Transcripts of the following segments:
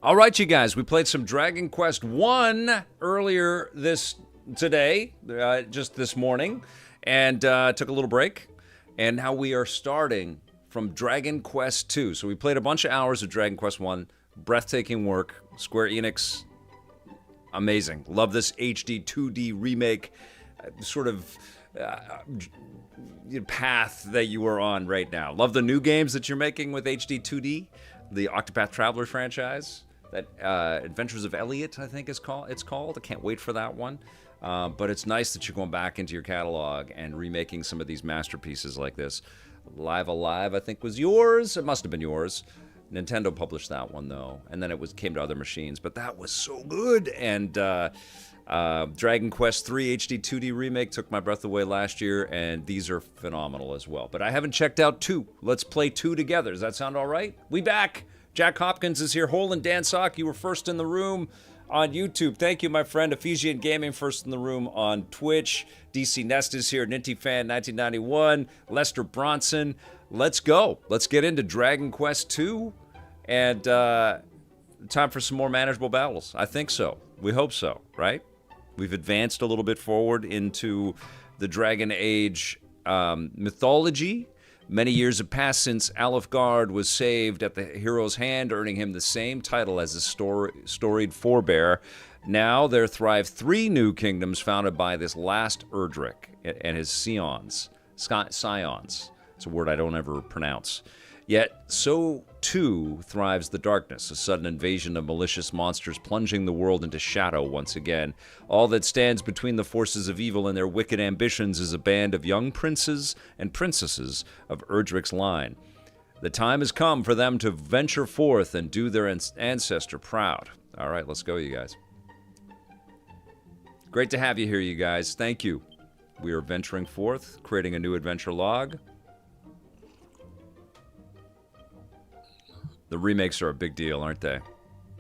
All right, you guys, we played some Dragon Quest 1 earlier today, just this morning, and took a little break. And now we are starting from Dragon Quest 2. So we played a bunch of hours of Dragon Quest 1. Breathtaking work. Square Enix, amazing. Love this HD-2D remake sort of path that you are on right now. Love the new games that you're making with HD-2D, the Octopath Traveler franchise. That Adventures of Elliot, I think it's called. I can't wait for that one. But it's nice that you're going back into your catalog and remaking some of these masterpieces like this. Live Alive, I think, was yours. It must have been yours. Nintendo published that one, though. And then it came to other machines. But that was so good. And Dragon Quest 3 HD 2D Remake took my breath away last year. And these are phenomenal as well. But I haven't checked out 2. Let's play 2 together. Does that sound all right? We back. Jack Hopkins is here. Hole and Dan Sock, you were first in the room on YouTube. Thank you, my friend. Ephesian Gaming, first in the room on Twitch. DC Nest is here. Ninty Fan 1991. Lester Bronson. Let's go. Let's get into Dragon Quest 2. And time for some more manageable battles. I think so. We hope so, right? We've advanced a little bit forward into the Dragon Age mythology. Many years have passed since Alefgard was saved at the hero's hand, earning him the same title as his storied forebear. Now there thrive 3 new kingdoms founded by this last Erdrick and his scions. It's a word I don't ever pronounce. Yet, so too thrives the darkness, a sudden invasion of malicious monsters plunging the world into shadow once again. All that stands between the forces of evil and their wicked ambitions is a band of young princes and princesses of Erdrick's line. The time has come for them to venture forth and do their ancestor proud. All right, let's go, you guys. Great to have you here, you guys. Thank you. We are venturing forth, creating a new adventure log. The remakes are a big deal, aren't they?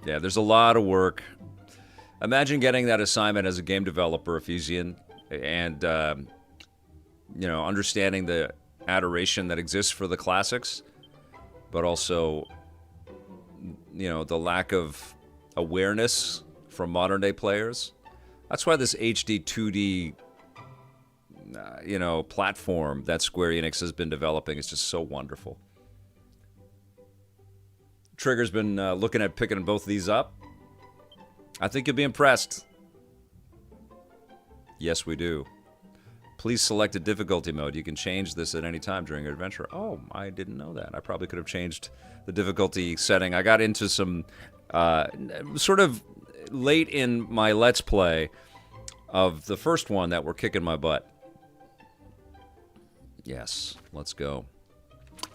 Yeah, there's a lot of work. Imagine getting that assignment as a game developer, Ephesian, and understanding the adoration that exists for the classics, but also, the lack of awareness from modern-day players. That's why this HD 2D, platform that Square Enix has been developing is just so wonderful. Trigger's been looking at picking both of these up. I think you'll be impressed. Yes, we do. Please select a difficulty mode. You can change this at any time during your adventure. Oh, I didn't know that. I probably could have changed the difficulty setting. I got into some sort of late in my Let's Play of the first one that were kicking my butt. Yes, let's go.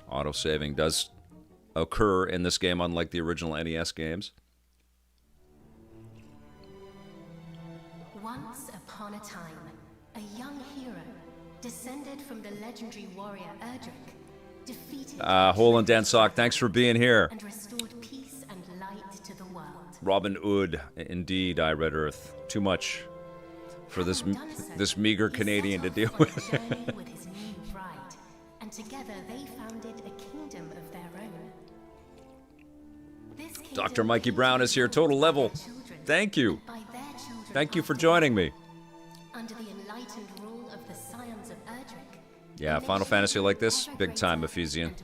Auto-saving does occur in this game, unlike the original NES games. Once upon a time, a young hero, descended from the legendary warrior Erdrick, defeated Hole and Dan Sock, thanks for being here. And restored peace and light to the world. Robin Hood, indeed, I Red Earth. Too much for this meager Canadian to deal with. With his new bride, and together they founded a kingdom of their own. Dr. Mikey Brown is here, total level. Thank you. Thank you for joining me. Under the enlightened rule of the scions of Erdrick. Yeah, Final Fantasy like this, big time, Ephesian.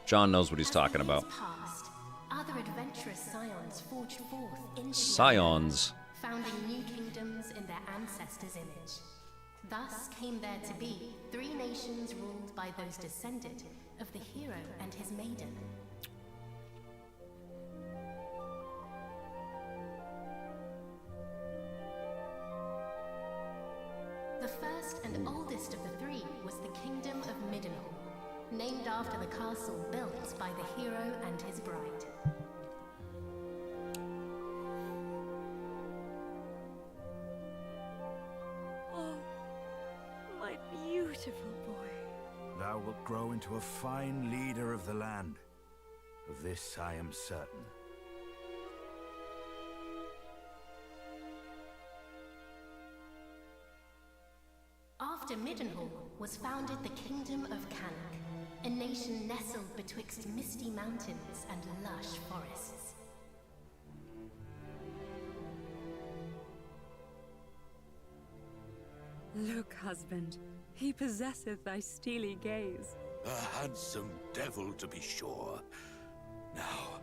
John knows what he's talking about. Other adventurous scions forged forth into Scions. founding new kingdoms in their ancestors' image. Thus came there to be 3 nations ruled by those descended of the hero and his maiden. The first and oldest of the 3 was the Kingdom of Middenhall, named after the castle built by the hero and his bride. Oh, my beautiful boy. Thou wilt grow into a fine leader of the land. Of this I am certain. After Middenhall was founded the Kingdom of Cannock, a nation nestled betwixt misty mountains and lush forests. Look, husband, he possesseth thy steely gaze. A handsome devil, to be sure. Now,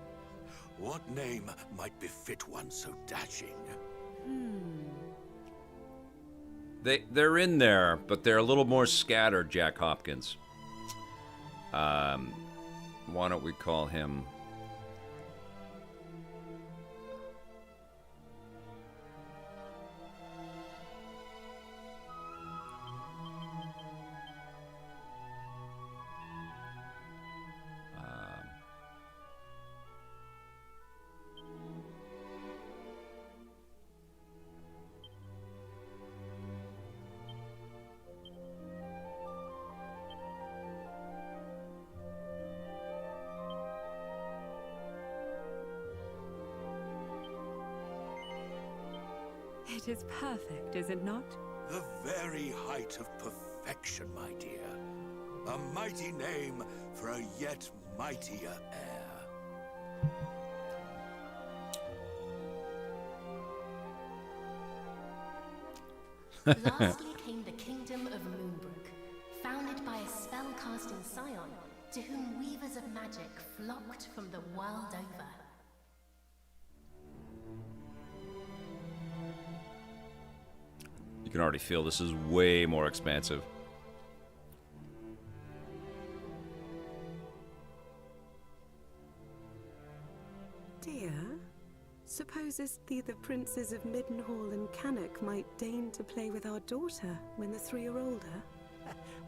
what name might befit one so dashing? They're in there, but they're a little more scattered, Jack Hopkins. Why don't we call him... It is perfect, is it not? The very height of perfection, my dear. A mighty name for a yet mightier heir. Lastly came the kingdom of Moonbrook, founded by a spell-casting scion to whom weavers of magic flocked from the world over. You can already feel this is way more expansive. Dear, supposest thee the princes of Middenhall and Cannock might deign to play with our daughter when the three are older?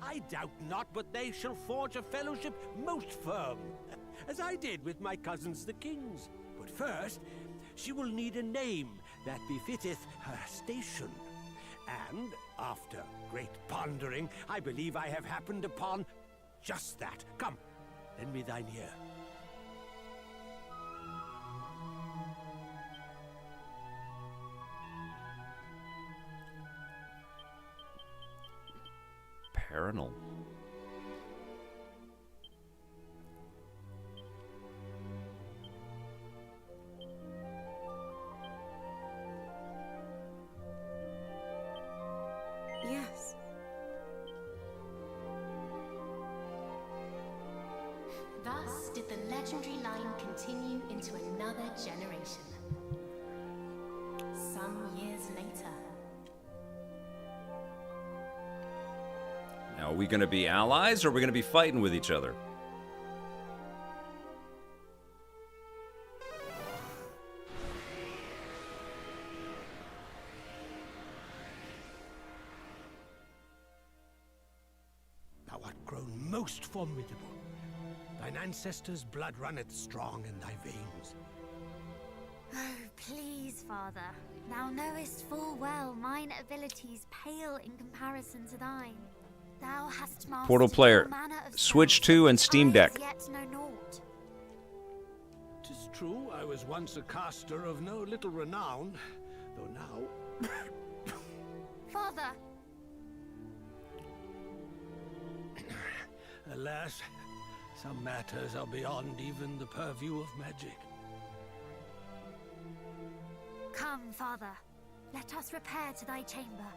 I doubt not, but they shall forge a fellowship most firm, as I did with my cousins the kings. But first, she will need a name that befitteth her station. And, after great pondering, I believe I have happened upon just that. Come, lend me thine ear. Parental. Yes. Thus did the legendary line continue into another generation. Some years later. Now, are we going to be allies or are we going to be fighting with each other? Thou art grown most formidable. Thine ancestors' blood runneth strong in thy veins. Oh, please, Father. Thou knowest full well mine abilities pale in comparison to thine. Thou hast mastered Portal player, all manner of Switch spells 2 and that Steam I Deck. as yet know naught. 'Tis true, I was once a caster of no little renown, though now... Father! Alas, some matters are beyond even the purview of magic. Come, Father. Let us repair to thy chamber.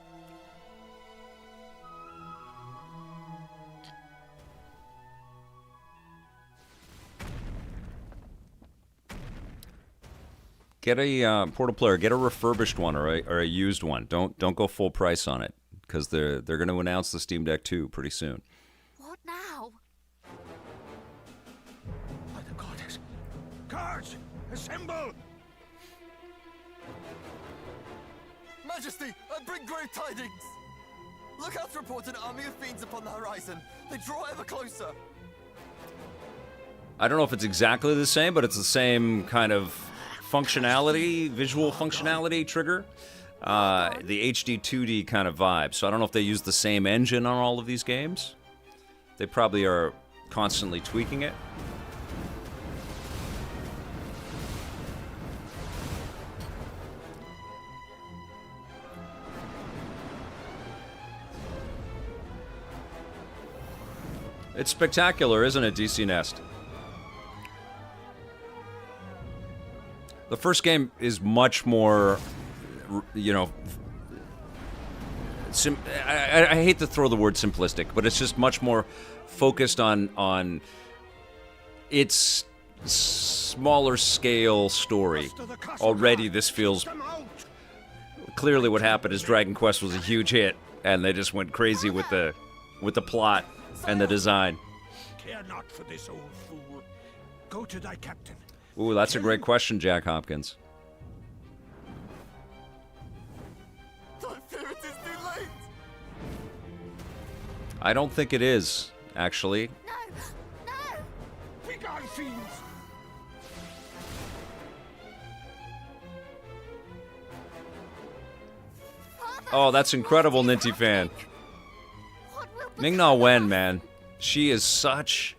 Get a portal player. Get a refurbished one or a used one. Don't go full price on it because they're going to announce the Steam Deck 2 pretty soon. What now? By the goddess! Guards! Assemble! Majesty, I bring grave tidings! Lookouts report an army of fiends upon the horizon. They draw ever closer. I don't know if it's exactly the same, but it's the same kind of functionality, visual functionality trigger. The HD-2D kind of vibe. So I don't know if they use the same engine on all of these games. They probably are constantly tweaking it. It's spectacular, isn't it, DC Nest? The first game is much more, you know, I hate to throw the word simplistic, but it's just much more focused on its smaller scale story. Already this feels... Clearly what happened is Dragon Quest was a huge hit, and they just went crazy with the plot and the design. Care not for this old fool. Go to thy captain. Ooh, that's a great question, Jack Hopkins. I fear it is too late. I don't think it is, actually. No! No! Begone, fiends! Oh, that's incredible, Ninty fan. What will Ming-Na Wen, man, she is such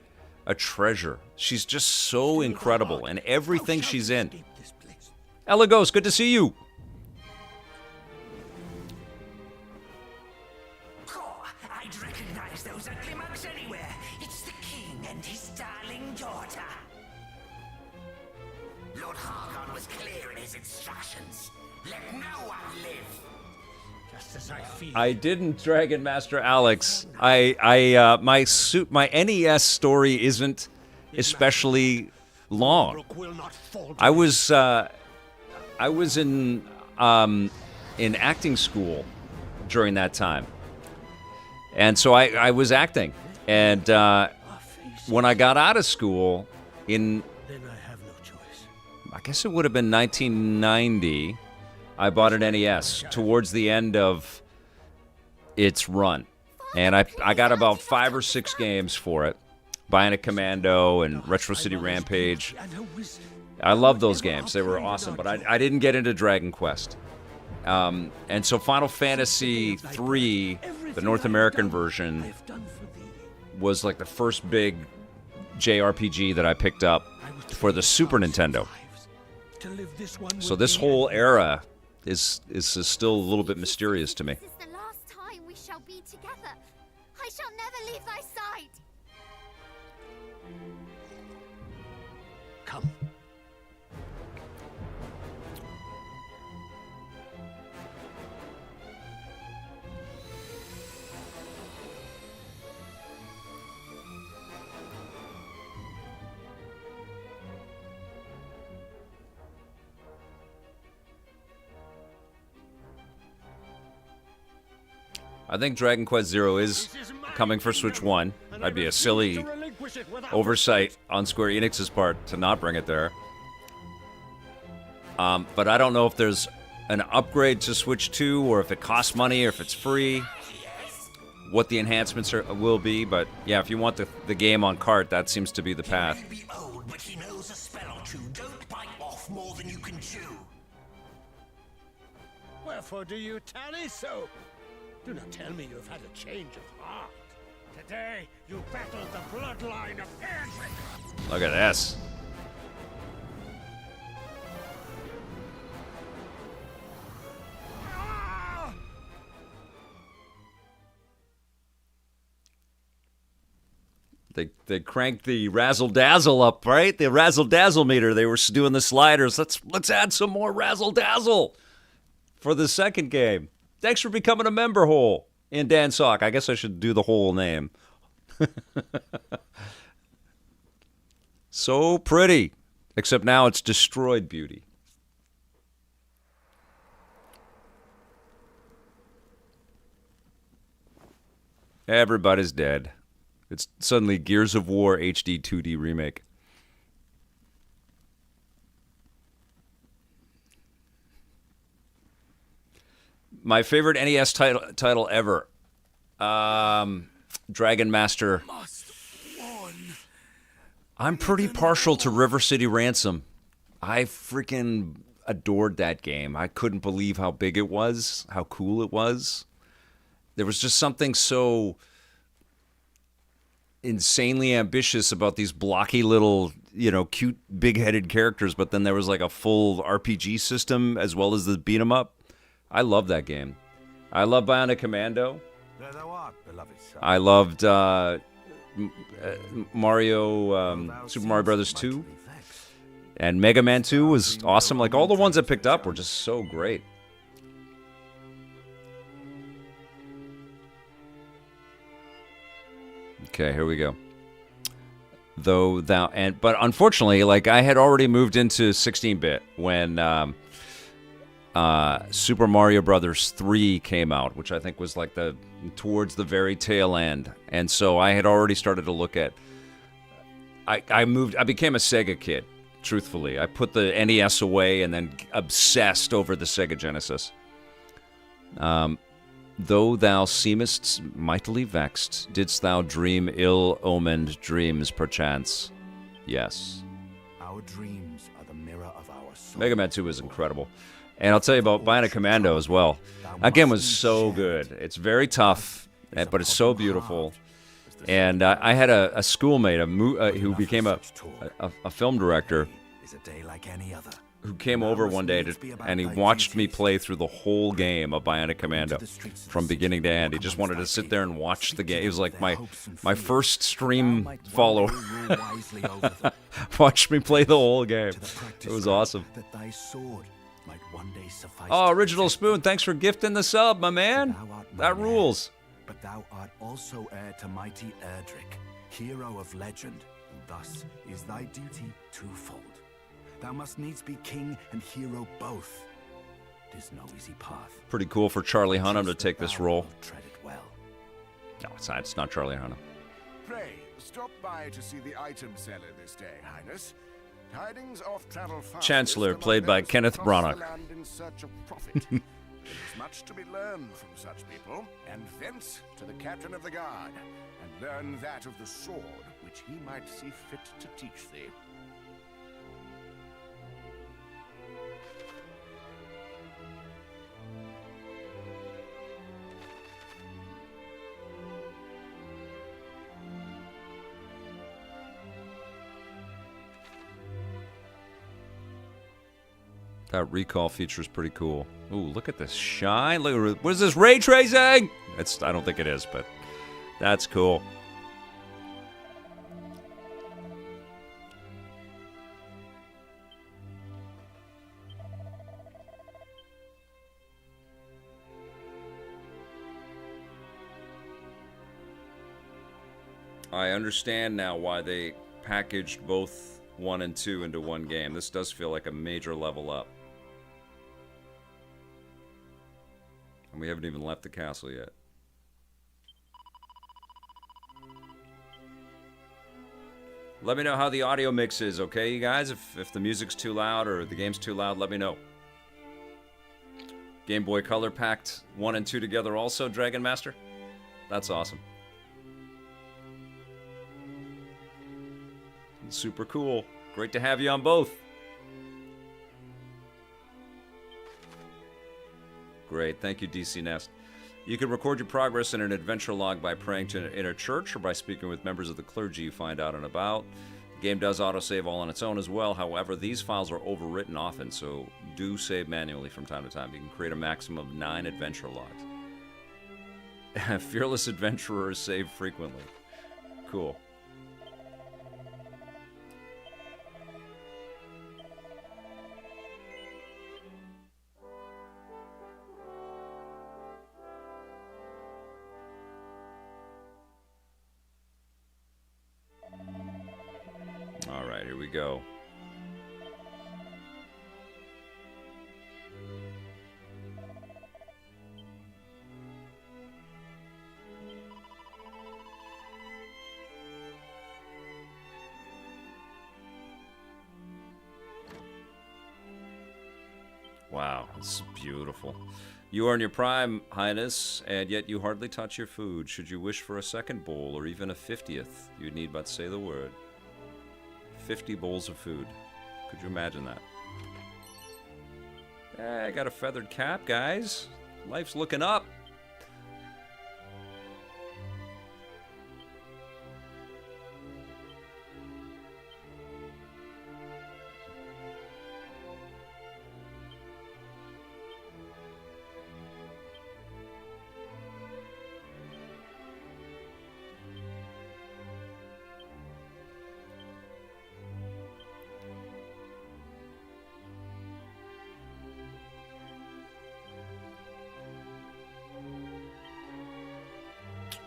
a treasure. She's just so incredible in everything she's in. Ella Ghost, good to see you. I'd recognize those ugly mugs anywhere. It's the king and his darling daughter. Lord Harkon was clear in his instructions. Let no one live. Just as I feel. I didn't, Dragon Master Alex. My NES story isn't especially long. I was in acting school during that time, and so I was acting. And when I got out of school in, Then I have no choice. I guess it would have been 1990, I bought an NES towards the end of its run, and I got about 5 or 6 games for it. Bionic Commando and Retro City Rampage. I love those games. They were awesome, but I didn't get into Dragon Quest. And so Final Fantasy III, the North American version, was like the first big JRPG that I picked up for the Super Nintendo. So this whole era is still a little bit mysterious to me. This is the last time we shall be together. I shall never leave thy side. Come. I think Dragon Quest Zero is coming for Switch 1. That'd be a silly oversight on Square Enix's part to not bring it there. But I don't know if there's an upgrade to Switch 2 or if it costs money or if it's free. What the enhancements will be, but yeah, if you want the game on cart, that seems to be the path. He may be old, but he knows a spell or two. Don't bite off more than you can chew. Wherefore do you tarry so? Do not tell me you have had a change of heart. Today, you battled the bloodline of Edric. Look at this. They cranked the razzle dazzle up, right? The razzle dazzle meter. They were doing the sliders. Let's add some more razzle dazzle for the second game. Thanks for becoming a member, Hole in Dan Sock. I guess I should do the whole name. So pretty, except now it's destroyed beauty. Everybody's dead. It's suddenly Gears of War HD-2D remake. My favorite NES title ever. Dragon Master. I'm pretty partial to River City Ransom. I freaking adored that game. I couldn't believe how big it was, how cool it was. There was just something so insanely ambitious about these blocky little, cute, big-headed characters, but then there was like a full RPG system as well as the beat 'em up. I love that game. I love Bionic Commando. There thou art, beloved son. I loved Super Mario Brothers 2. And Mega Man 2 was awesome. Like, all the ones I picked up were just so great. Okay, here we go. But unfortunately, like, I had already moved into 16-bit when Super Mario Brothers 3 came out, which I think was like towards the very tail end. And so I had already started to look at. I became a Sega kid. Truthfully, I put the NES away and then obsessed over the Sega Genesis. Though thou seemest mightily vexed, didst thou dream ill-omened dreams perchance? Yes. Our dreams are the mirror of our soul. Mega Man 2 was incredible. And I'll tell you about Bionic Commando as well. That game was so good. It's very tough, but it's so beautiful. And I had a schoolmate who became a film director who came over one day and he watched me play through the whole game of Bionic Commando from beginning to end. He just wanted to sit there and watch the game. He was like my first stream follower. Watched me play the whole game. It was awesome. Oh, Original Spoon, thanks for gifting the sub, my man. That rules. But thou art also heir to mighty Erdrick, hero of legend, and thus is thy duty twofold. Thou must needs be king and hero both. 'Tis no easy path. Pretty cool for Charlie Hunnam to take this role. Tread it well. No, it's not Charlie Hunnam. Pray, stop by to see the item seller this day, Highness. Tidings of travel fast. Chancellor, played by Kenneth Branagh. In search of profit. There is much to be learned from such people, and thence to the captain of the guard, and learn that of the sword which he might see fit to teach thee. That recall feature is pretty cool. Ooh, look at this shine. Look, what is this, ray tracing? I don't think it is, but that's cool. I understand now why they packaged both 1 and 2 into one game. This does feel like a major level up. And we haven't even left the castle yet. Let me know how the audio mix is, okay, you guys? If the music's too loud or the game's too loud, let me know. Game Boy Color packed 1 and 2 together also, Dragon Master? That's awesome. Super cool. Great to have you on both. Great. Thank you, DC Nest. You can record your progress in an adventure log by praying in a church or by speaking with members of the clergy you find out and about. The game does autosave all on its own as well. However, these files are overwritten often, so do save manually from time to time. You can create a maximum of 9 adventure logs. Fearless adventurers save frequently. Cool. Alright, here we go. Wow, this is beautiful. You are in your prime, Highness, and yet you hardly touch your food. Should you wish for a second bowl, or even a 50th, you need but say the word. 50 bowls of food. Could you imagine that? Hey, I got a feathered cap, guys. Life's looking up.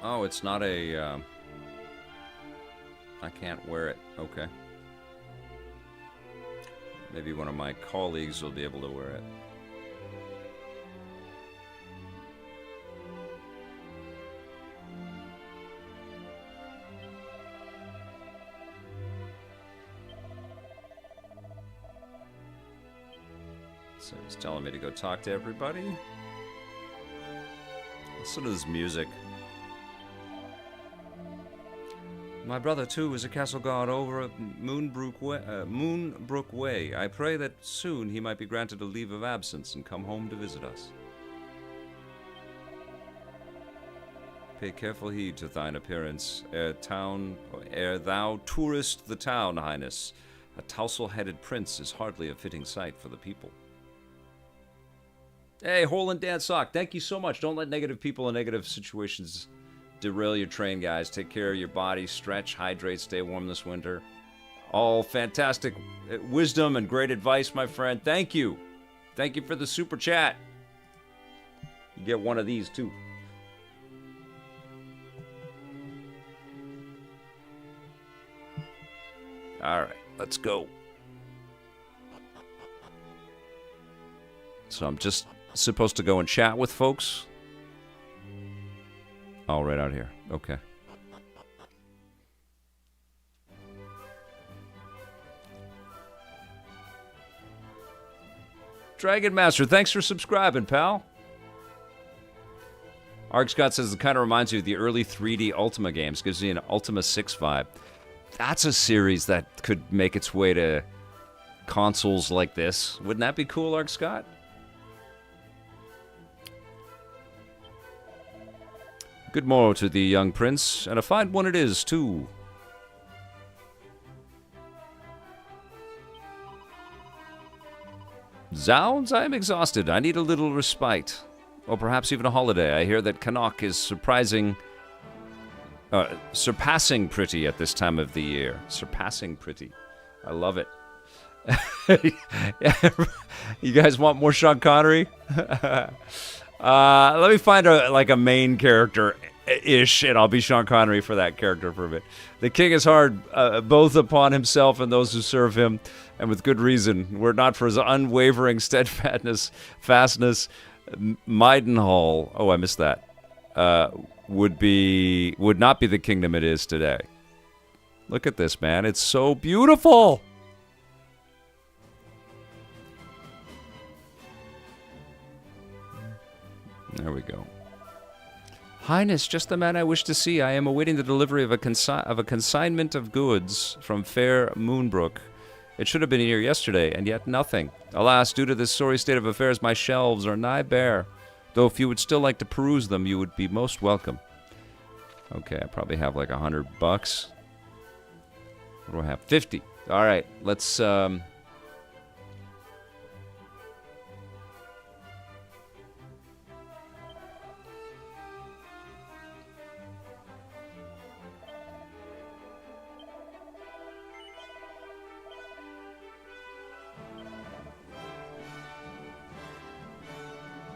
Oh, it's not a... I can't wear it. Okay. Maybe one of my colleagues will be able to wear it. So he's telling me to go talk to everybody. Listen to this music. My brother, too, is a castle guard over at Moonbrook Way. I pray that soon he might be granted a leave of absence and come home to visit us. Pay careful heed to thine appearance, ere thou tourest the town, Highness. A tousle-headed prince is hardly a fitting sight for the people. Hey, Hole and Dan Sock, thank you so much. Don't let negative people in negative situations derail your train, guys. Take care of your body, stretch, hydrate, stay warm this winter. All fantastic wisdom and great advice, my friend. Thank you. Thank you for the super chat. You get one of these, too. All right, let's go. So I'm just supposed to go and chat with folks. Oh, right out here. Okay. Dragon Master, thanks for subscribing, pal. Arc Scott says it kind of reminds you of the early 3D Ultima games. Gives you an Ultima 6 vibe. That's a series that could make its way to consoles like this. Wouldn't that be cool, Arc Scott? Good morrow to thee, young prince, and a fine one it is, too. Zounds, I am exhausted. I need a little respite. Or perhaps even a holiday. I hear that Canuck is surpassing pretty at this time of the year. Surpassing pretty. I love it. You guys want more Sean Connery? Let me find a main character-ish, and I'll be Sean Connery for that character for a bit. The king is hard, both upon himself and those who serve him, and with good reason. Were it not for his unwavering steadfastness, Maidenhall, oh, I missed that, would not be the kingdom it is today. Look at this, man. It's so beautiful! There we go. Highness, just the man I wish to see. I am awaiting the delivery of a consignment of goods from fair Moonbrook. It should have been here yesterday, and yet nothing. Alas, due to this sorry state of affairs, my shelves are nigh bare. Though if you would still like to peruse them, you would be most welcome. Okay, I probably have like $100. What do I have? 50. All right, let's...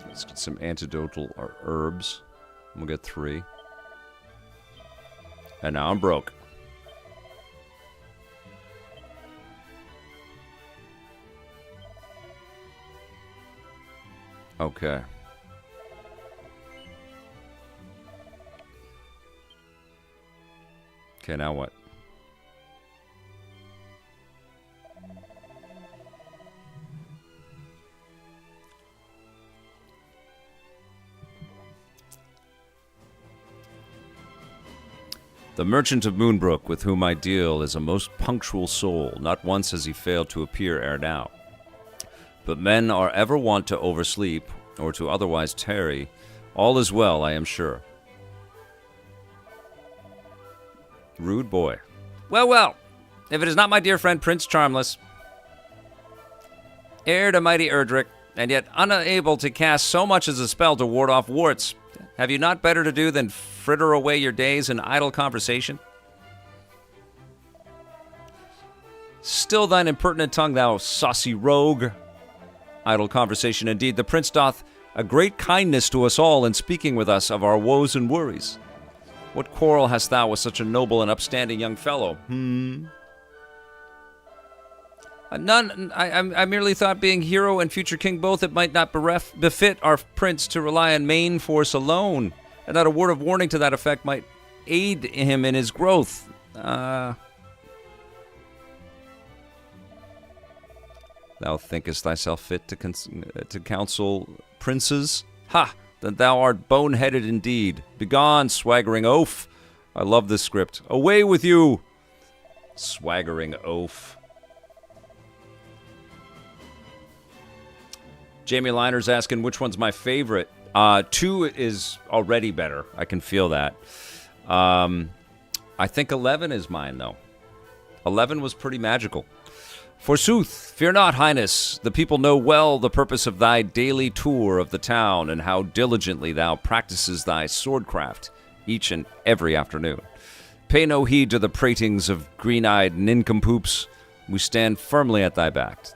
Let's get some antidotal herbs. We'll get 3. And now I'm broke. Okay. Okay, now what? The merchant of Moonbrook, with whom I deal, is a most punctual soul. Not once has he failed to appear ere now. But men are ever wont to oversleep, or to otherwise tarry. All is well, I am sure. Rude boy. Well, well, if it is not my dear friend Prince Charmless, heir to mighty Erdrick, and yet unable to cast so much as a spell to ward off warts, have you not better to do than fritter away your days in idle conversation? Still thine impertinent tongue, thou saucy rogue. Idle conversation indeed. The prince doth a great kindness to us all in speaking with us of our woes and worries. What quarrel hast thou with such a noble and upstanding young fellow? None. I merely thought, being hero and future king both, it might not befit our prince to rely on main force alone, and that a word of warning to that effect might aid him in his growth. Thou thinkest thyself fit to counsel princes? Ha! Then thou art boneheaded indeed. Begone, swaggering oaf. I love this script. Away with you! Swaggering oaf. Jamie Liner's asking which one's my favorite. 2 is already better. I can feel that. I think 11 is mine, though. 11 was pretty magical. Forsooth, fear not, Highness. The people know well the purpose of thy daily tour of the town, and how diligently thou practices thy swordcraft each and every afternoon. Pay no heed to the pratings of green-eyed nincompoops. We stand firmly at thy back.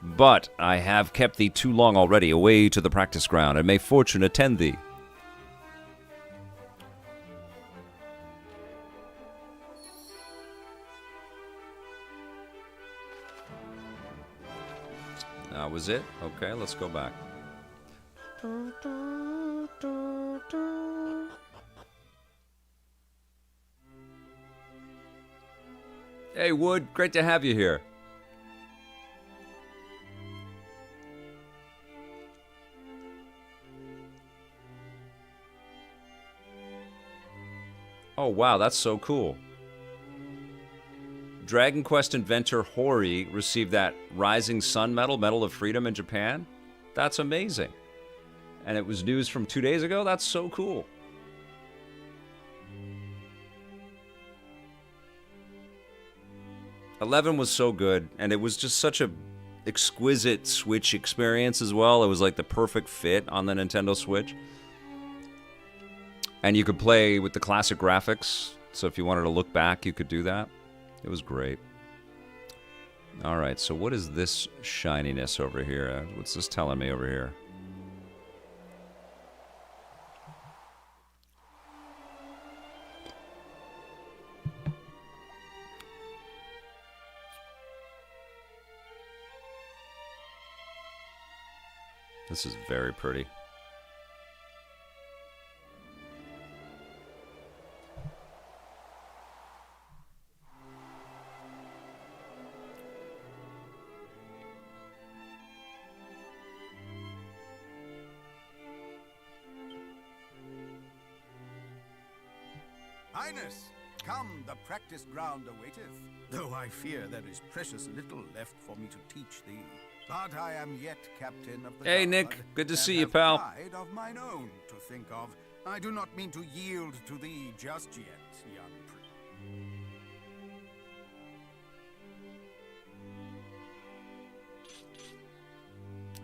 But I have kept thee too long already away to the practice ground, and may fortune attend thee. That was it? Okay, let's go back. Hey, Wood, great to have you here. Oh, wow, that's so cool. Dragon Quest inventor Hori received that Rising Sun Medal, Medal of Freedom in Japan. That's amazing. And it was news from 2 days ago? That's so cool. $11 was so good, and it was just such a exquisite Switch experience as well. It was like the perfect fit on the Nintendo Switch. And you could play with the classic graphics, so if you wanted to look back, you could do that. It was great. All right, so what is this shininess over here? What's this telling me over here? This is very pretty. Highness, come, the practice ground awaiteth. Though I fear there is precious little left for me to teach thee. But I am yet captain of the Hey, guard, Nick. Good to see you, have pal. pride of mine own to think of. I do not mean to yield to thee just yet, young prince.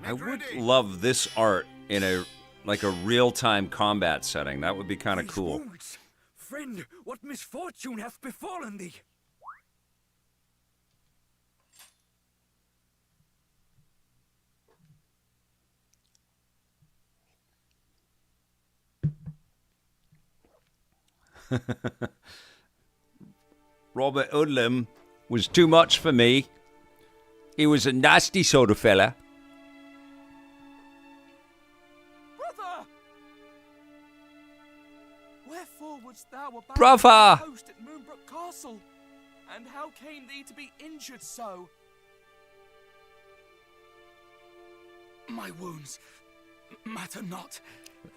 I would love this art in a real-time combat setting. That would be kind of cool. Friend, what misfortune hath befallen thee? Robert Udlum was too much for me. He was a nasty sort of fella. Brother! Wherefore wouldst thou abandon Brother! thy post at Moonbrook Castle? And how came thee to be injured so? My wounds matter not.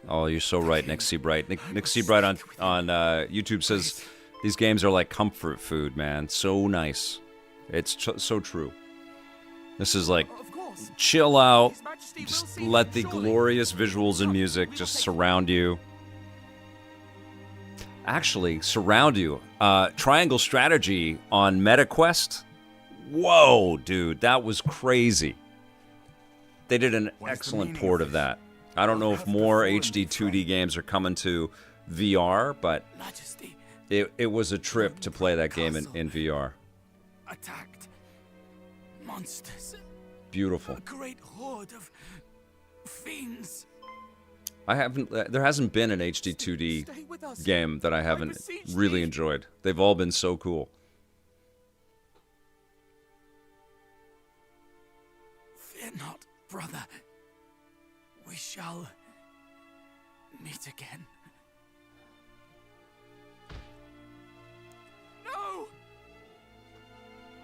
Oh, you're so right, Nick Seabright. Nick Seabright on YouTube says these games are like comfort food, man. So nice. It's so true. This is like chill out, just let the glorious visuals and music just surround you. Actually, surround you. Triangle Strategy on MetaQuest. Whoa, dude, that was crazy. They did an excellent port of that. I don't know if more HD-2D games are coming to VR, but it was a trip to play that game in VR. Attacked monsters. Beautiful. A great horde of fiends. I haven't. There hasn't been an HD-2D game that I haven't really enjoyed. They've all been so cool. Fear not, brother. We shall meet again. No!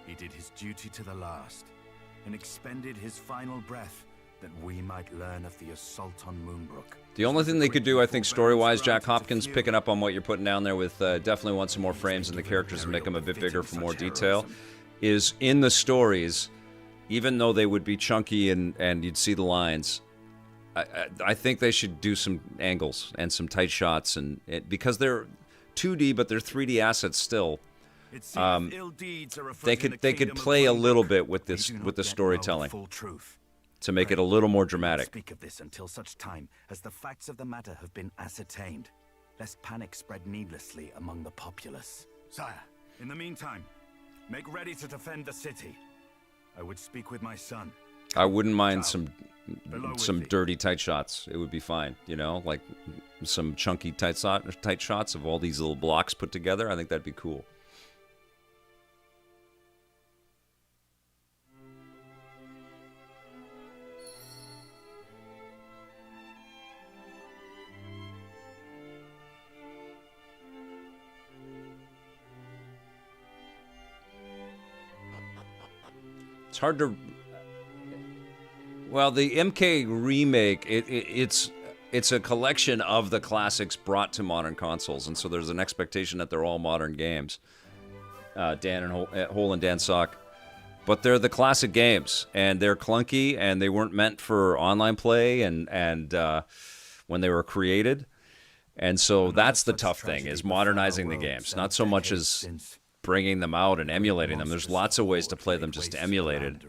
He did his duty to the last and expended his final breath that we might learn of the assault on Moonbrook. The only thing they could do, I think, story-wise, Jack Hopkins picking up on what you're putting down there with definitely want some more frames in the characters and make them a bit bigger for more detail, is in the stories, even though they would be chunky and you'd see the lines, I think they should do some angles and some tight shots, and because they're 2D but they're 3D assets still. They could play a little bit with the storytelling to make it a little more dramatic. Speak of this until such time as the facts of the matter have been ascertained, lest panic spread needlessly among the populace. Sire, in the meantime, make ready to defend the city. I would speak with my son. I wouldn't mind some dirty tight shots. It would be fine, you know, like some chunky tight shots of all these little blocks put together. I think that'd be cool. It's hard to. Well, the MK remake, it's a collection of the classics brought to modern consoles, and so there's an expectation that they're all modern games. Dan and Hole and Dan Sock, but they're the classic games, and they're clunky, and they weren't meant for online play, and when they were created, and so that's the tough thing is modernizing the games, not so much as bringing them out and emulating them. There's lots of ways to play them just emulated,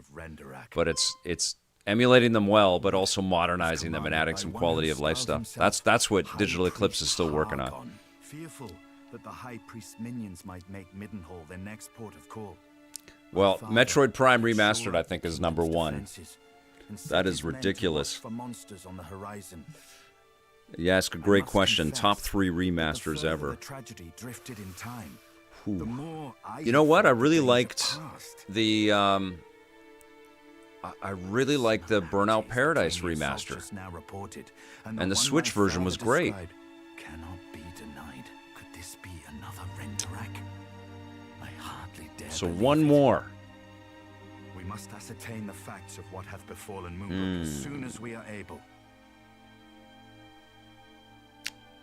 but it's emulating them well, but also modernizing them and adding some quality of life stuff. That's what Digital Eclipse is still working on. Fearful that the High Priest's minions might make Middenhall their next port of call. Well, Metroid Prime Remastered, I think, is #1. That is ridiculous. For monsters on the horizon. You ask a great question. Top 3 remasters ever. Tragedy drifted in time. You know what? I really liked the I really liked the Burnout Paradise remaster, and the Switch version was great. Cannot be denied. Could this be another Renderak? I hardly dare. So one more. We must ascertain the facts of what hath befallen Moonbrook as soon as we are able.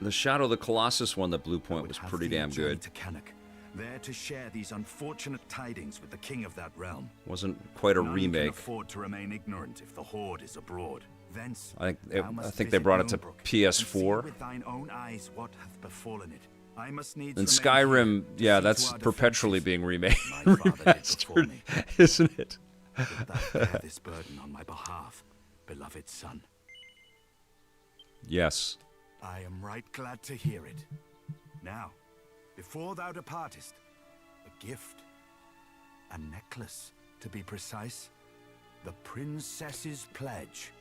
The Shadow of the Colossus one, the Blue Point, was pretty damn good. There to share these unfortunate tidings with the king of that realm. Wasn't quite a remake. None can afford to remain ignorant if the horde is abroad. Thence, I think they brought it to PS4. with thine own eyes what hath befallen it. I must needs And remain Skyrim, yeah, that's perpetually being remastered, isn't it? bear this burden on my behalf, beloved son. Yes. I am right glad to hear it. Now, before thou departest, a gift. A necklace, to be precise. The princess's pledge.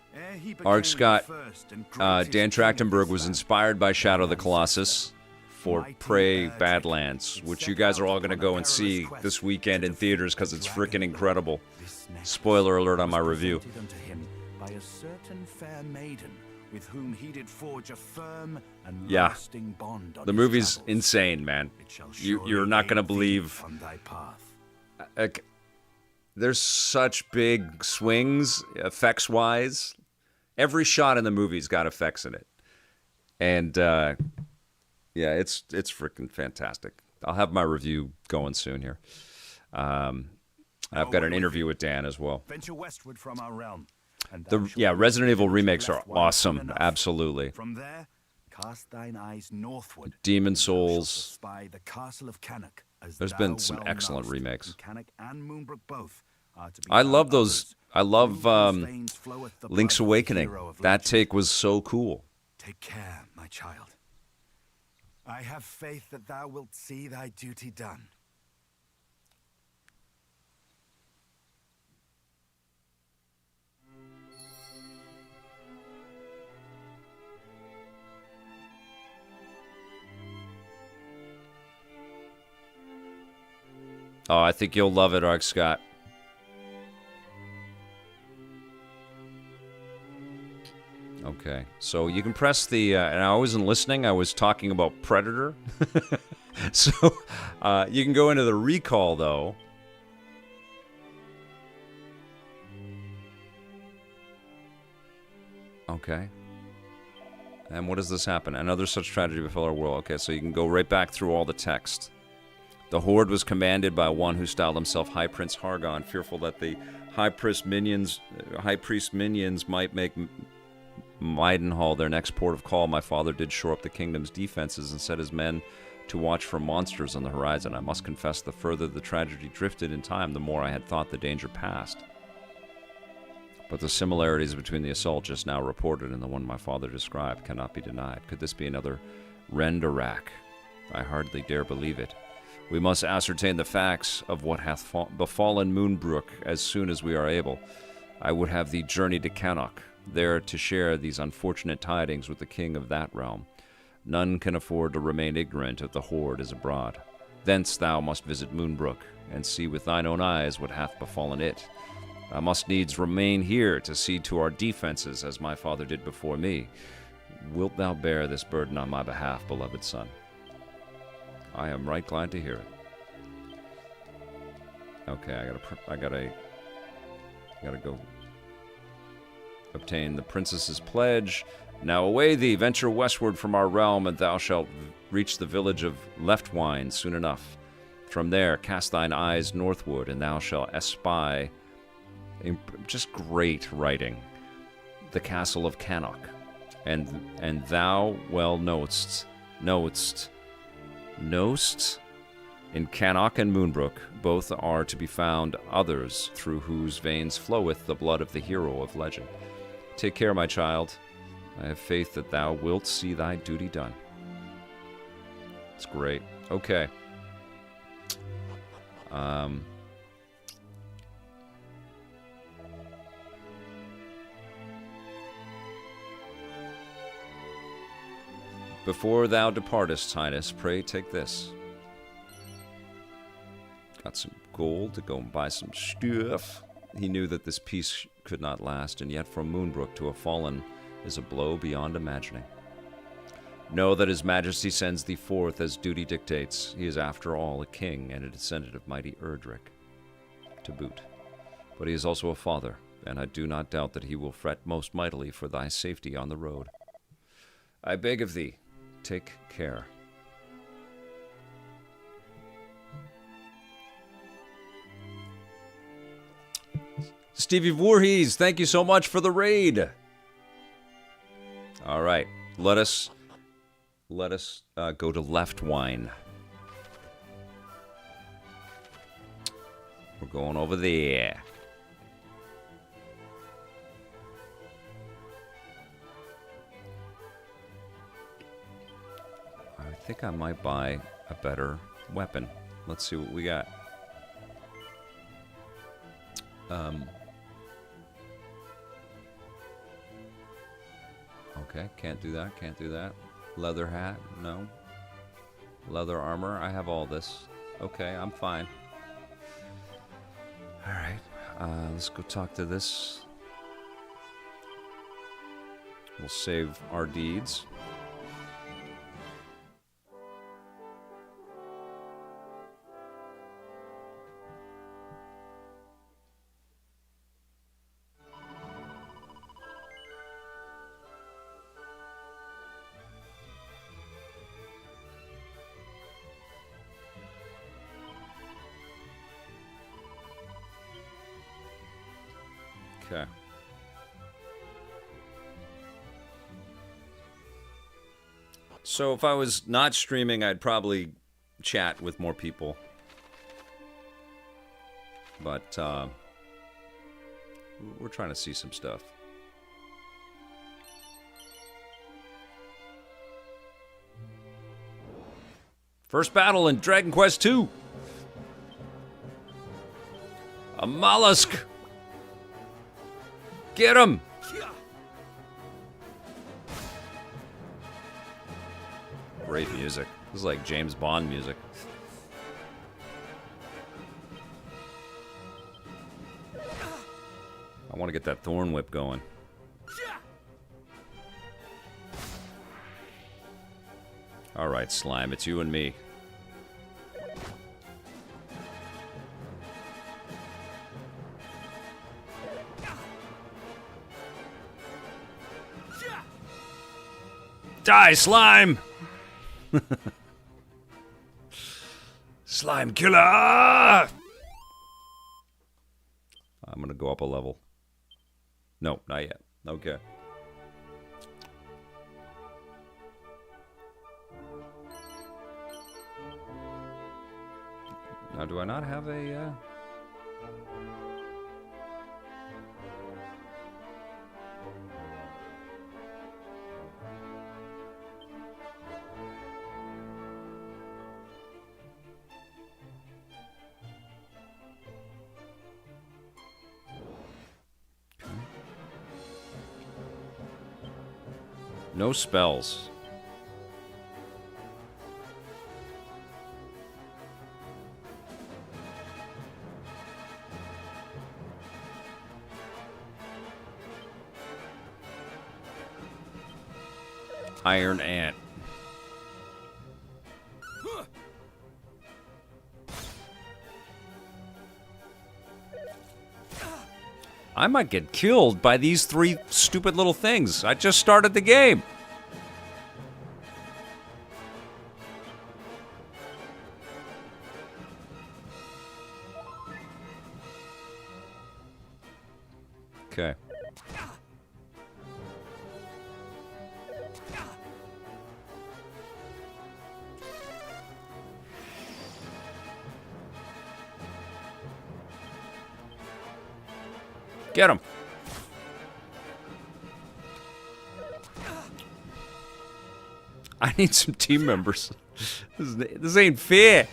Arc Scott, Dan Trachtenberg was inspired by Shadow of the Colossus for Prey Badlands, which you guys are all going to go and see this weekend in theaters because it's freaking incredible. Spoiler alert on my review. By a certain fair maiden, with whom he did forge a firm and Yeah, lasting bond on the his movie's travels. insane, man. You're not going to believe. On thy path. There's such big swings, effects-wise. Every shot in the movie's got effects in it, and yeah, it's freaking fantastic. I'll have my review going soon here. I've got an interview with Dan as well. Venture westward from our realm. Resident Evil remakes are awesome. Absolutely. From there, cast thine eyes northward. Demon Souls. Spy the castle of Cannock, as There's thou been some well excellent knowest, remakes. and Cannock and Moonbrook both are to be I found love those. others. I love Through whose veins floweth the Link's blood of the Awakening. hero of That legend. take was so cool. Take care, my child. I have faith that thou wilt see thy duty done. Oh, I think you'll love it, Ark Scott. Okay, so you can press the, and I wasn't listening, I was talking about Predator. So, you can go into the recall, though. Okay. And what does this happen? Another such tragedy befell our world. Okay, so you can go right back through all the text. The horde was commanded by one who styled himself High Prince Hargon, fearful that the High Priest minions might make Maidenhall their next port of call. My father did shore up the kingdom's defenses and set his men to watch for monsters on the horizon. I must confess, the further the tragedy drifted in time, the more I had thought the danger passed. But the similarities between the assault just now reported and the one my father described cannot be denied. Could this be another Rendarak? I hardly dare believe it. We must ascertain the facts of what hath befallen Moonbrook as soon as we are able. I would have thee journey to Cannock, there to share these unfortunate tidings with the king of that realm. None can afford to remain ignorant if the horde is abroad. Thence thou must visit Moonbrook, and see with thine own eyes what hath befallen it. I must needs remain here to see to our defenses, as my father did before me. Wilt thou bear this burden on my behalf, beloved son? I am right glad to hear it. Okay, I gotta go obtain the princess's pledge. Now away thee, venture westward from our realm, and thou shalt reach the village of Leftwine soon enough. From there, cast thine eyes northward, and thou shalt espy, just great writing, the castle of Cannock. And thou well knowest, in Cannock and Moonbrook, both are to be found others through whose veins floweth the blood of the hero of legend. Take care, my child. I have faith that thou wilt see thy duty done. It's great. Okay. Before thou departest, Highness, pray take this. Got some gold to go and buy some stuff. He knew that this peace could not last, and yet from Moonbrook to a fallen is a blow beyond imagining. Know that his majesty sends thee forth as duty dictates. He is after all a king and a descendant of mighty Erdrick, to boot. But he is also a father, and I do not doubt that he will fret most mightily for thy safety on the road. I beg of thee, take care. Stevie Voorhees, thank you so much for the raid. All right, let us go to Leftwine. We're going over there. I think I might buy a better weapon. Let's see what we got. Okay, can't do that. Leather hat, no. Leather armor, I have all this. Okay, I'm fine. Alright, let's go talk to this. We'll save our deeds. Okay. So if I was not streaming, I'd probably chat with more people. But we're trying to see some stuff. First battle in Dragon Quest II. A mollusk. Get him! Great music. This is like James Bond music. I want to get that thorn whip going. All right, slime, it's you and me. Die, slime! Slime killer! I'm gonna go up a level. No, not yet. Okay. Now, do I not have a... No spells. Iron Ant. I might get killed by these three stupid little things. I just started the game. Okay. Get him. I need some team members. This ain't fair.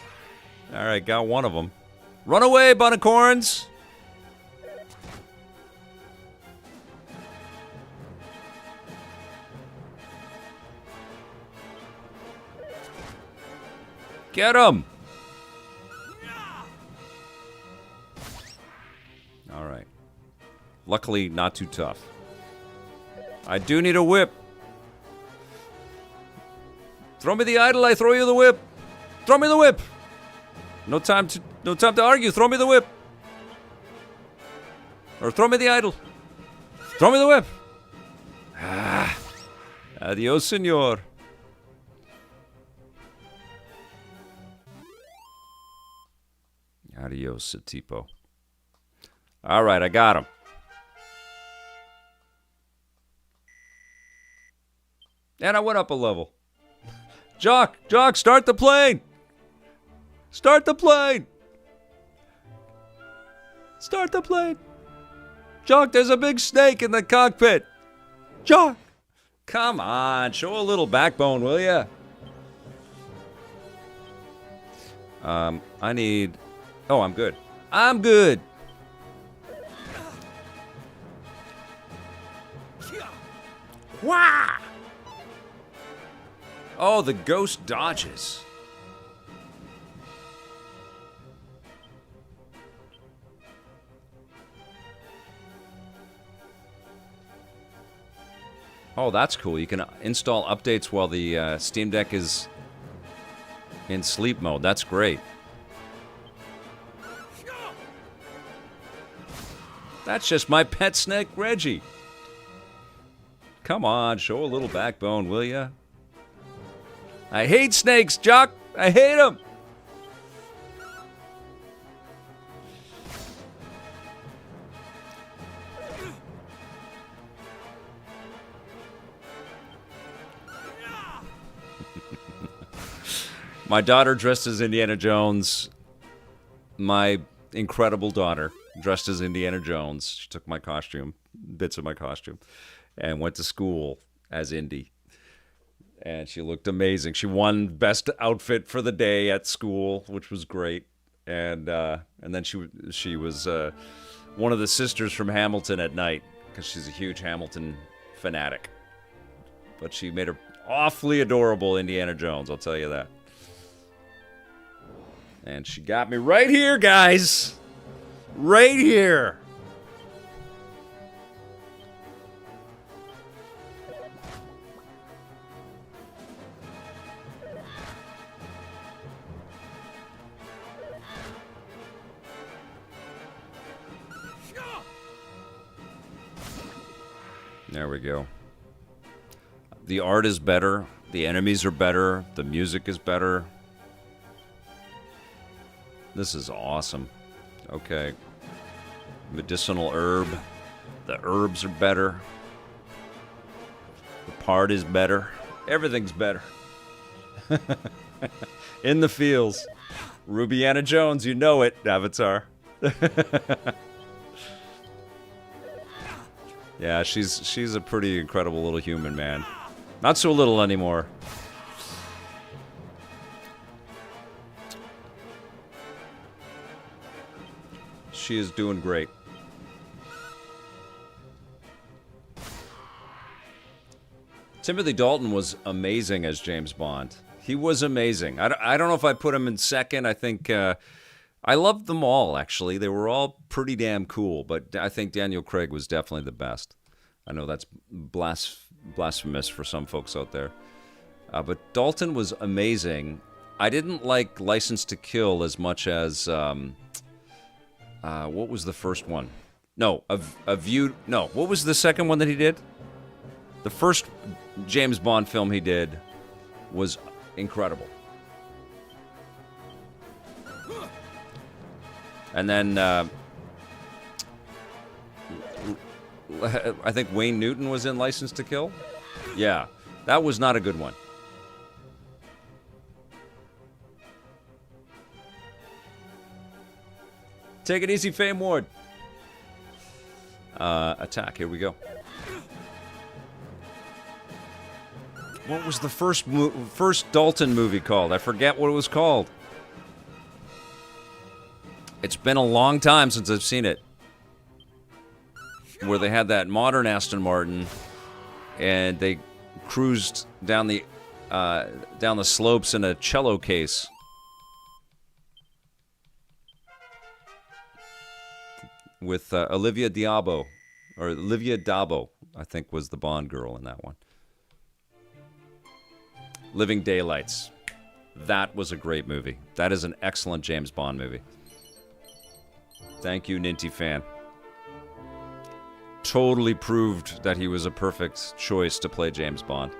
All right, got one of them. Run away, Bunnicorns. Get him. All right. Luckily, not too tough. I do need a whip. Throw me the idol, I throw you the whip. Throw me the whip. No time to argue. Throw me the whip. Or throw me the idol. Throw me the whip. Ah. Adios, senor. Adios, Satipo. All right, I got him. And I went up a level. Jock, start the plane. Start the plane. Start the plane. Jock, there's a big snake in the cockpit. Jock. Come on, show a little backbone, will ya? I need... Oh, I'm good. I'm good. Wah! Oh, the ghost dodges. Oh, that's cool. You can install updates while the Steam Deck is in sleep mode. That's great. That's just my pet snake, Reggie. Come on, show a little backbone, will ya? I hate snakes, Jock. I hate them. My daughter dressed as Indiana Jones. My incredible daughter dressed as Indiana Jones. She took my costume, bits of my costume, and went to school as Indy. And she looked amazing. She won best outfit for the day at school, which was great. And then she was one of the sisters from Hamilton at night, because she's a huge Hamilton fanatic. But she made her awfully adorable Indiana Jones, I'll tell you that. And she got me right here, guys. Right here. There we go. The art is better. The enemies are better. The music is better. This is awesome. Okay. Medicinal herb. The herbs are better. The part is better. Everything's better. In the fields. Rubiana Jones, you know it, Avatar. Yeah, she's a pretty incredible little human, man. Not so little anymore. She is doing great. Timothy Dalton was amazing as James Bond. He was amazing. I don't know if I put him in second. I think I loved them all, actually. They were all pretty damn cool, but I think Daniel Craig was definitely the best. I know that's blasphemous for some folks out there. But Dalton was amazing. I didn't like License to Kill as much as... what was the first one? No, A View... No, what was the second one that he did? The first James Bond film he did was incredible. And then I think Wayne Newton was in License to Kill. Yeah, that was not a good one. Take it easy, Fame Ward. Attack, here we go. What was the first Dalton movie called? I forget what it was called. It's been a long time since I've seen it. Where they had that modern Aston Martin, and they cruised down the slopes in a cello case. With Olivia D'Abo, I think was the Bond girl in that one. Living Daylights. That was a great movie. That is an excellent James Bond movie. Thank you, Ninty fan. Totally proved that he was a perfect choice to play James Bond.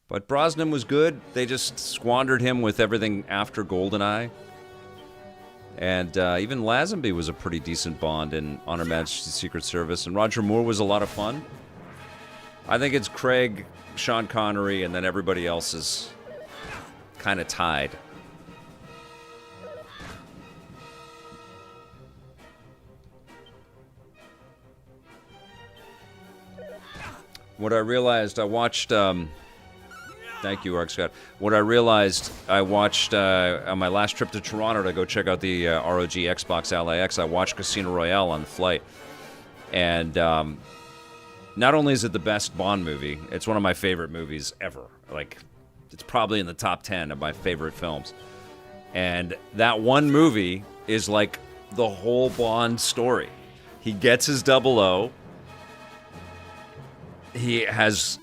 But Brosnan was good. They just squandered him with everything after GoldenEye. And even Lazenby was a pretty decent Bond in On Her Majesty's Secret Service. And Roger Moore was a lot of fun. I think it's Craig, Sean Connery, and then everybody else is kind of tied. What I realized, I watched... Thank you, Ark Scott. What I realized, I watched on my last trip to Toronto to go check out the ROG Xbox Ally X, I watched Casino Royale on the flight. And not only is it the best Bond movie, it's one of my favorite movies ever. Like, it's probably in the top 10 of my favorite films. And that one movie is like the whole Bond story. He gets his 00. He has,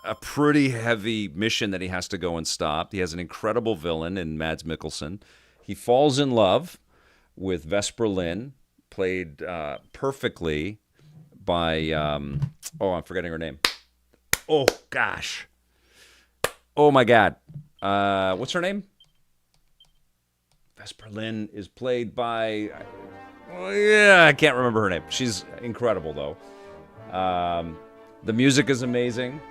a pretty heavy mission that he has to go and stop. He has an incredible villain in Mads Mikkelsen. He falls in love with Vesper Lynd, played perfectly by, I'm forgetting her name. Oh, gosh. Oh, my God. What's her name? Vesper Lynd is played by, I can't remember her name. She's incredible, though. The music is amazing.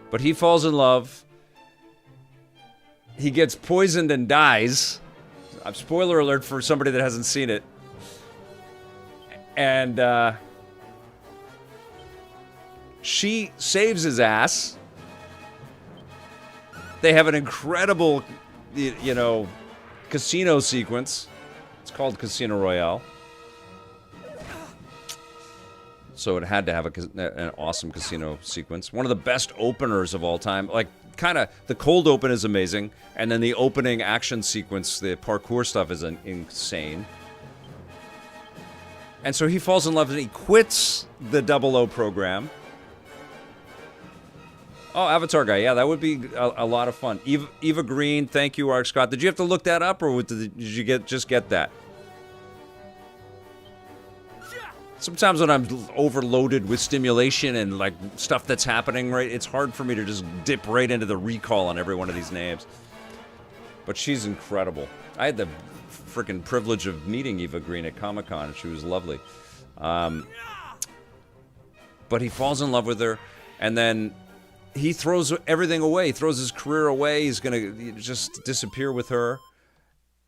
But he falls in love. He gets poisoned and dies. Spoiler alert for somebody that hasn't seen it. And she saves his ass. They have an incredible, casino sequence. It's called Casino Royale. So it had to have an awesome casino sequence. One of the best openers of all time. Like, kind of, the cold open is amazing. And then the opening action sequence, the parkour stuff is insane. And so he falls in love and he quits the 00 program. Oh, Avatar guy. Yeah, that would be a lot of fun. Eva Green, thank you, Ark Scott. Did you have to look that up, or did you just get that? Sometimes when I'm overloaded with stimulation and like stuff that's happening, right, it's hard for me to just dip right into the recall on every one of these names. But she's incredible. I had the freaking privilege of meeting Eva Green at Comic-Con. She was lovely. But he falls in love with her, and then he throws everything away. He throws his career away. He's going to just disappear with her.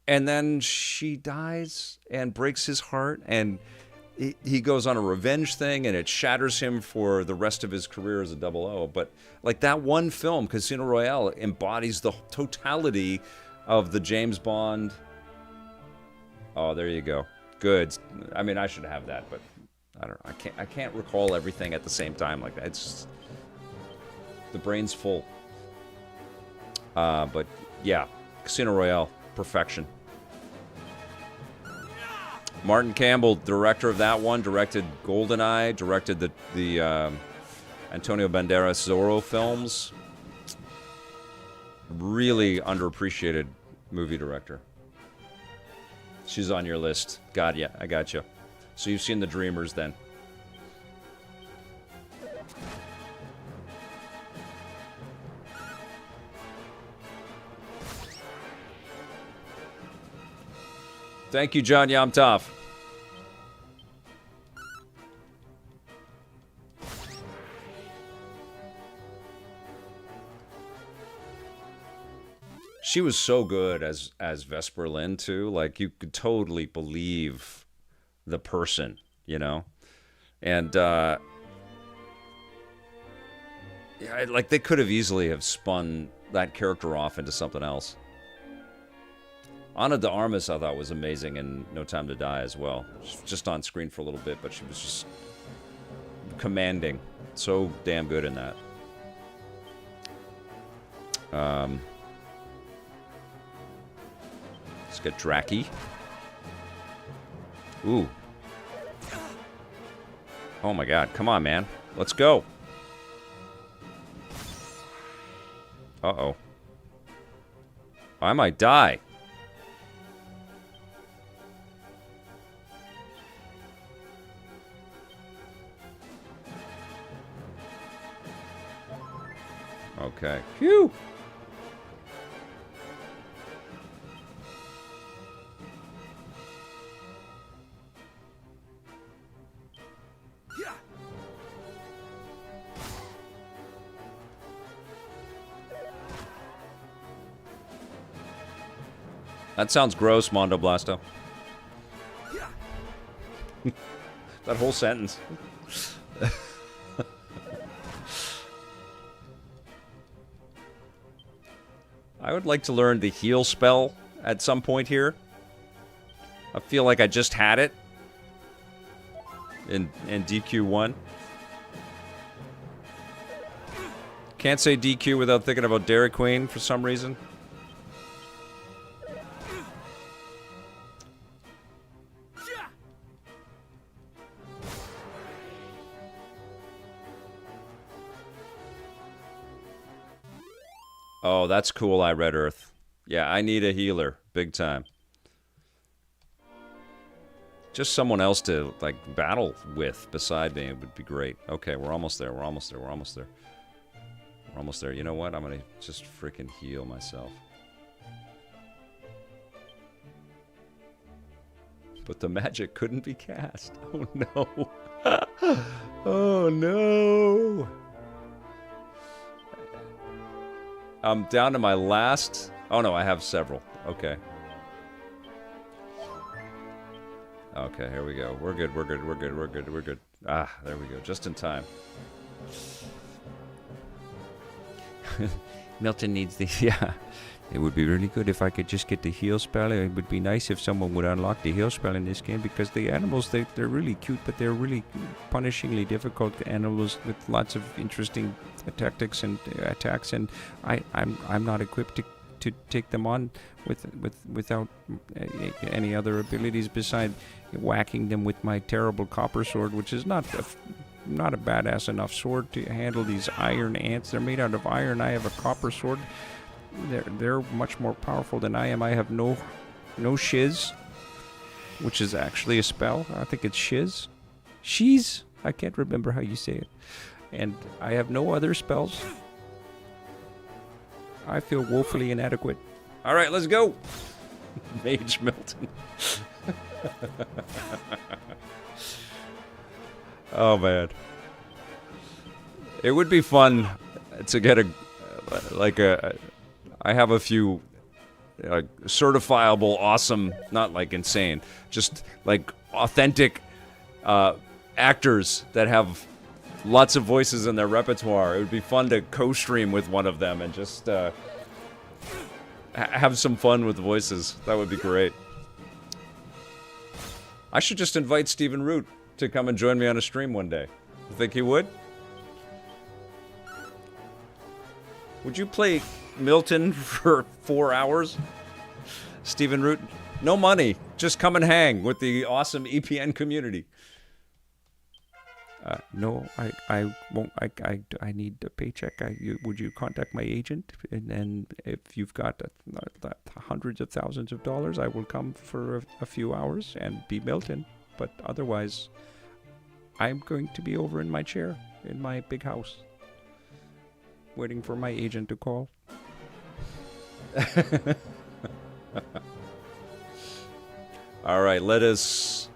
And then she dies and breaks his heart, and he goes on a revenge thing, and it shatters him for the rest of his career as a 00. But like that one film, Casino Royale, embodies the totality of the James Bond. Oh, there you go. Good. I mean, I should have that, but I don't know. I can't recall everything at the same time like that. It's just, the brain's full. But yeah, Casino Royale, perfection. Martin Campbell, director of that one, directed GoldenEye, directed the Antonio Banderas Zorro films. Really underappreciated movie director. She's on your list. God, yeah, I got you. So you've seen The Dreamers then. Thank you, John Yamtov. She was so good as Vesper Lynn too. Like you could totally believe the person, you know, and yeah, like they could have easily have spun that character off into something else. Ana de Armas I thought was amazing in No Time to Die as well. Just on screen for a little bit, but she was just commanding. So damn good in that. Let's get Draki. Ooh. Oh my god, come on, man. Let's go. Uh-oh. I might die. Okay. Phew. That sounds gross, Mondo Blasto. That whole sentence. I would like to learn the heal spell at some point here. I feel like I just had it in DQ1. Can't say DQ without thinking about Dairy Queen for some reason. Oh, that's cool, I Red Earth. Yeah, I need a healer. Big time. Just someone else to, like, battle with beside me would be great. Okay, we're almost there. We're almost there. We're almost there. We're almost there. You know what? I'm going to just freaking heal myself. But the magic couldn't be cast. Oh, no. Oh, no. I'm down to my last... Oh, no, I have several. Okay. Okay, here we go. We're good, we're good, we're good, we're good, we're good. Ah, there we go. Just in time. Milton needs the... Yeah. It would be really good if I could just get the heal spell. It would be nice if someone would unlock the heal spell in this game, because the animals, they're really cute, but they're really punishingly difficult animals with lots of interesting tactics and attacks, and I'm not equipped to take them on without any other abilities beside whacking them with my terrible copper sword, which is not a badass enough sword to handle these iron ants. They're made out of iron. I have a copper sword. They're much more powerful than I am. I have no shiz, which is actually a spell. I think it's shiz. She's... I can't remember how you say it. And I have no other spells. I feel woefully inadequate. All right, let's go. Mage Milton. Oh, man. It would be fun to get I have a few certifiable, awesome, not like insane, just like authentic actors that have lots of voices in their repertoire. It would be fun to co-stream with one of them and just have some fun with the voices. That would be great. I should just invite Stephen Root to come and join me on a stream one day. You think he would? Would you play Milton for 4 hours? Stephen Root? No money. Just come and hang with the awesome EPN community. No, I won't. I need a paycheck. Would you contact my agent? And if you've got hundreds of thousands of dollars, I will come for a few hours and be Milton. But otherwise, I'm going to be over in my chair in my big house, waiting for my agent to call. All right, let us...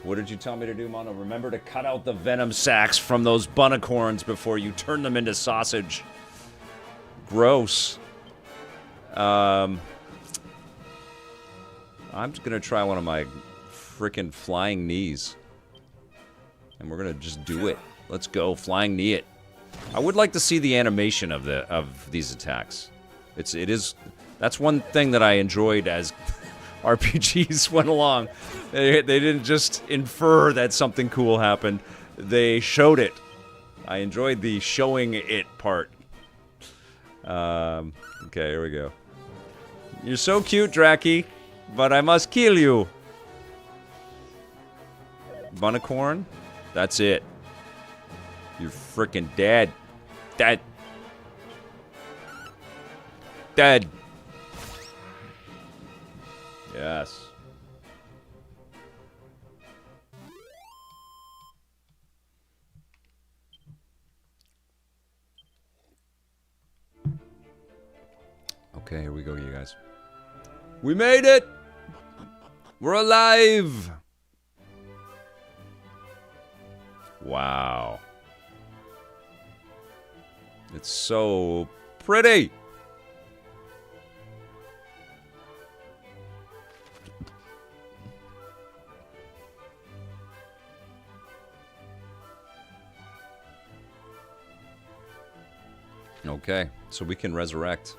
What did you tell me to do, Mono? Remember to cut out the venom sacs from those bunnicorns before you turn them into sausage. Gross. I'm just going to try one of my frickin' flying knees. And we're going to just do it. Let's go. Flying knee it. I would like to see the animation of these attacks. That's one thing that I enjoyed as RPGs went along. They didn't just infer that something cool happened. They showed it. I enjoyed the showing it part. Okay, here we go. You're so cute, Draki, but I must kill you. Bunnicorn? That's it. You're freaking dead. Dead. Dead. Yes. Okay, here we go, you guys. We made it! We're alive! Wow. It's so pretty! Okay, so we can resurrect.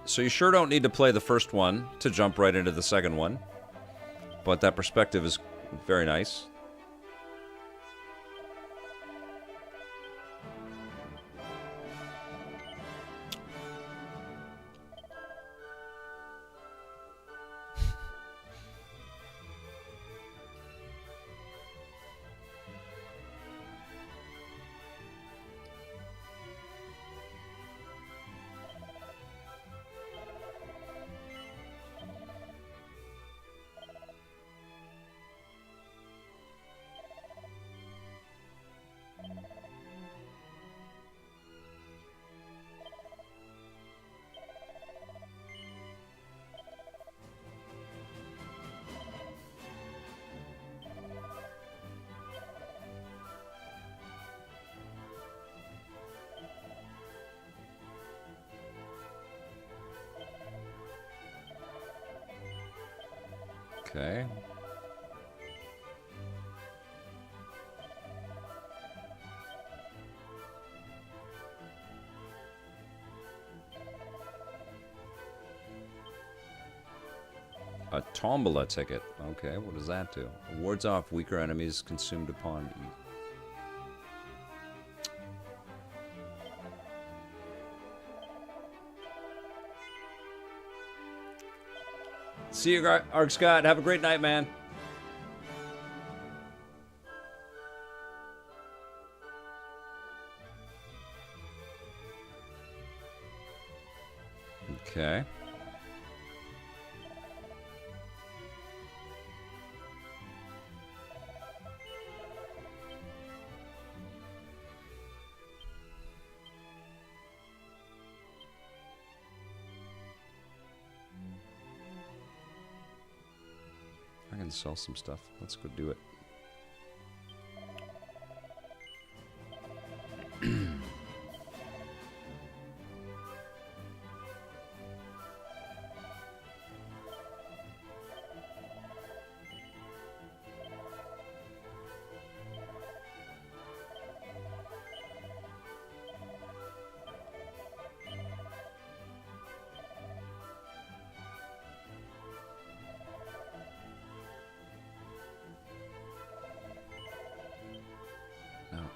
So you sure don't need to play the first one to jump right into the second one. But that perspective is very nice. Okay. A tombola ticket. Okay, what does that do? Wards off weaker enemies consumed upon eat. See you, Arc Scott. Have a great night, man. Okay. I can sell some stuff. Let's go do it.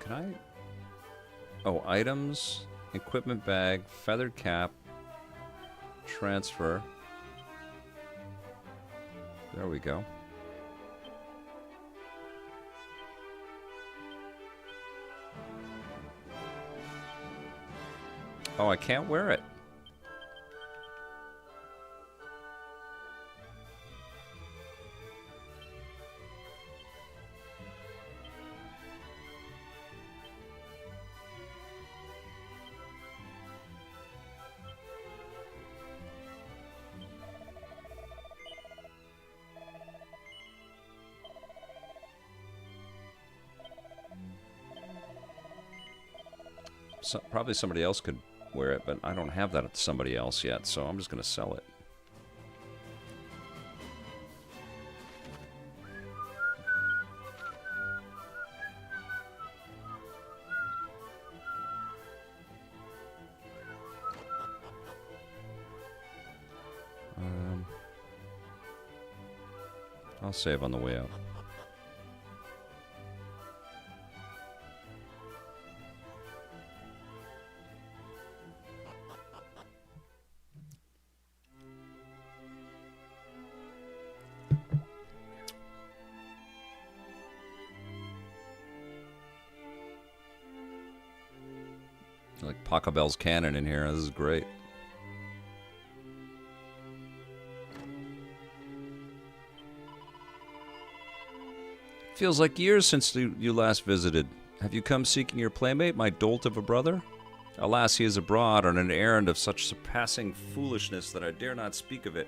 Can I? Oh, items, equipment bag, feathered cap, transfer. There we go. Oh, I can't wear it. So, probably somebody else could wear it, but I don't have that at somebody else yet, so I'm just going to sell it. I'll save on the way out. Like Pachelbel's cannon in here. This is great. Feels like years since you last visited. Have you come seeking your playmate, my dolt of a brother? Alas, he is abroad on an errand of such surpassing foolishness that I dare not speak of it.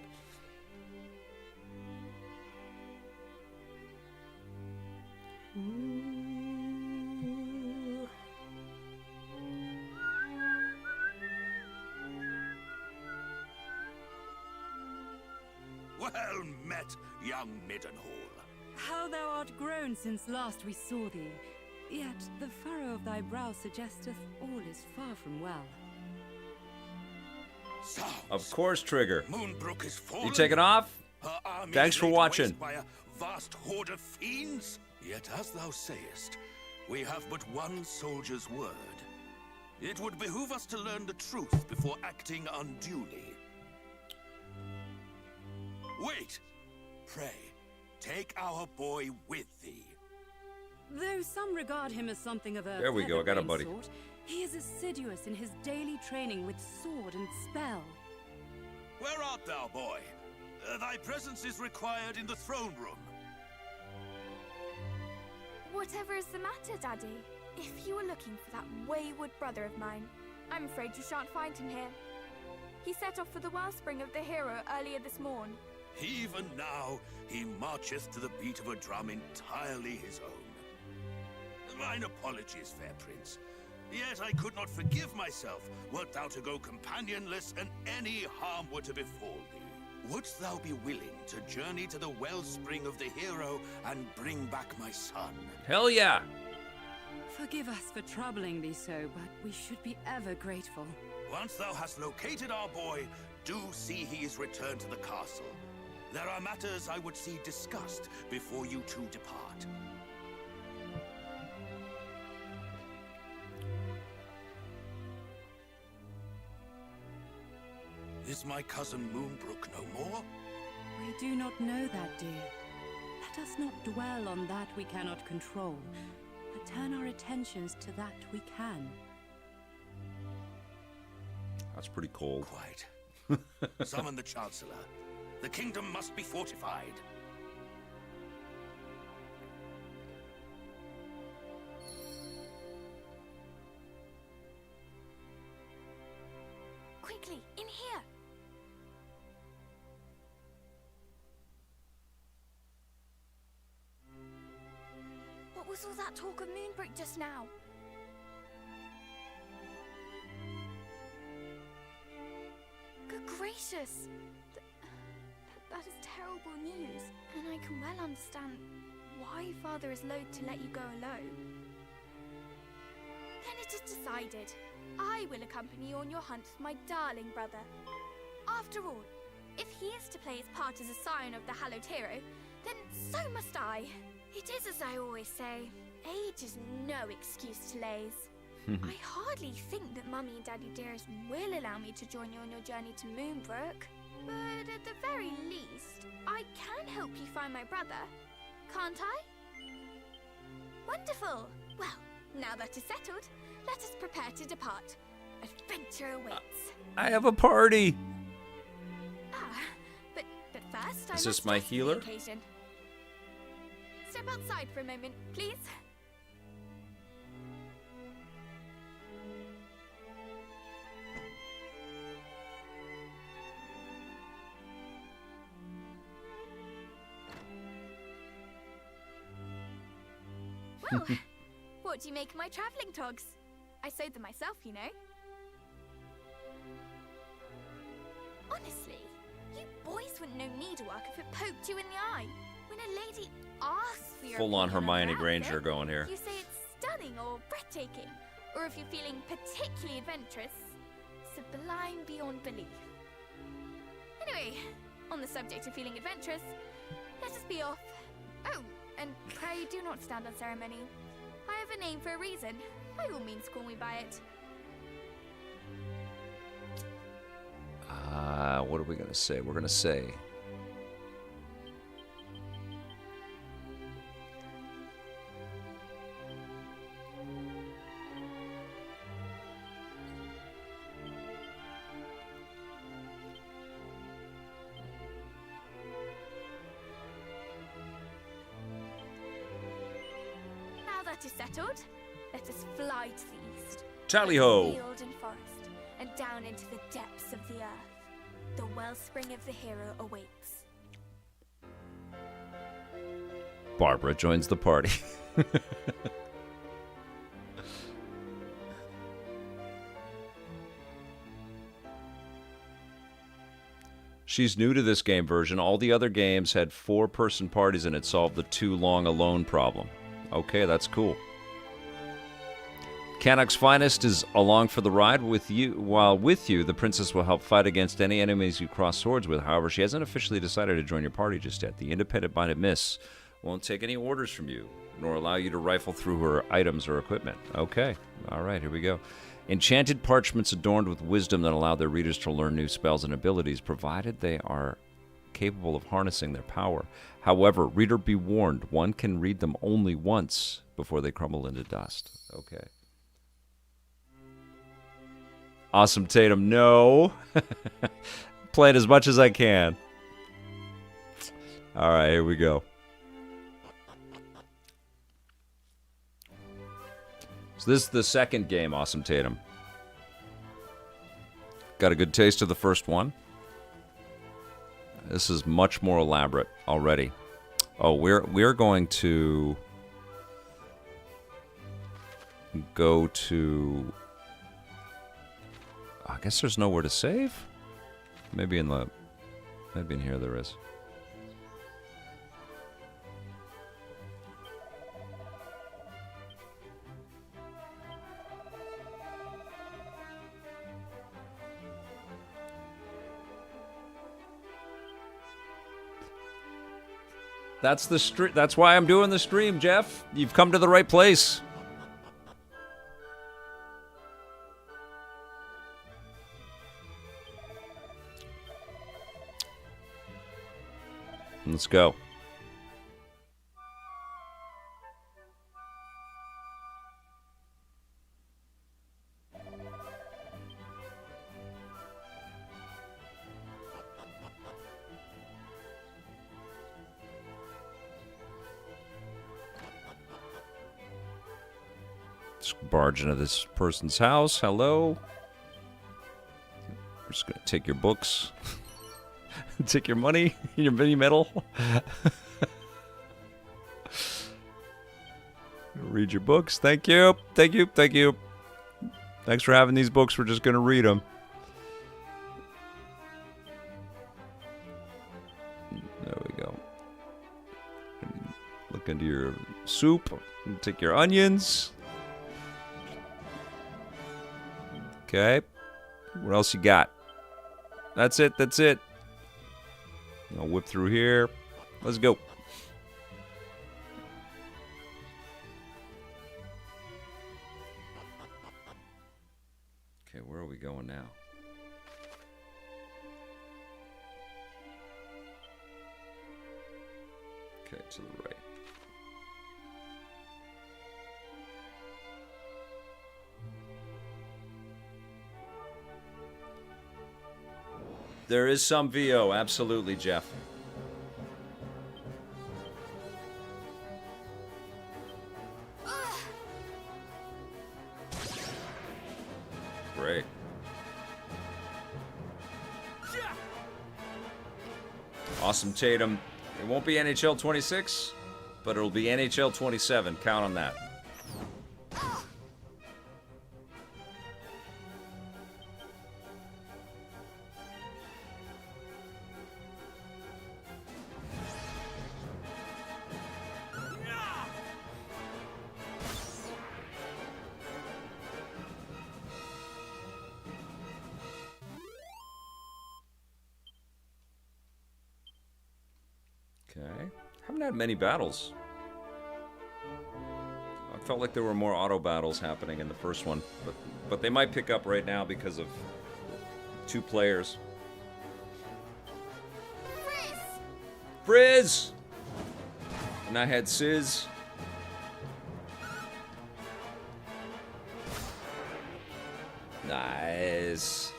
Well met, young Middenhall. How thou art grown since last we saw thee. Yet the furrow of thy brow suggesteth all is far from well. Of course, Trigger. Moonbrook is fallen. You taking off? Thanks for watching. By a vast horde of fiends. Yet as thou sayest, we have but one soldier's word. It would behoove us to learn the truth before acting unduly. Wait! Pray, take our boy with thee. Though some regard him as something of a there we go, I got a featherbrain buddy. Sort, he is assiduous in his daily training with sword and spell. Where art thou, boy? Thy presence is required in the throne room. Whatever is the matter, Daddy? If you were looking for that wayward brother of mine, I'm afraid you shan't find him here. He set off for the wellspring of the hero earlier this morn. Even now, he marcheth to the beat of a drum entirely his own. Mine apologies, fair prince. Yet I could not forgive myself, wert thou to go companionless and any harm were to befall thee. Wouldst thou be willing to journey to the wellspring of the hero and bring back my son? Hell yeah! Forgive us for troubling thee so, but we should be ever grateful. Once thou hast located our boy, do see he is returned to the castle. There are matters I would see discussed before you two depart. Is my cousin Moonbrook no more? We do not know that, dear. Let us not dwell on that we cannot control, but turn our attentions to that we can. That's pretty cold. Quite. Summon the Chancellor. The kingdom must be fortified. Quickly, in here! What was all that talk of Moonbrook just now? Good gracious! That is terrible news, and I can well understand why Father is loath to let you go alone. Then it is decided. I will accompany you on your hunt for my darling brother. After all, if he is to play his part as a scion of the hallowed hero, then so must I. It is as I always say, age is no excuse to laze. I hardly think that Mummy and Daddy Dearest will allow me to join you on your journey to Moonbrook. But at the very least, I can help you find my brother. Can't I? Wonderful! Well, now that is settled, let us prepare to depart. Adventure awaits. I have a party! But first I Is must this my dress for the healer? occasion. Step outside for a moment, please. Well, what do you make of my travelling togs? I sewed them myself, you know. Honestly, you boys wouldn't know needlework if it poked you in the eye. When a lady asks for your Full on opinion Hermione an Granger outfit, going here. you say it's stunning or breathtaking, or if you're feeling particularly adventurous, sublime beyond belief. Anyway, on the subject of feeling adventurous, let us be off. Oh, and pray do not stand on ceremony. I have a name for a reason. By all means, call me by it. What are we going to say? We're going to say... Now that is settled, let us fly to the east. Tally-ho! Field and forest, and down into the depths of the earth. The wellspring of the hero awaits. Barbara joins the party. She's new to this game version. All the other games had 4-person parties and it solved the too long alone problem. Okay, that's cool. Cannock's finest is along for the ride with you. While with you, the princess will help fight against any enemies you cross swords with. However, she hasn't officially decided to join your party just yet. The independent-minded miss won't take any orders from you, nor allow you to rifle through her items or equipment. Okay, all right, here we go. Enchanted parchments adorned with wisdom that allow their readers to learn new spells and abilities, provided they are capable of harnessing their power. However, reader be warned, one can read them only once before they crumble into dust. Okay. Awesome Tatum, no. Play it as much as I can. All right, here we go. So this is the second game, Awesome Tatum. Got a good taste of the first one. This is much more elaborate already. Oh, we're going to go to... I guess there's nowhere to save? Maybe in here there is. That's why I'm doing the stream, Jeff. You've come to the right place. Let's go. Just barge into this person's house. Hello. We're just gonna take your books. Take your money, your mini metal. Read your books. Thank you. Thank you. Thank you. Thanks for having these books. We're just gonna read them. There we go. Look into your soup. Take your onions. Okay. What else you got? That's it. That's it. I'll whip through here. Let's go. Okay, where are we going now? Okay, to the right. There is some VO, absolutely, Jeff. Great. Awesome, Tatum. It won't be NHL 26, but it'll be NHL 27. Count on that. Okay. Haven't had many battles. I felt like there were more auto battles happening in the first one, but they might pick up right now because of 2 players. Frizz! And I had Sizz. Nice.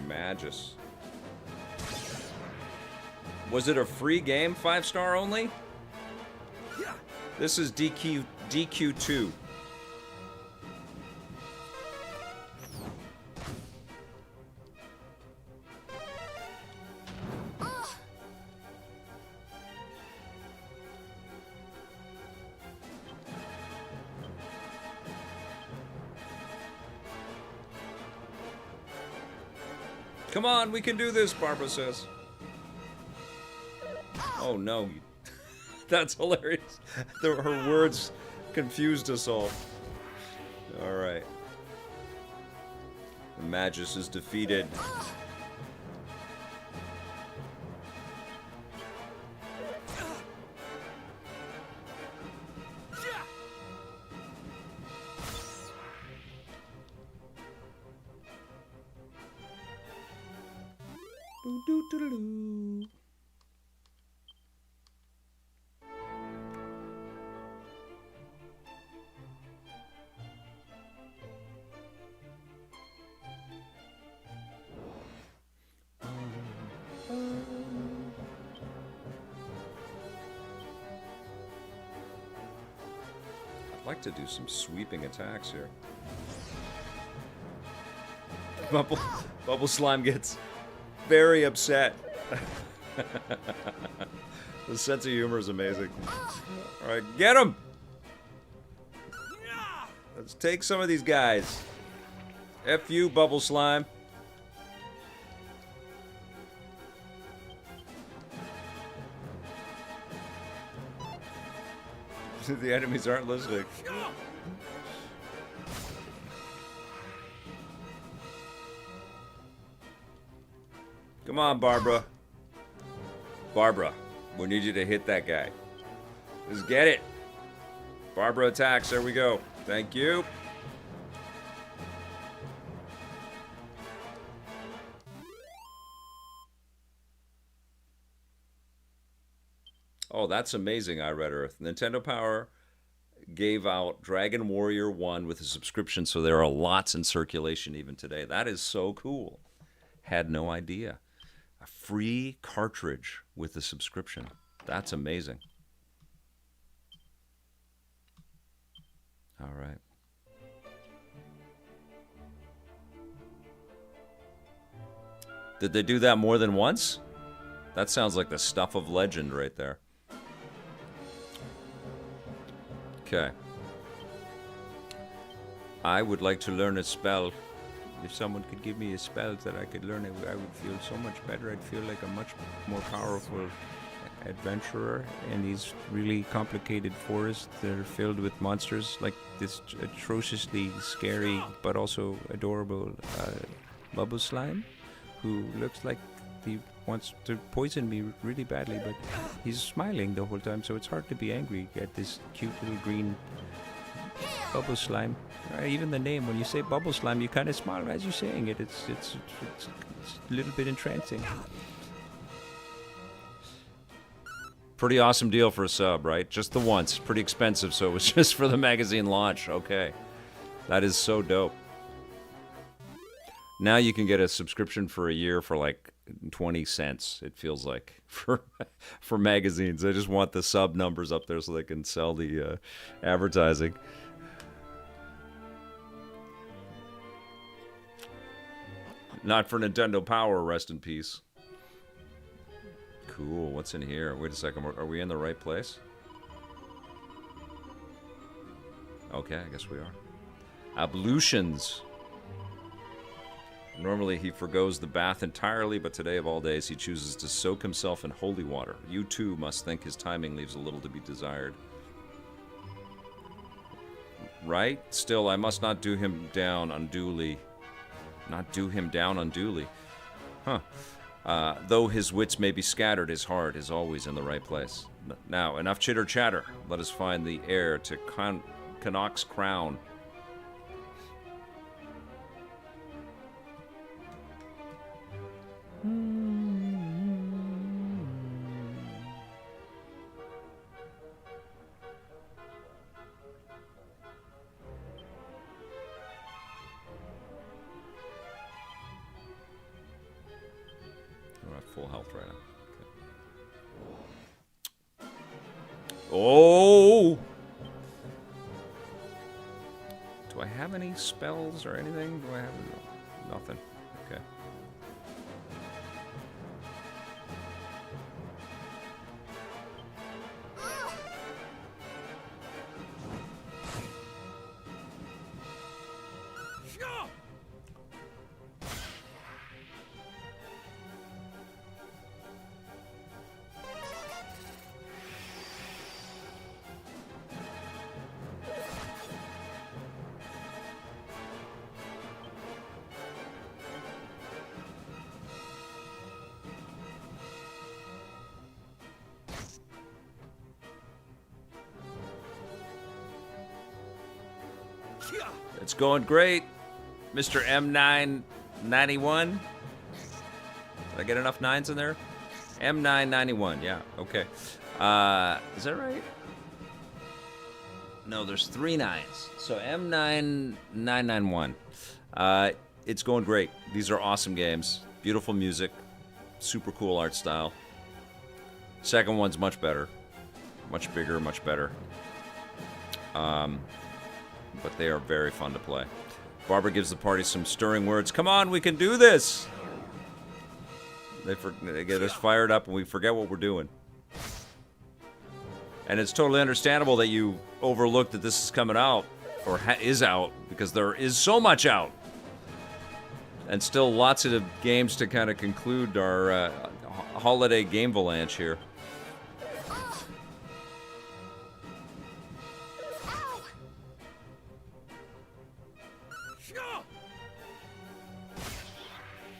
Magus. Was it a free game, 5-star only? This is DQ2. Come on, we can do this, Barbara says. Oh no. That's hilarious. Her words confused us all. Alright. The Magus is defeated. I'd like to do some sweeping attacks here. Bubble Slime gets very upset. The sense of humor is amazing. Alright, get him! Let's take some of these guys. F you, Bubble Slime. The enemies aren't listening. Come on, Barbara. Barbara, we need you to hit that guy. Let's get it. Barbara attacks. There we go. Thank you. Oh, that's amazing, I Red Earth. Nintendo Power gave out Dragon Warrior 1 with a subscription, so there are lots in circulation even today. That is so cool. Had no idea. A free cartridge with a subscription. That's amazing. All right. Did they do that more than once? That sounds like the stuff of legend right there. Okay. I would like to learn a spell. If someone could give me a spell that I could learn, I would feel so much better. I'd feel like a much more powerful adventurer in these really complicated forests that are filled with monsters, like this atrociously scary but also adorable bubble slime, who looks like he wants to poison me really badly, but he's smiling the whole time, so it's hard to be angry at this cute little green bubble slime. Even the name, when you say bubble slime, you kind of smile as you're saying it. It's a little bit entrancing. Pretty awesome deal for a sub, right? Just the once. Pretty expensive, so it was just for the magazine launch. Okay. That is so dope. Now you can get a subscription for a year for like 20 cents, it feels like, for magazines. I just want the sub numbers up there so they can sell the advertising. Not for Nintendo Power, rest in peace. Cool, what's in here? Wait a second, are we in the right place? Okay, I guess we are. Ablutions. Normally he forgoes the bath entirely, but today of all days he chooses to soak himself in holy water. You too must think his timing leaves a little to be desired. Right? Still, I must not do him down unduly. Not do him down unduly. Huh. Though his wits may be scattered, his heart is always in the right place. Now, enough chitter-chatter. Let us find the heir to Connacht's crown. We're at full health right now. Okay. Oh! Do I have any spells or anything? Do I have nothing? Okay. It's going great, Mr. M991. Did I get enough nines in there? M991, yeah, okay. Is that right? No, there's 3 nines. So M9991. It's going great. These are awesome games. Beautiful music. Super cool art style. Second one's much better. Much bigger, much better. But they are very fun to play. Barbara gives the party some stirring words. Come on, we can do this! They get us fired up and we forget what we're doing. And it's totally understandable that you overlooked that this is coming out, or is out, because there is so much out. And still lots of games to kind of conclude our holiday game avalanche here.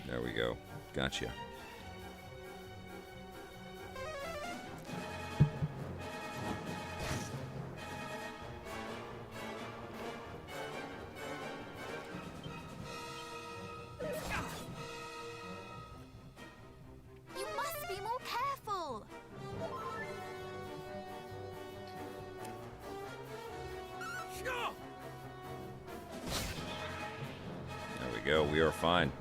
There we go. Gotcha. You must be more careful. go. We are fine.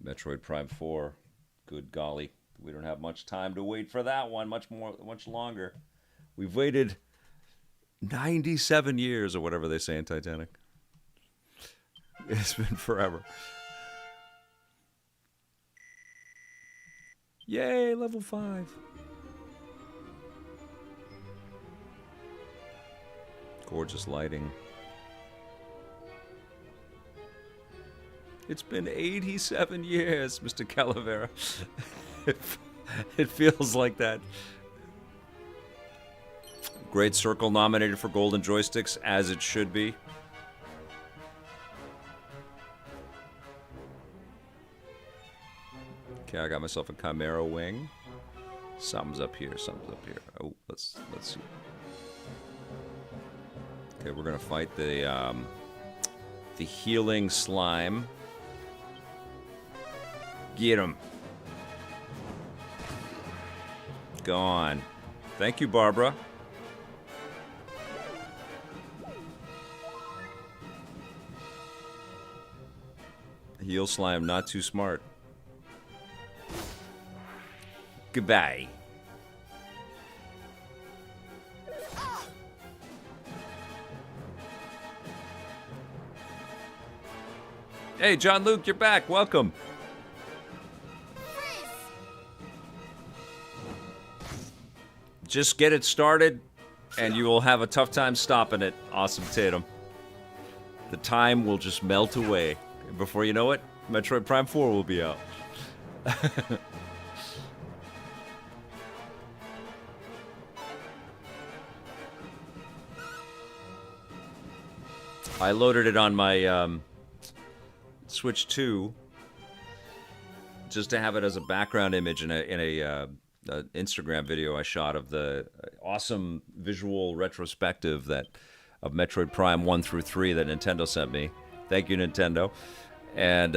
Metroid Prime 4. Good golly. We don't have much time to wait for that one. Much longer. We've waited 97 years or whatever they say in Titanic. It's been forever. Yay, level 5. Gorgeous lighting. It's been 87 years, Mr. Calavera. It feels like that. Great Circle nominated for Golden Joysticks, as it should be. Okay, I got myself a Chimera Wing. Something's up here, something's up here. Oh, let's see. Okay, we're gonna fight the healing slime. Get him. Gone. Thank you, Barbara. Heal slime, not too smart. Goodbye. Hey, John Luke, you're back. Welcome. Just get it started, and you will have a tough time stopping it. Awesome, Tatum. The time will just melt away. Before you know it, Metroid Prime 4 will be out. I loaded it on my Switch 2 just to have it as a background image in a Instagram video I shot of the awesome visual retrospective of Metroid Prime 1 through 3 that Nintendo sent me. Thank you, Nintendo. And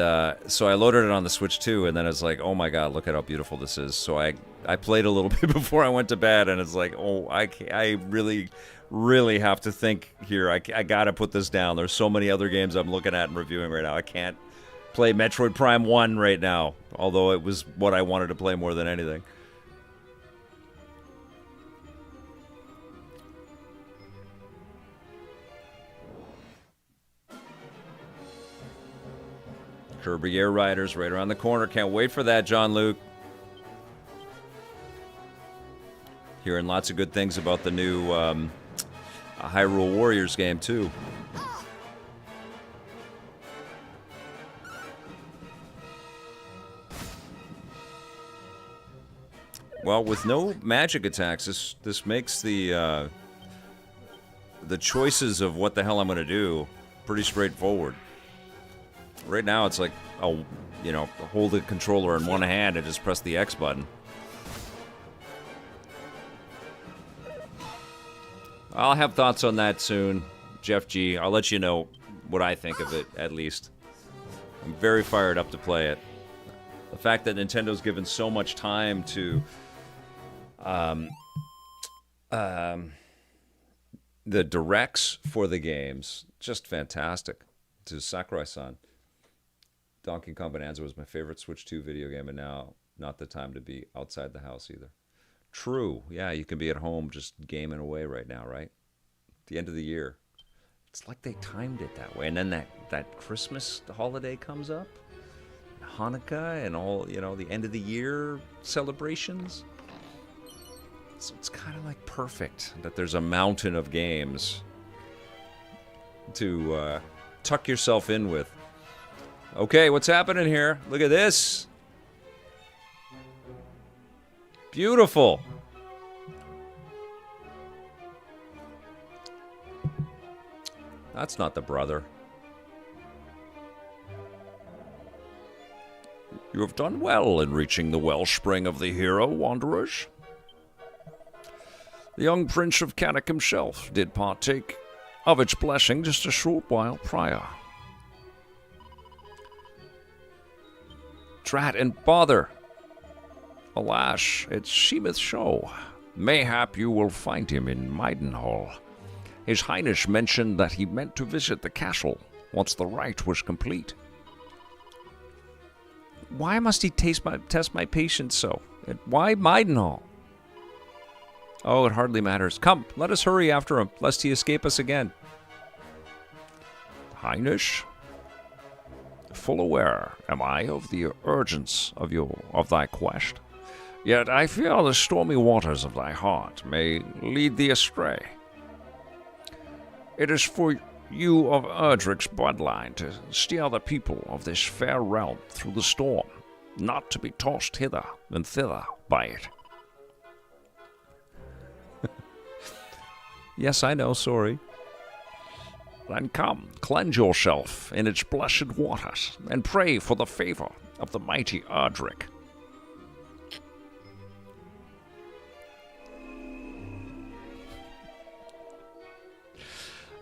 so I loaded it on the Switch 2, and then it's like, oh my god, look at how beautiful this is. So I played a little bit before I went to bed, and it's like, oh, I really have to think here. I gotta put this down. There's so many other games I'm looking at and reviewing right now. I can't play Metroid Prime 1 right now, although it was what I wanted to play more than anything. Kirby Air Riders right around the corner. Can't wait for that, John Luke. Hearing lots of good things about the new Hyrule Warriors game, too. Well, with no magic attacks, this makes the choices of what the hell I'm going to do pretty straightforward. Right now, it's like, oh, hold the controller in one hand and just press the X button. I'll have thoughts on that soon, Jeff G. I'll let you know what I think of it, at least. I'm very fired up to play it. The fact that Nintendo's given so much time to the directs for the games, just fantastic. To Sakurai-san. Donkey Kong Bonanza was my favorite Switch 2 video game, and now not the time to be outside the house either. True. Yeah, you can be at home just gaming away right now, right? At the end of the year. It's like they timed it that way. And then that Christmas holiday comes up. Hanukkah and all, the end of the year celebrations. So it's kind of like perfect that there's a mountain of games to tuck yourself in with. Okay, what's happening here? Look at this. Beautiful. That's not the brother. You have done well in reaching the wellspring of the hero, wanderers. The young Prince of Kanak himself did partake of its blessing just a short while prior. Drat and bother. Alas, it seemeth so. Mayhap you will find him in Maidenhall. His Highness mentioned that he meant to visit the castle once the rite was complete. Why must he test my patience so? Why Maidenhall? Oh, it hardly matters. Come, let us hurry after him, lest he escape us again. Highness? Full aware am I of the urgence of thy quest. Yet I fear the stormy waters of thy heart may lead thee astray. It is for you of Erdrick's bloodline to steer the people of this fair realm through the storm, not to be tossed hither and thither by it. Yes, I know, sorry. Then come, cleanse yourself in its blessed waters, and pray for the favor of the mighty Erdrick.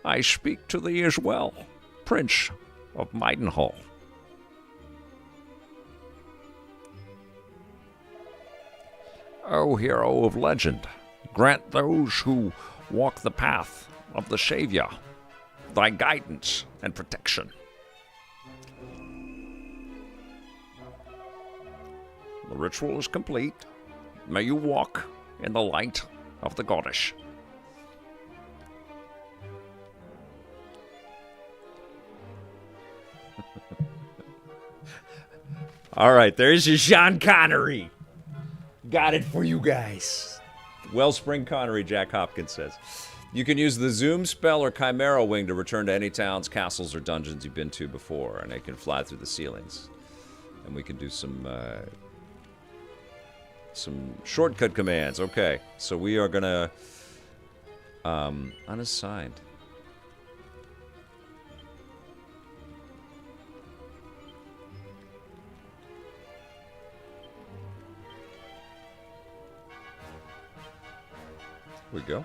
I speak to thee as well, Prince of Maidenhall. O hero of legend, grant those who walk the path of the Savior thy guidance and protection. The ritual is complete. May you walk in the light of the goddess. All right, there's your Sean Connery. Got it for you guys. Wellspring Connery, Jack Hopkins says. You can use the Zoom spell or Chimera Wing to return to any towns, castles, or dungeons you've been to before, and it can fly through the ceilings. And we can do some shortcut commands. Okay, so we are gonna unassigned. Here we go.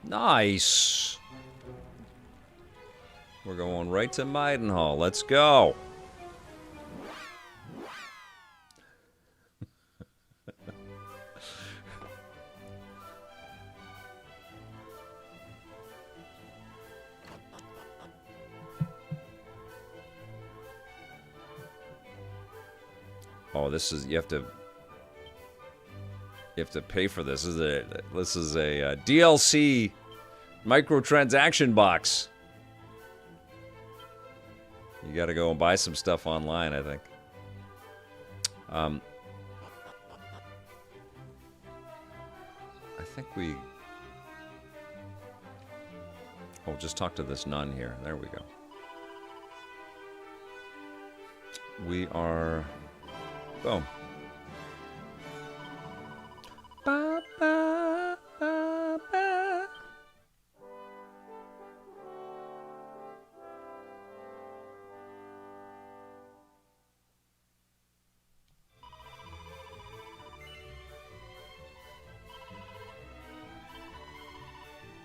Nice. We're going right to Maidenhall. Let's go. Oh, this is, you have to pay for this. This is a DLC microtransaction box. You got to go and buy some stuff online, I think. I think we... Oh, just talk to this nun here. There we go. We are... Boom. Ba, ba, ba, ba.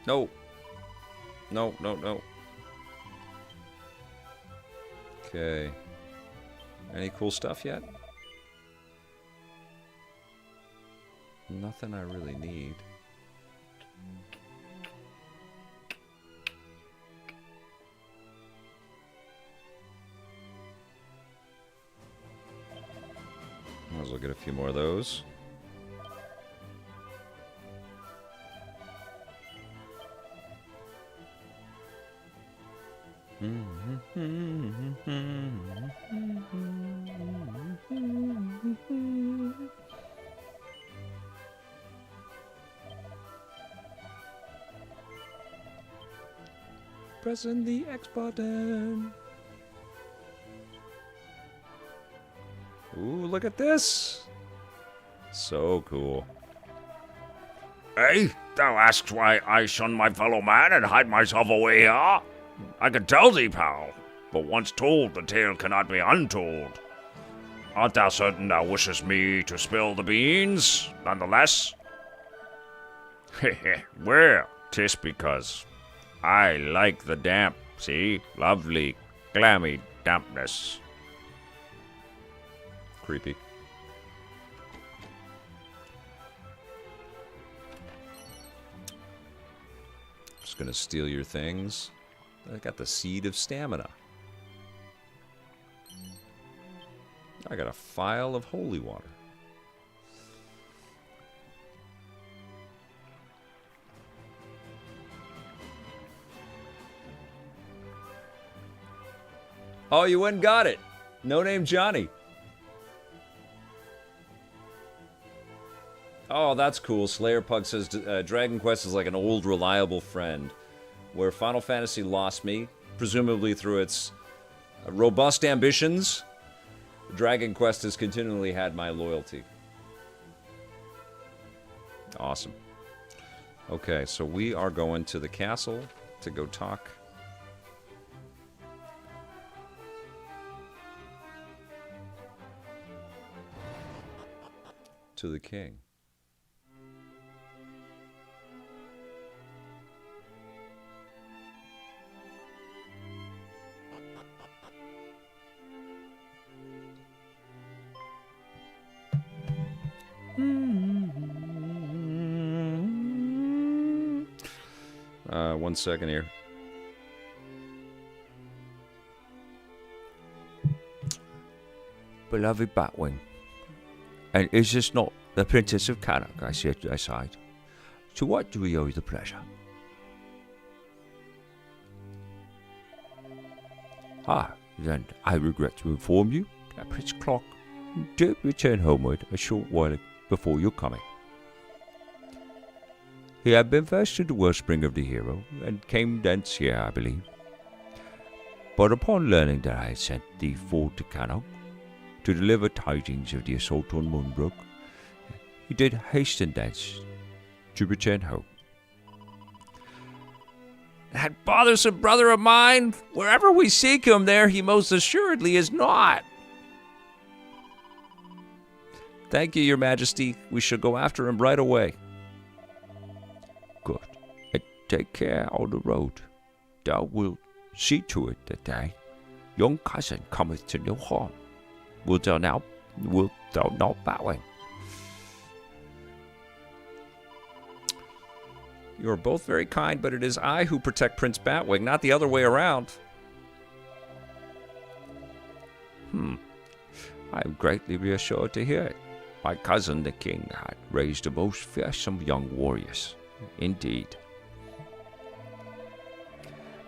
No. No, no, no. Okay. Any cool stuff yet? Nothing I really need. Might as well get a few more of those. Pressing the X button. Ooh, look at this. So cool. Hey, thou ask'st why I shun my fellow man and hide myself away here? I can tell thee, pal, but once told, the tale cannot be untold. Art thou certain thou wishest me to spill the beans, nonetheless? Heh, well, 'tis because I like the damp, see? Lovely, clammy dampness. Creepy. Just gonna steal your things. I got the seed of stamina. I got a phial of holy water. Oh, you went and got it. No name Johnny. Oh, that's cool. Slayer Pug says Dragon Quest is like an old, reliable friend. Where Final Fantasy lost me, presumably through its robust ambitions, Dragon Quest has continually had my loyalty. Awesome. Okay, so we are going to the castle to go talk to the king. One second here. Beloved Batwing, and is this not the Princess of Cannock? I said aside. To what do we owe the pleasure? Then I regret to inform you that Prince Clock did return homeward a short while before your coming. He had been first to the wellspring of the hero, and came thence here, I believe. But upon learning that I had sent thee forth to Cannock to deliver tidings of the assault on Moonbrook, he did hasten thence to return home. That bothersome brother of mine, wherever we seek him, there he most assuredly is not. Thank you, your majesty. We shall go after him right away. Good. And take care on the road. Thou wilt see to it that thy young cousin cometh to no harm. Wilt thou not, Batwing? You are both very kind, but it is I who protect Prince Batwing, not the other way around. I am greatly reassured to hear it. My cousin, the king, had raised a most fearsome young warriors. Indeed.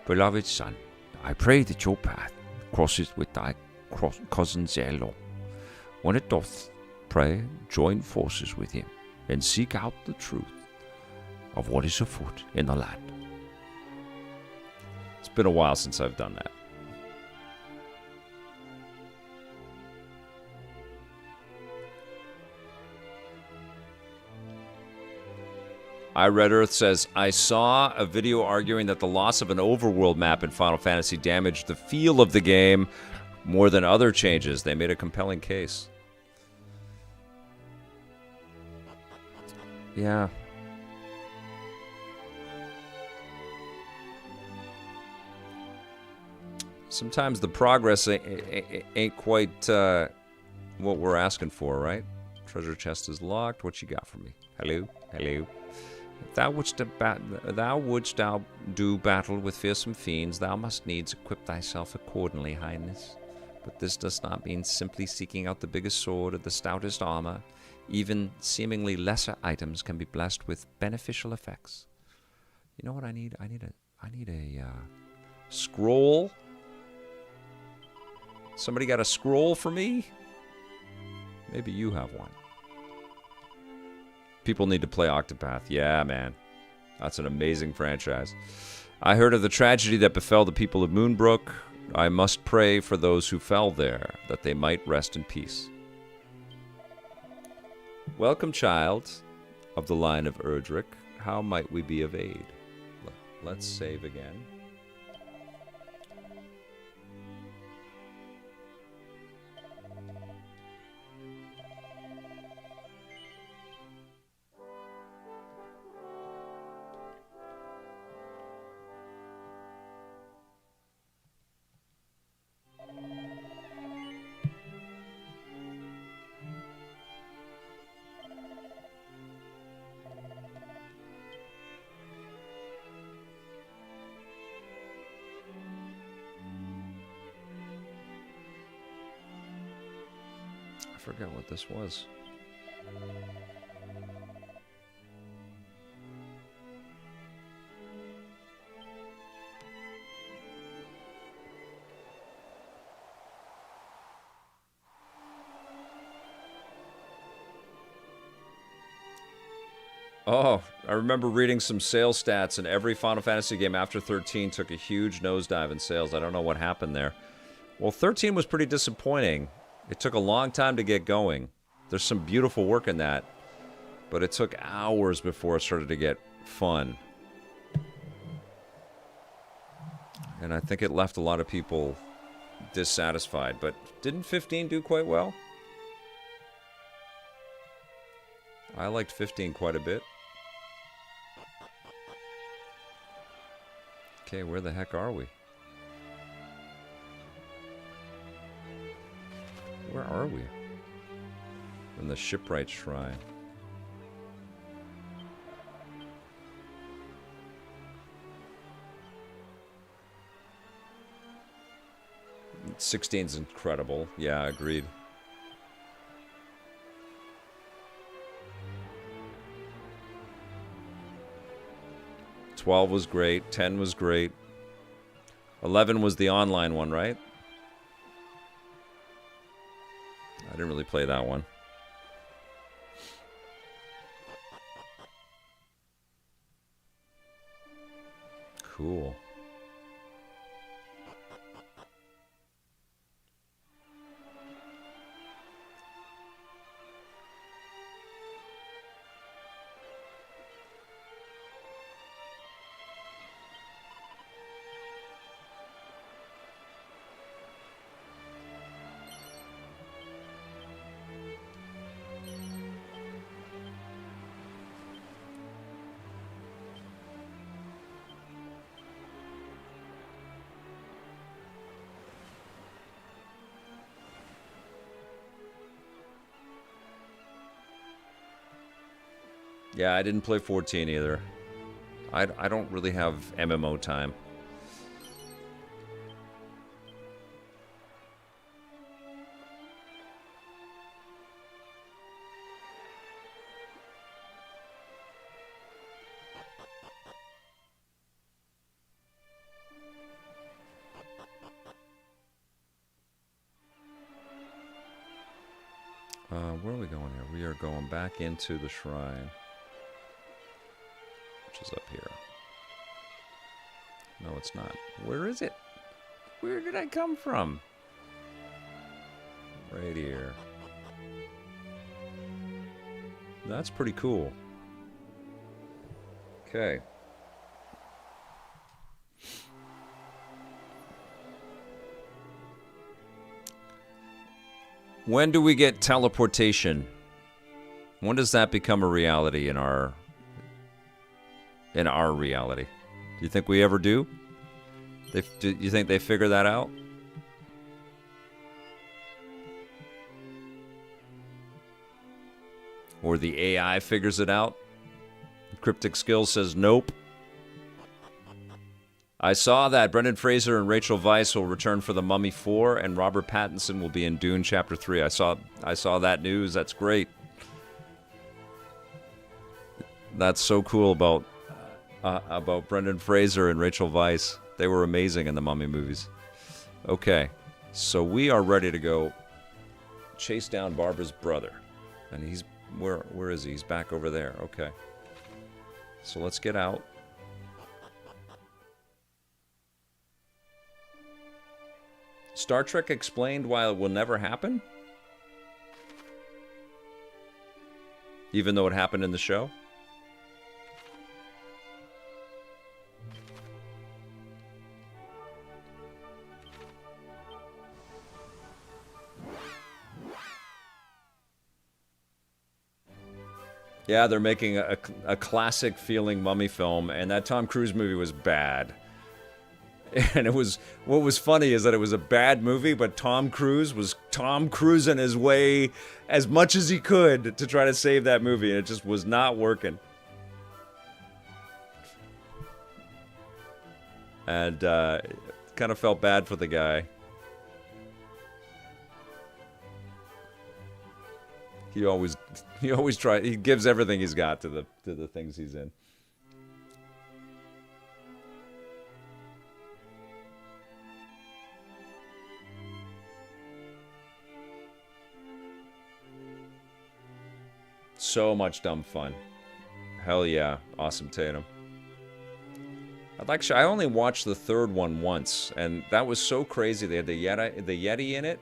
Beloved son, I pray that your path crosses with thy cousin's heirloom. When it doth, pray, join forces with him, and seek out the truth of what is afoot in the land. It's been a while since I've done that. Red Earth says, I saw a video arguing that the loss of an overworld map in Final Fantasy damaged the feel of the game more than other changes. They made a compelling case. Yeah. Sometimes the progress ain't quite what we're asking for, right? Treasure chest is locked. What you got for me? Hello? Hello? If thou wouldst do battle with fearsome fiends, thou must needs equip thyself accordingly, Highness. But this does not mean simply seeking out the biggest sword or the stoutest armor. Even seemingly lesser items can be blessed with beneficial effects. You know what I need? I need a scroll. Somebody got a scroll for me? Maybe you have one. People need to play Octopath. Yeah, man. That's an amazing franchise. I heard of the tragedy that befell the people of Moonbrook. I must pray for those who fell there, that they might rest in peace. Welcome, child of the line of Erdrick. How might we be of aid? Let's save again. forgot what this was. Oh, I remember reading some sales stats, and every Final Fantasy game after 13 took a huge nosedive in sales. I don't know what happened there. Well, 13 was pretty disappointing. It took a long time to get going. There's some beautiful work in that, but it took hours before it started to get fun. And I think it left a lot of people dissatisfied. But didn't 15 do quite well? I liked 15 quite a bit. Okay, where the heck are we? Where are we? In the Shipwright Shrine. '16's incredible. Yeah, agreed. '12 was great. 10 was great. 11 was the online one, right? I didn't really play that one. Cool. Yeah, I didn't play 14 either. I don't really have MMO time. Where are we going here? We are going back into the shrine. Which is up here. No, it's not. Where is it? Where did I come from? Right here. That's pretty cool. Okay. When do we get teleportation? When does that become a reality in our reality? Do you think we ever do? Do you think they figure that out? Or the AI figures it out? Cryptic Skills says nope. I saw that Brendan Fraser and Rachel Weisz will return for The Mummy 4, and Robert Pattinson will be in Dune Chapter 3. I saw that news. That's great. That's so cool about Brendan Fraser and Rachel Weisz. They were amazing in the Mummy movies. Okay, so we are ready to go chase down Barbara's brother. And he's, where is he? He's back over there. Okay. So let's get out. Star Trek explained why it will never happen? Even though it happened in the show? Yeah, they're making a classic feeling mummy film, and that Tom Cruise movie was bad. And it was, what was funny is that it was a bad movie, but Tom Cruise was Tom Cruising his way as much as he could to try to save that movie, and it just was not working. And kind of felt bad for the guy. He always tries. He gives everything he's got to the things he's in. So much dumb fun. Hell yeah. Awesome Tatum. I only watched the third one once, and that was so crazy. They had the Yeti in it.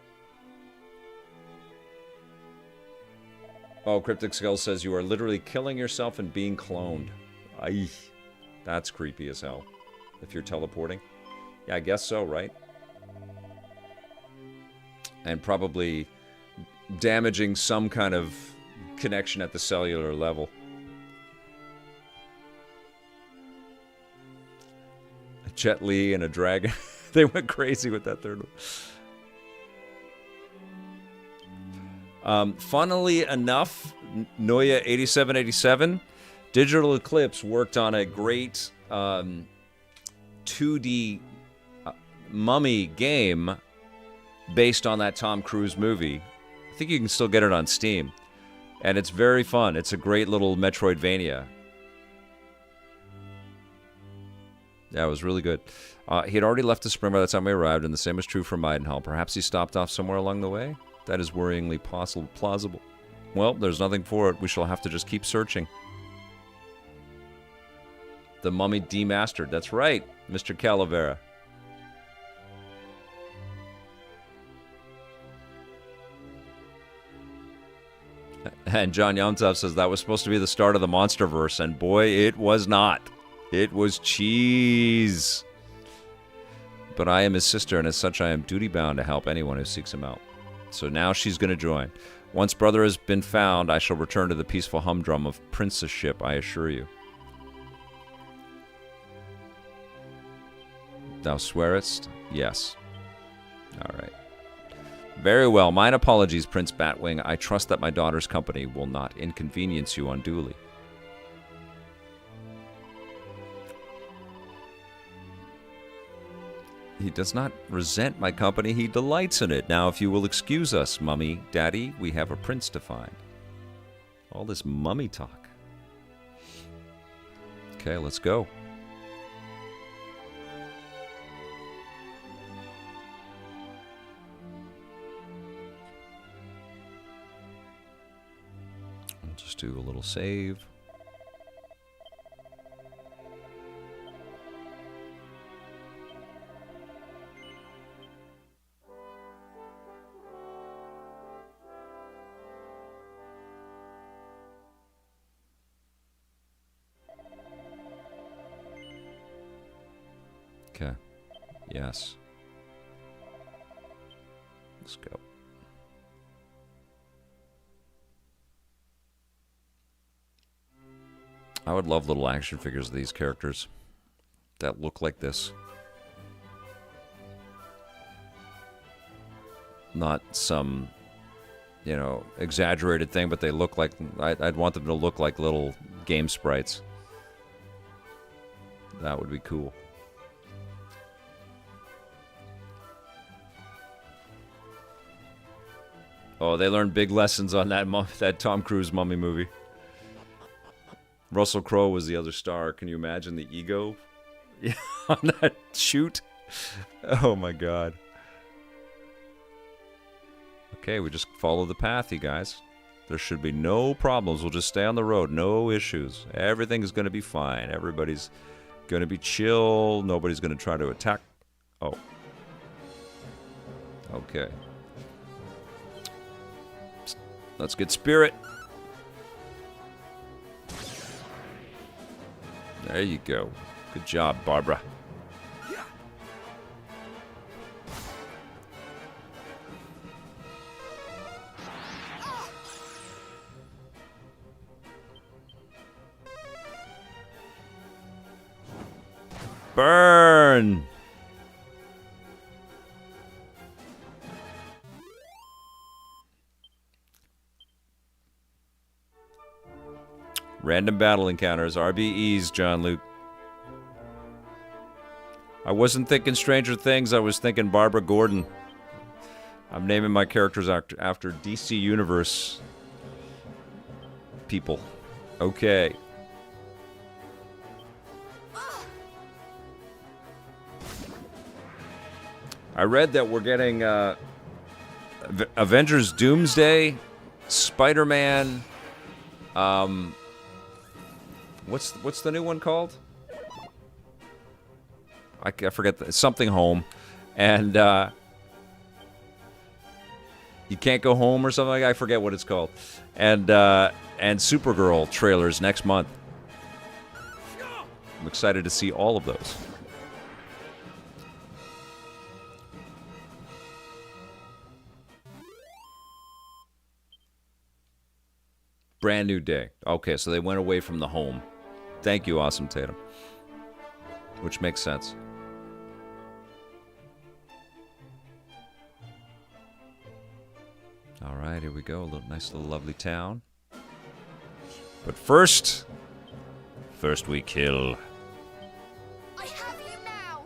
Oh, Cryptic Skull says you are literally killing yourself and being cloned. Aye. That's creepy as hell. If you're teleporting. Yeah, I guess so, right? And probably damaging some kind of connection at the cellular level. A Jet Li and a dragon. They went crazy with that third one. Funnily enough, Noya 8787, Digital Eclipse worked on a great 2D mummy game based on that Tom Cruise movie. I think you can still get it on Steam. And it's very fun. It's a great little Metroidvania. Yeah, it was really good. He had already left the spring by the time we arrived, and the same was true for Maidenhall. Perhaps he stopped off somewhere along the way? That is worryingly plausible. Well, there's nothing for it. We shall have to just keep searching. The Mummy Demastered. That's right, Mr. Calavera. And John Yomtov says that was supposed to be the start of the Monsterverse, and boy, it was not. It was cheese. But I am his sister, and as such, I am duty-bound to help anyone who seeks him out. So now she's going to join. Once brother has been found, I shall return to the peaceful humdrum of princeship, I assure you. Thou swearest? Yes. All right. Very well. Mine apologies, Prince Batwing. I trust that my daughter's company will not inconvenience you unduly. He does not resent my company. He delights in it. Now, if you will excuse us, Mummy, Daddy, we have a prince to find. All this mummy talk. Okay, let's go. I'll just do a little save. Okay. Yes. Let's go. I would love little action figures of these characters that look like this. Not some, you know, exaggerated thing, but they look like... I'd want them to look like little game sprites. That would be cool. Oh, they learned big lessons on that Tom Cruise mummy movie. Russell Crowe was the other star. Can you imagine the ego on that shoot? Oh my god. Okay, we just follow the path, you guys. There should be no problems. We'll just stay on the road. No issues. Everything's going to be fine. Everybody's going to be chill. Nobody's going to try to attack. Oh. Okay. Let's get spirit. There you go. Good job, Barbara. Burn! Random battle encounters, RBEs, John Luke. I wasn't thinking Stranger Things, I was thinking Barbara Gordon. I'm naming my characters after DC Universe people. Okay. I read that we're getting Avengers Doomsday, Spider-Man. What's the new one called? I forget. Something Home. And You Can't Go Home or something like that. I forget what it's called. And Supergirl trailers next month. I'm excited to see all of those. Brand new day. Okay, so they went away from the home. Thank you, Awesome Tatum. Which makes sense. All right, here we go. A nice little lovely town. But first we kill. I have you now.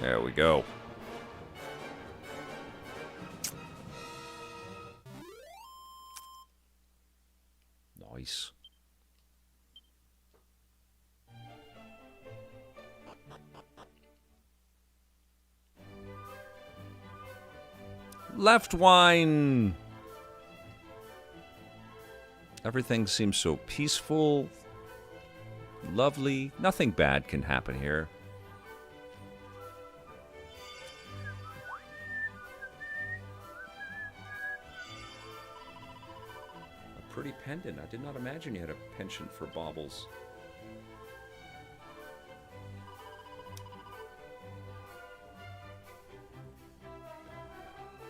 There we go. Nice. Left wine. Everything seems so peaceful, lovely. Nothing bad can happen here. Pretty pendant. I did not imagine you had a penchant for baubles.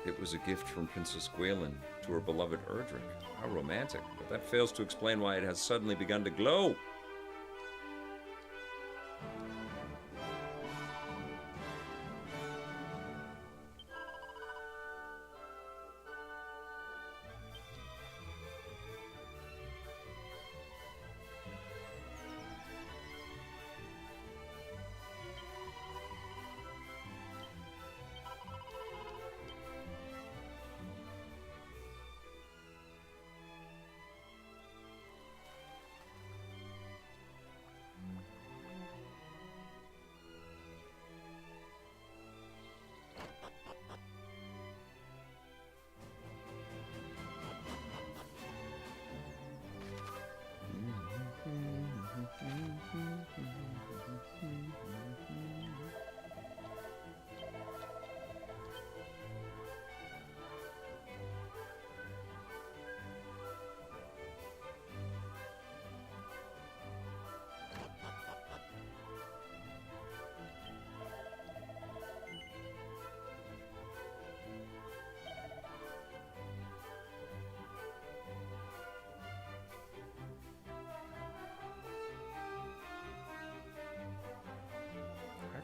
It was a gift from Princess Gwaelin to her beloved Erdrick. How romantic. But that fails to explain why it has suddenly begun to glow.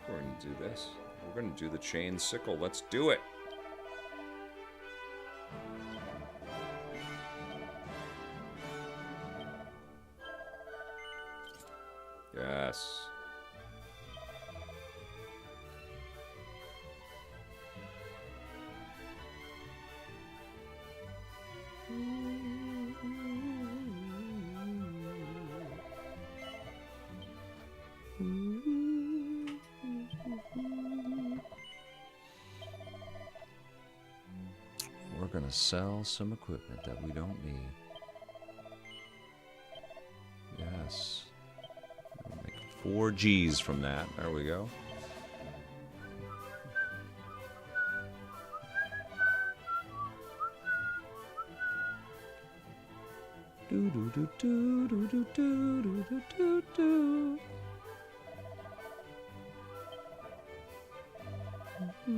We're going to do this. We're going to do the chain sickle. Let's do it. Yes. We're gonna sell some equipment that we don't need. Yes. We'll make 4 G's from that. There we go. Do do do do do do do do do do. I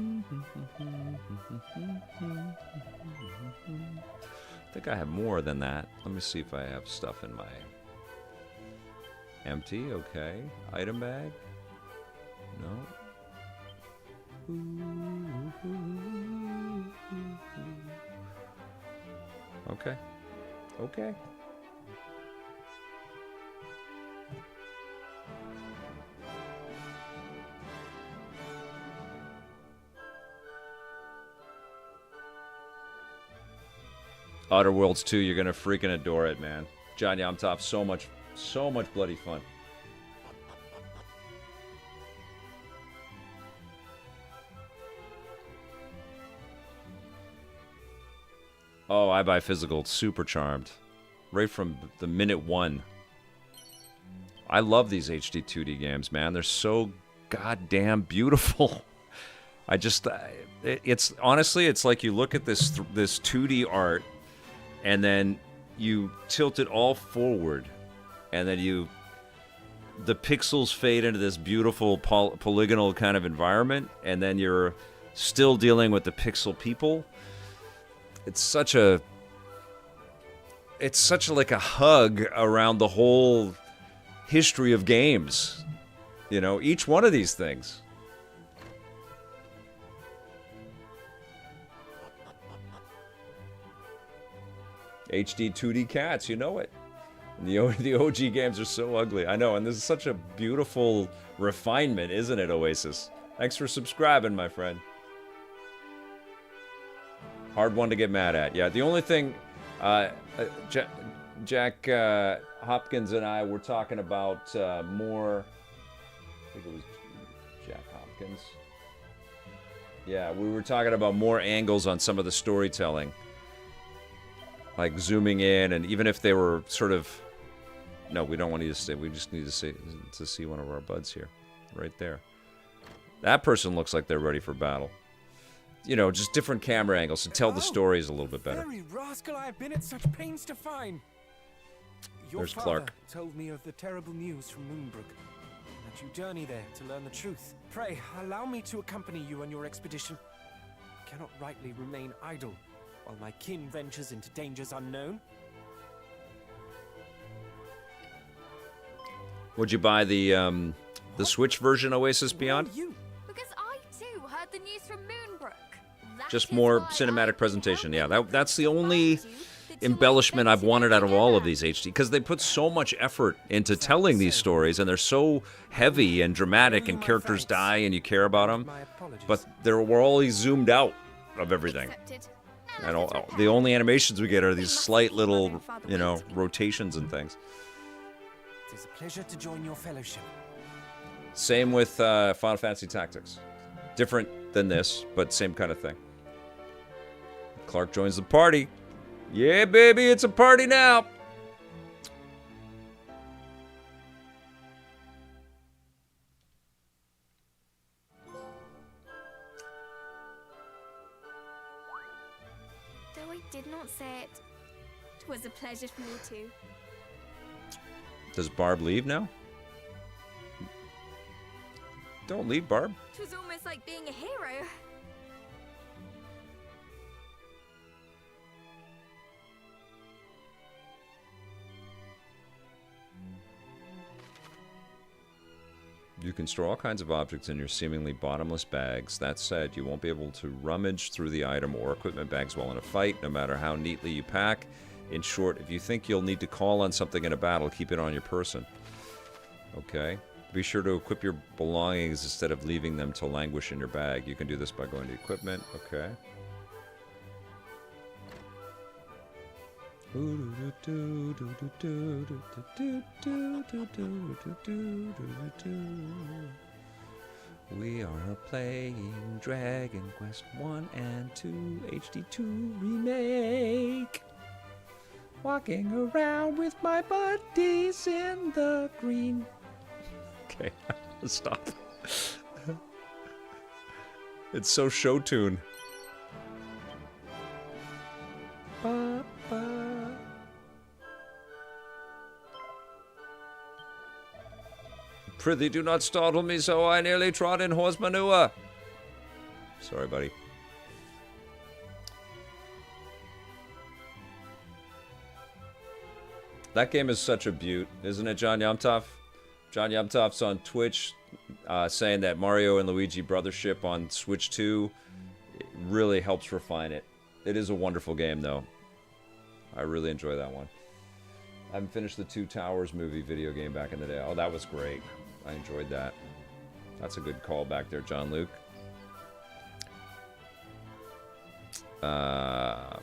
think I have more than that. Let me see if I have stuff in my Empty, okay. Item bag? No. Okay. Okay. Outer Worlds 2, you're gonna freaking adore it, man. John Yamtop, so much bloody fun. Oh, I buy physical, super charmed. Right from the minute one. I love these HD-2D games, man. They're so goddamn beautiful. It's honestly, it's like you look at this 2D art, and then you tilt it all forward, and then the pixels fade into this beautiful polygonal kind of environment, and then you're still dealing with the pixel people. It's such like a hug around the whole history of games. You know, each one of these things. HD 2D cats, you know it. And the OG games are so ugly. I know, and this is such a beautiful refinement, isn't it, Oasis? Thanks for subscribing, my friend. Hard one to get mad at. Yeah, the only thing, Jack Hopkins and I were talking about more. I think it was Jack Hopkins. Yeah, we were talking about more angles on some of the storytelling. Like zooming in, and even if they were sort of... No, we don't want you to stay. We just need to see one of our buds here. Right there. That person looks like they're ready for battle. You know, just different camera angles to tell the stories a little bit better. Very rascal I have been at such pains to find. Your There's father Clark. told me of the terrible news from Moonbrook, that you journey there to learn the truth. Pray, allow me to accompany you on your expedition. I cannot rightly remain idle while my kin ventures into dangers unknown. Would you buy the Switch version Oasis Beyond? Because I too heard the news from Moonbrook. Just more cinematic presentation. Yeah, that's the only embellishment I've wanted out of all of these HD, because they put so much effort into telling these stories, and they're so heavy and dramatic, and characters die and you care about them, but we're always zoomed out of everything. And the only animations we get are these slight little, you know, rotations and things. It is a pleasure to join your fellowship. Same with Final Fantasy Tactics. Different than this, but same kind of thing. Clark joins the party. Yeah, baby, it's a party now. Though I did not say it, it was a pleasure for me too. Does Barb leave now? Don't leave, Barb. It was almost like being a hero. You can store all kinds of objects in your seemingly bottomless bags. That said, you won't be able to rummage through the item or equipment bags while in a fight, no matter how neatly you pack. In short, if you think you'll need to call on something in a battle, keep it on your person. Okay. Be sure to equip your belongings instead of leaving them to languish in your bag. You can do this by going to equipment. Okay. We are playing Dragon Quest 1 and 2 HD2 Remake. Walking around with my buddies in the green. Okay, stop. It's so show tune. Ba, ba. Prithee, do not startle me so I nearly trod in horse manure. Sorry, buddy. That game is such a beaut, isn't it, John Yamtov? John Yumtoff's on Twitch saying that Mario and Luigi Brothership on Switch 2 really helps refine it. It is a wonderful game, though. I really enjoy that one. I haven't finished the Two Towers movie video game back in the day. Oh, that was great. I enjoyed that. That's a good call back there, John Luke. Okay,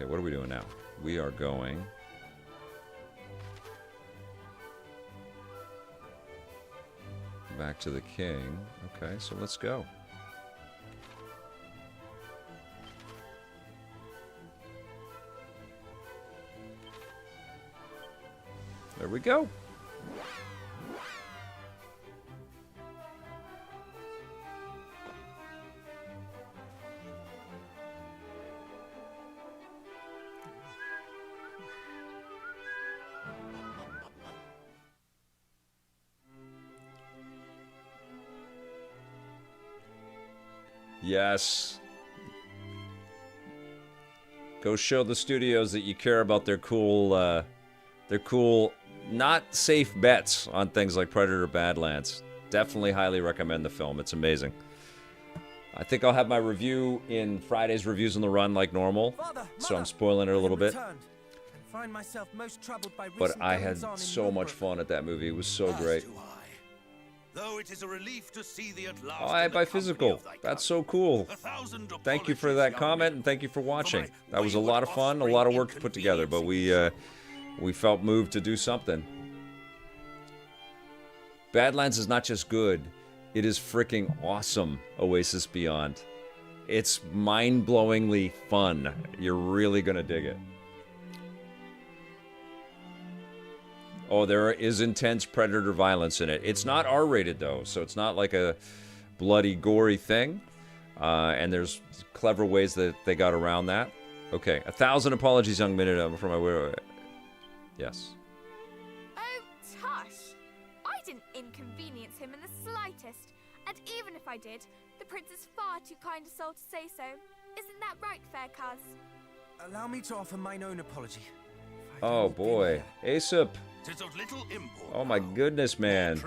what are we doing now? We are going... back to the king. Okay, so let's go. There we go. Yes. Go show the studios that you care about their cool, not safe bets on things like Predator Badlands. Definitely highly recommend the film. It's amazing. I think I'll have my review in Friday's Reviews on the Run like normal. So I'm spoiling it a little bit. But I had so much fun at that movie. It was so great. Though it is a relief to see thee at last. Oh, I buy physical. That's so cool. Thank you for that comment and thank you for watching. That was a lot of fun, a lot of work to put together, but we felt moved to do something. Badlands is not just good, it is freaking awesome, Oasis Beyond. It's mind-blowingly fun. You're really gonna dig it. Oh, there is intense predator violence in it. It's not R-rated, though, so it's not like a bloody, gory thing. And there's clever ways that they got around that. Okay, 1,000 apologies, young minute, for my... Yes. Oh, tush! I didn't inconvenience him in the slightest. And even if I did, the prince is far too kind a soul to say so. Isn't that right, fair cuz? Allow me to offer mine own apology. Oh, boy. Aesop. Oh my goodness, man.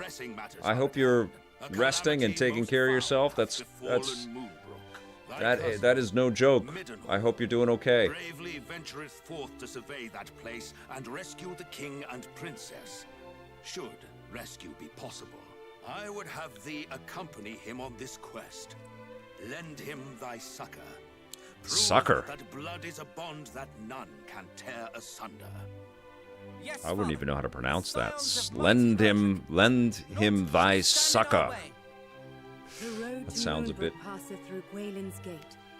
I hope you're resting and taking care of yourself. That is no joke. I hope you're doing okay. Bravely ventureth forth to survey that place and rescue the king and princess. Should rescue be possible, I would have thee accompany him on this quest. Lend him thy succor. Prove Succor. that blood is a bond that none can tear asunder. Yes, I wouldn't even know how to pronounce that. Lend him thy succor. That sounds a bit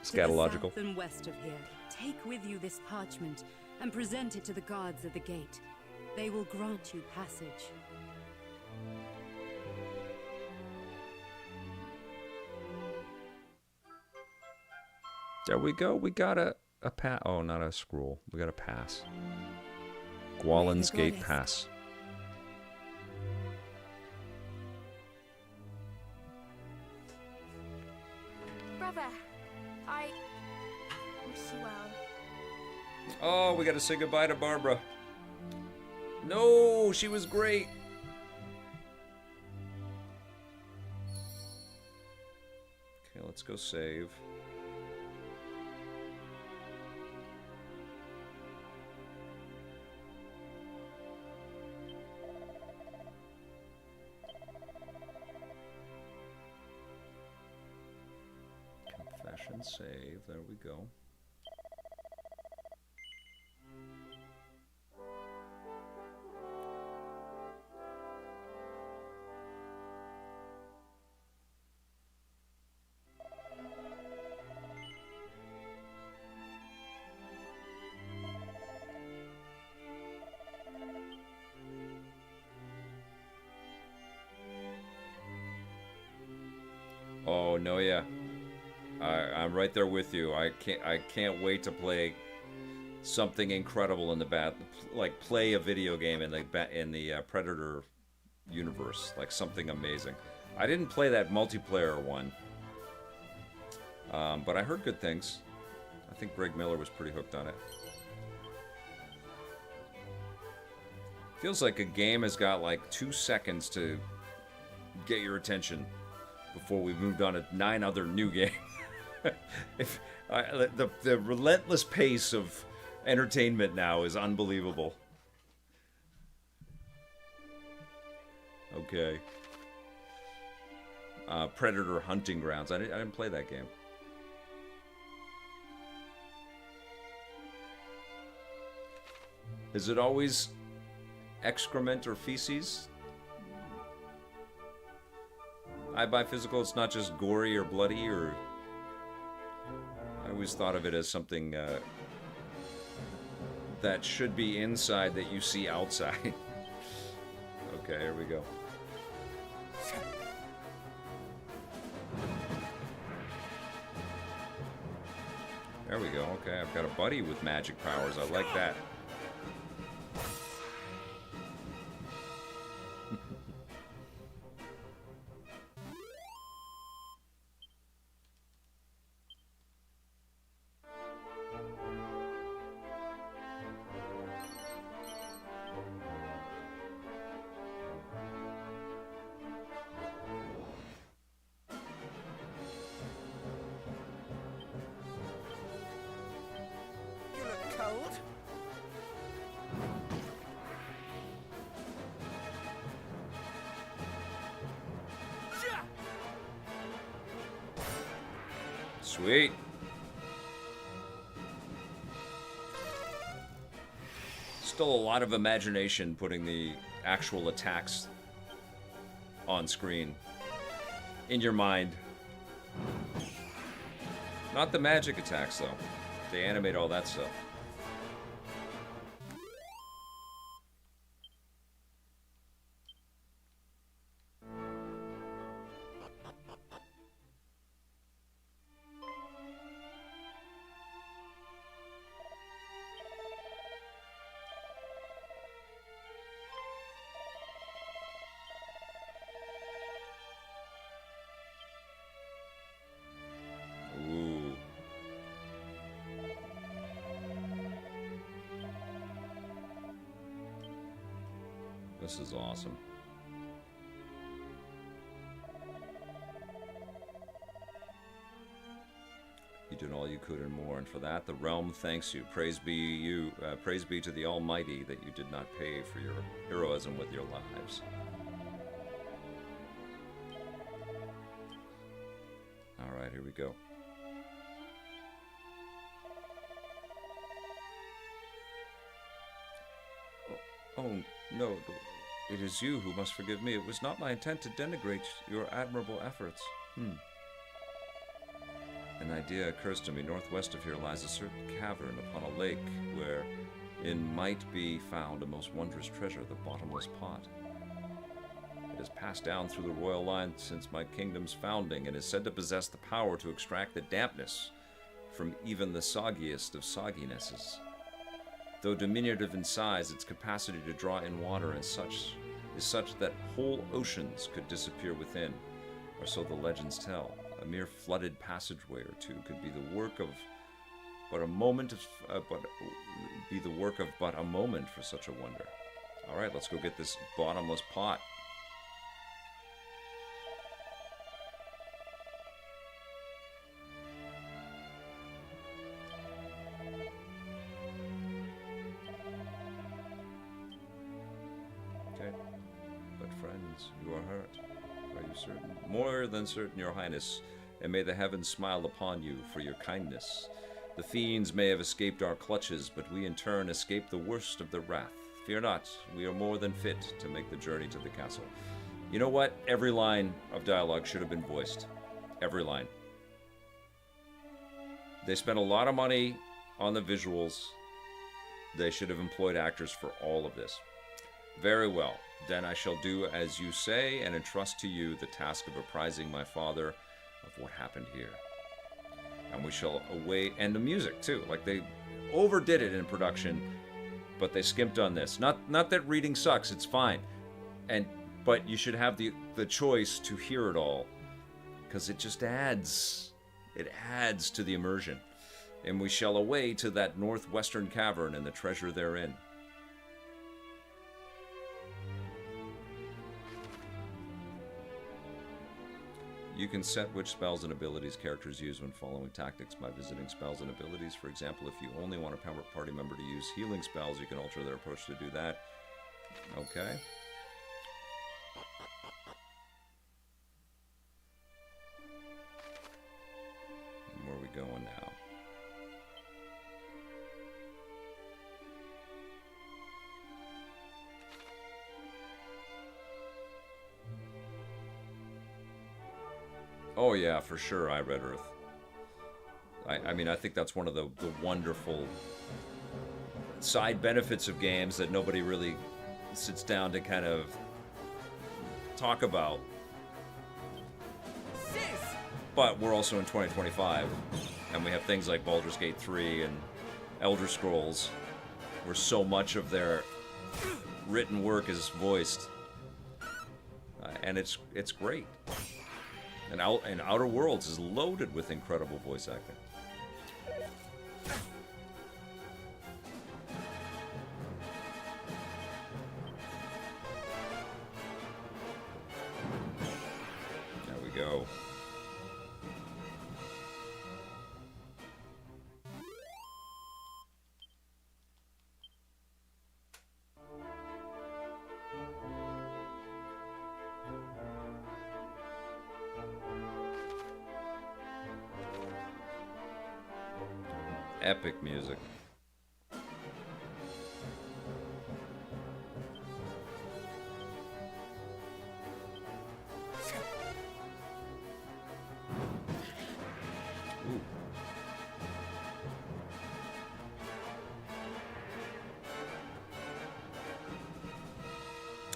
scatological. And west of here. Take with you this parchment and present it to the guards at the gate. They will grant you passage. There we go. We got a pass. Oh, not a scroll. We got a pass. Gwallen's Gate Pass. Brother, I wish you well. Oh, we got to say goodbye to Barbara. No, she was great. Okay, let's go save. Confession save. There we go. Oh no, yeah. I'm right there with you. I can't wait to play something incredible in the play a video game in the Predator universe, like something amazing. I didn't play that multiplayer one, but I heard good things. I think Greg Miller was pretty hooked on it. Feels like a game has got like 2 seconds to get your attention before we moved on to 9 other new games. The relentless pace of entertainment now is unbelievable. Okay. Predator Hunting Grounds. I didn't play that game. Is it always excrement or feces? I buy physical, it's not just gory or bloody, or... I always thought of it as something that should be inside that you see outside. Okay, here we go. There we go. Okay, I've got a buddy with magic powers. I like that. Sweet. Still a lot of imagination putting the actual attacks on screen in your mind. Not the magic attacks, though. They animate all that stuff. This is awesome. You did all you could and more, and for that the realm thanks you. Praise be to the Almighty that you did not pay for your heroism with your lives. All right, here we go. Oh, no, it is you who must forgive me. It was not my intent to denigrate your admirable efforts. An idea occurs to me. Northwest of here lies a certain cavern upon a lake wherein might be found a most wondrous treasure, the bottomless pot. It has passed down through the royal line since my kingdom's founding and is said to possess the power to extract the dampness from even the soggiest of sogginesses. Though diminutive in size, its capacity to draw in water is such that whole oceans could disappear within, or so the legends tell. A mere flooded passageway or two could be the work of but a moment for such a wonder. All right, let's go get this bottomless pot. Certain, more than certain, your highness, and may the heavens smile upon you for your kindness. The fiends may have escaped our clutches, but we in turn escape the worst of the wrath. Fear not, we are more than fit to make the journey to the castle. You know what? Every line of dialogue should have been voiced. Every line. They spent a lot of money on the visuals. They should have employed actors for all of this. Very well. Then I shall do as you say and entrust to you the task of apprising my father of what happened here. And we shall await, and the music too. Like, they overdid it in production, but they skimped on this. Not that reading sucks, it's fine. But you should have the choice to hear it all, because it just adds to the immersion. And we shall away to that northwestern cavern and the treasure therein. You can set which spells and abilities characters use when following tactics by visiting spells and abilities. For example, if you only want a party member to use healing spells, you can alter their approach to do that. Okay. And where are we going now? Oh yeah, for sure, I Red Earth. I mean, I think that's one of the wonderful side benefits of games that nobody really sits down to kind of talk about. But we're also in 2025, and we have things like Baldur's Gate 3 and Elder Scrolls, where so much of their written work is voiced, and it's great. And Outer Worlds is loaded with incredible voice acting. There we go. Epic music.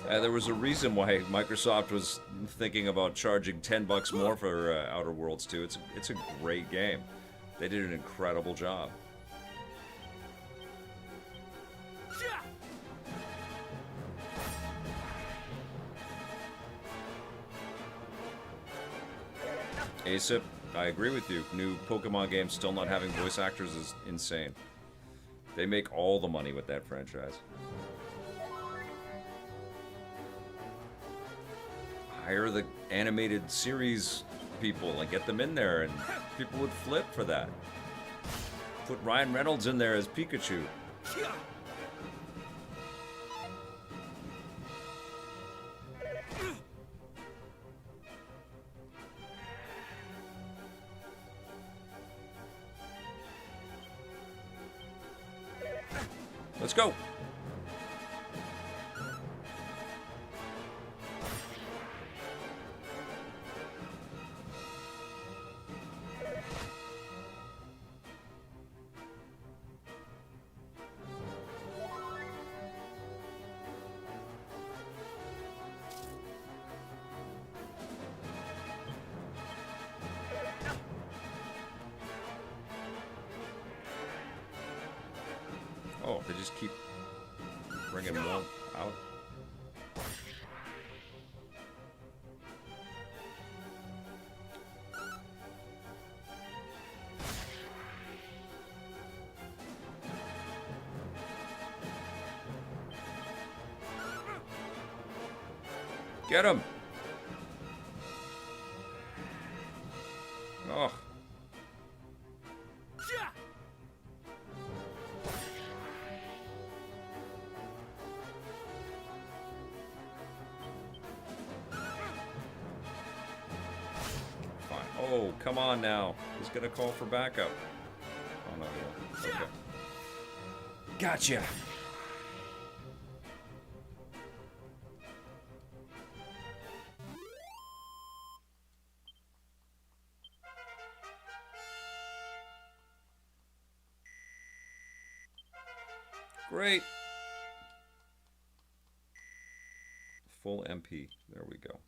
There was a reason why Microsoft was thinking about charging $10 more for Outer Worlds 2. It's a great game. They did an incredible job. ASIP, I agree with you. New Pokemon games still not having voice actors is insane. They make all the money with that franchise. Hire the animated series people and get them in there, and people would flip for that. Put Ryan Reynolds in there as Pikachu. Let's go. Oh, they just keep bringing more out. Get him! Oh. Oh, come on now. He's gonna call for backup. Oh no, he won't. Okay. Gotcha. Great. Full MP. There we go.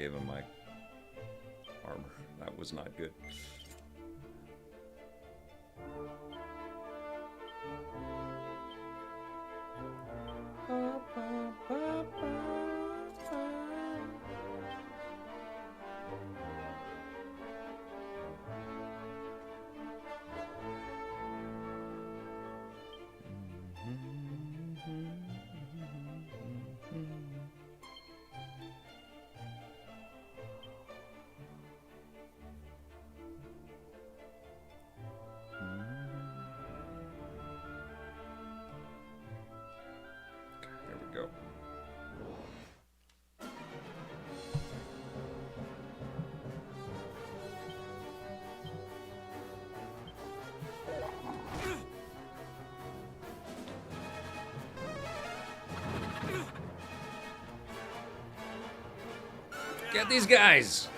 gave him my armor. That was not good. There we go. Get these guys!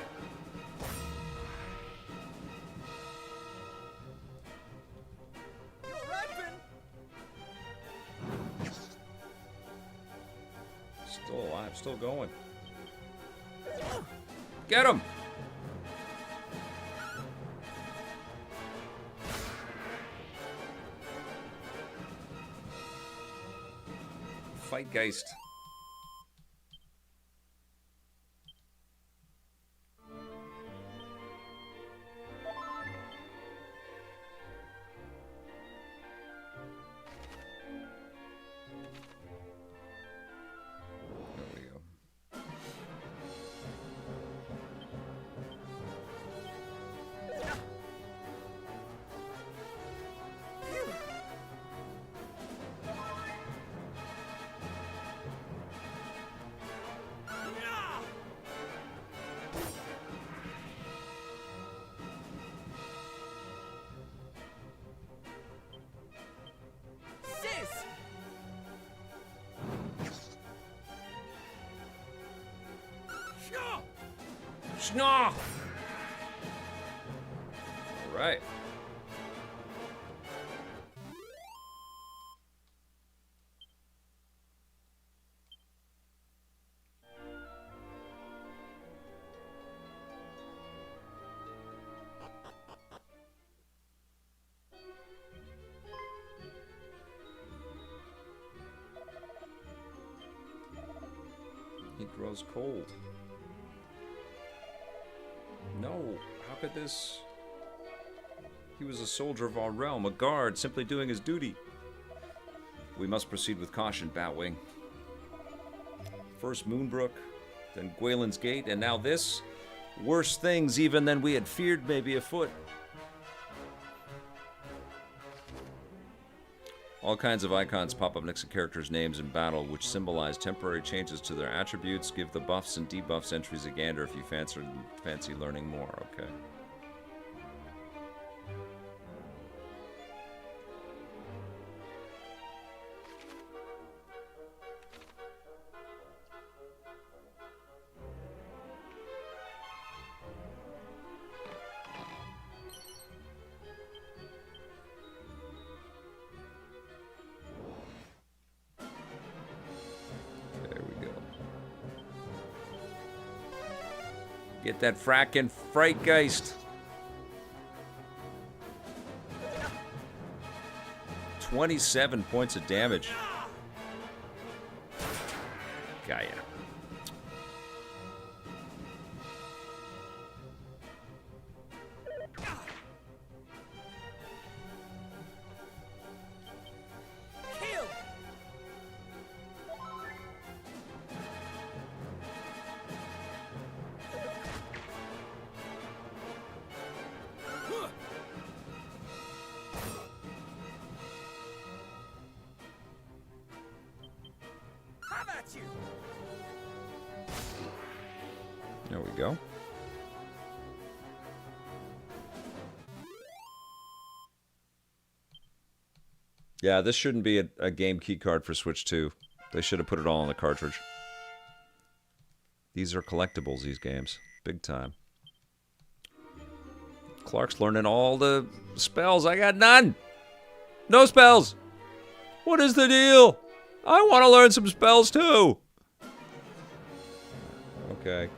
Still alive, still going. Get him! Fight Geist. Schnaw! All right. He grows cold. No, how could this? He was a soldier of our realm, a guard, simply doing his duty. We must proceed with caution, Batwing. First Moonbrook, then Gwaelin's Gate, and now this? Worse things even than we had feared may be afoot. All kinds of icons pop up next to characters' names in battle, which symbolize temporary changes to their attributes. Give the buffs and debuffs entries a gander if you fancy learning more. Okay. Get that frackin' Frightgeist. 27 points of damage. Gaia. There we go. Yeah, this shouldn't be a game key card for Switch 2. They should have put it all on the cartridge. These are collectibles, these games. Big time. Clark's learning all the spells. I got none. No spells. What is the deal? I want to learn some spells too. Okay.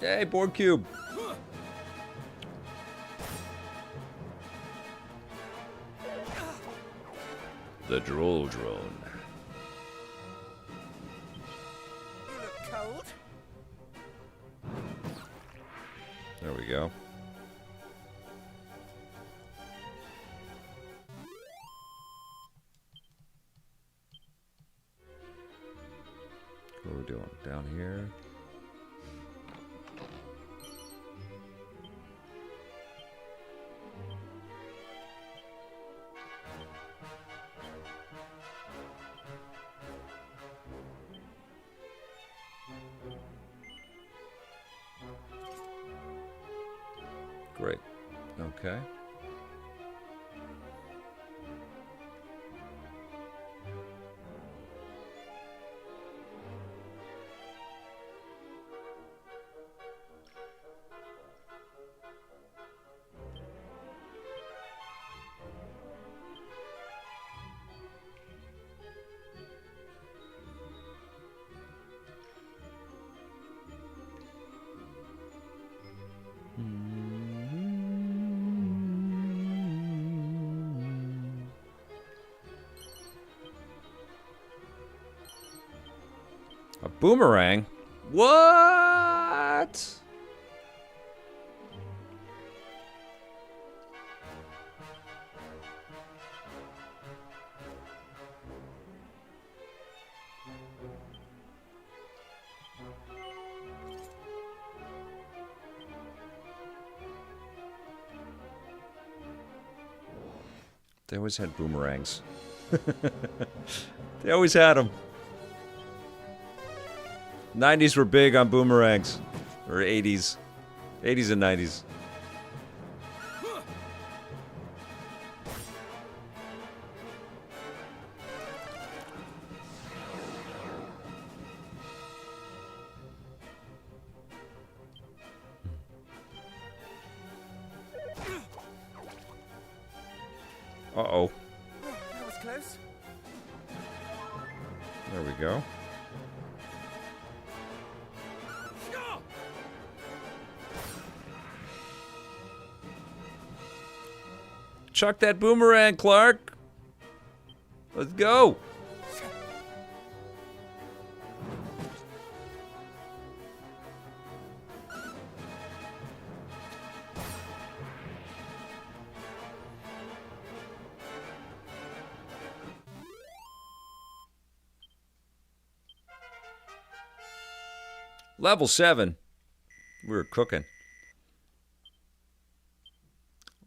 Hey, board cube. The droll drone. You look cold. There we go. What are we doing? Down here. Great. Okay. A boomerang? What? They always had boomerangs. They always had them. 90s were big on boomerangs. Or 80s. 80s and 90s. Uh-oh. That was close. There we go. Chuck that boomerang, Clark. Let's go. Level 7. We were cooking.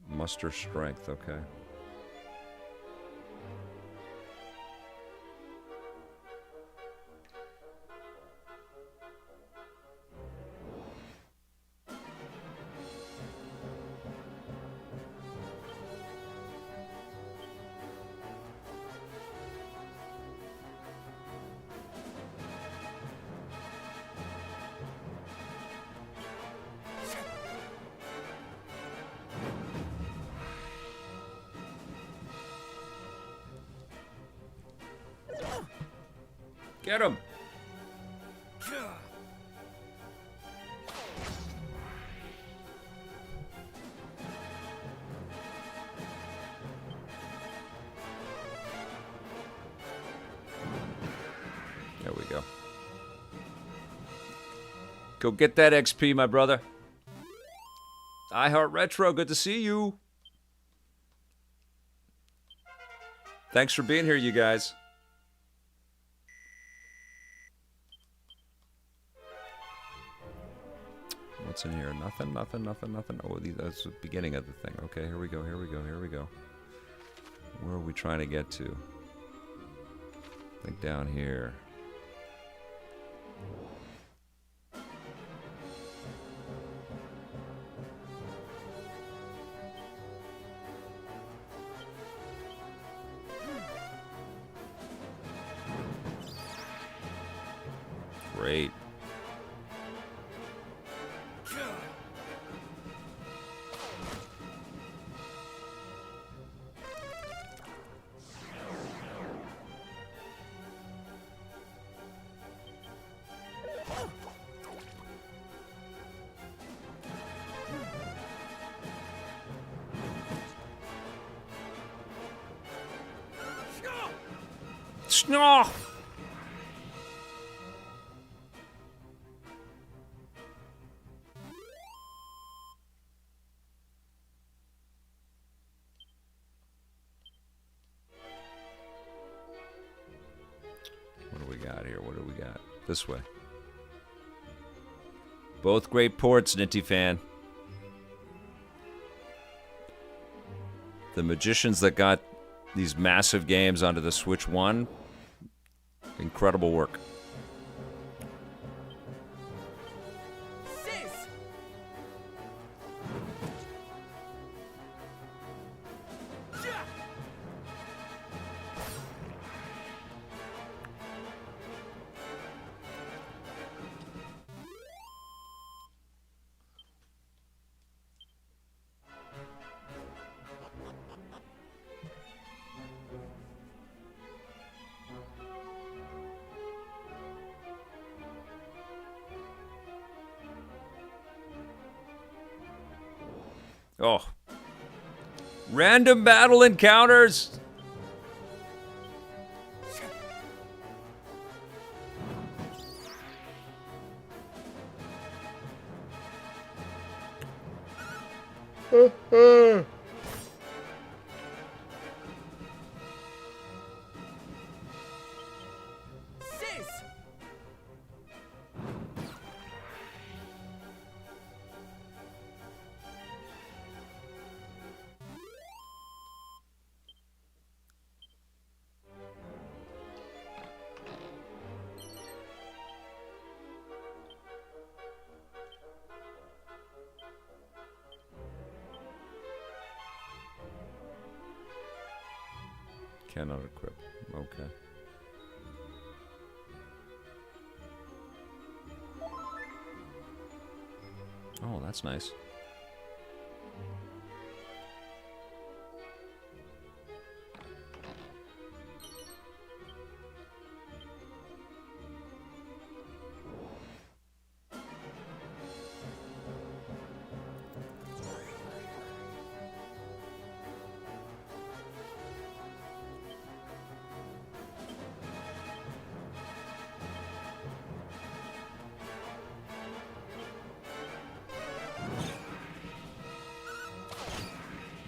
Muster strength, okay. Get him! There we go. Go get that XP, my brother. iHeart Retro, good to see you. Thanks for being here, you guys. What's in here? Nothing, nothing, nothing, nothing. Oh, that's the beginning of the thing. Okay, here we go, here we go, here we go. Where are we trying to get to? I think down here. Great. No! What do we got here? What do we got? This way. Both great ports, Ninty fan. The magicians that got these massive games onto the Switch 1, incredible work. Oh. Random battle encounters. Cannot equip. Okay. Oh, that's nice.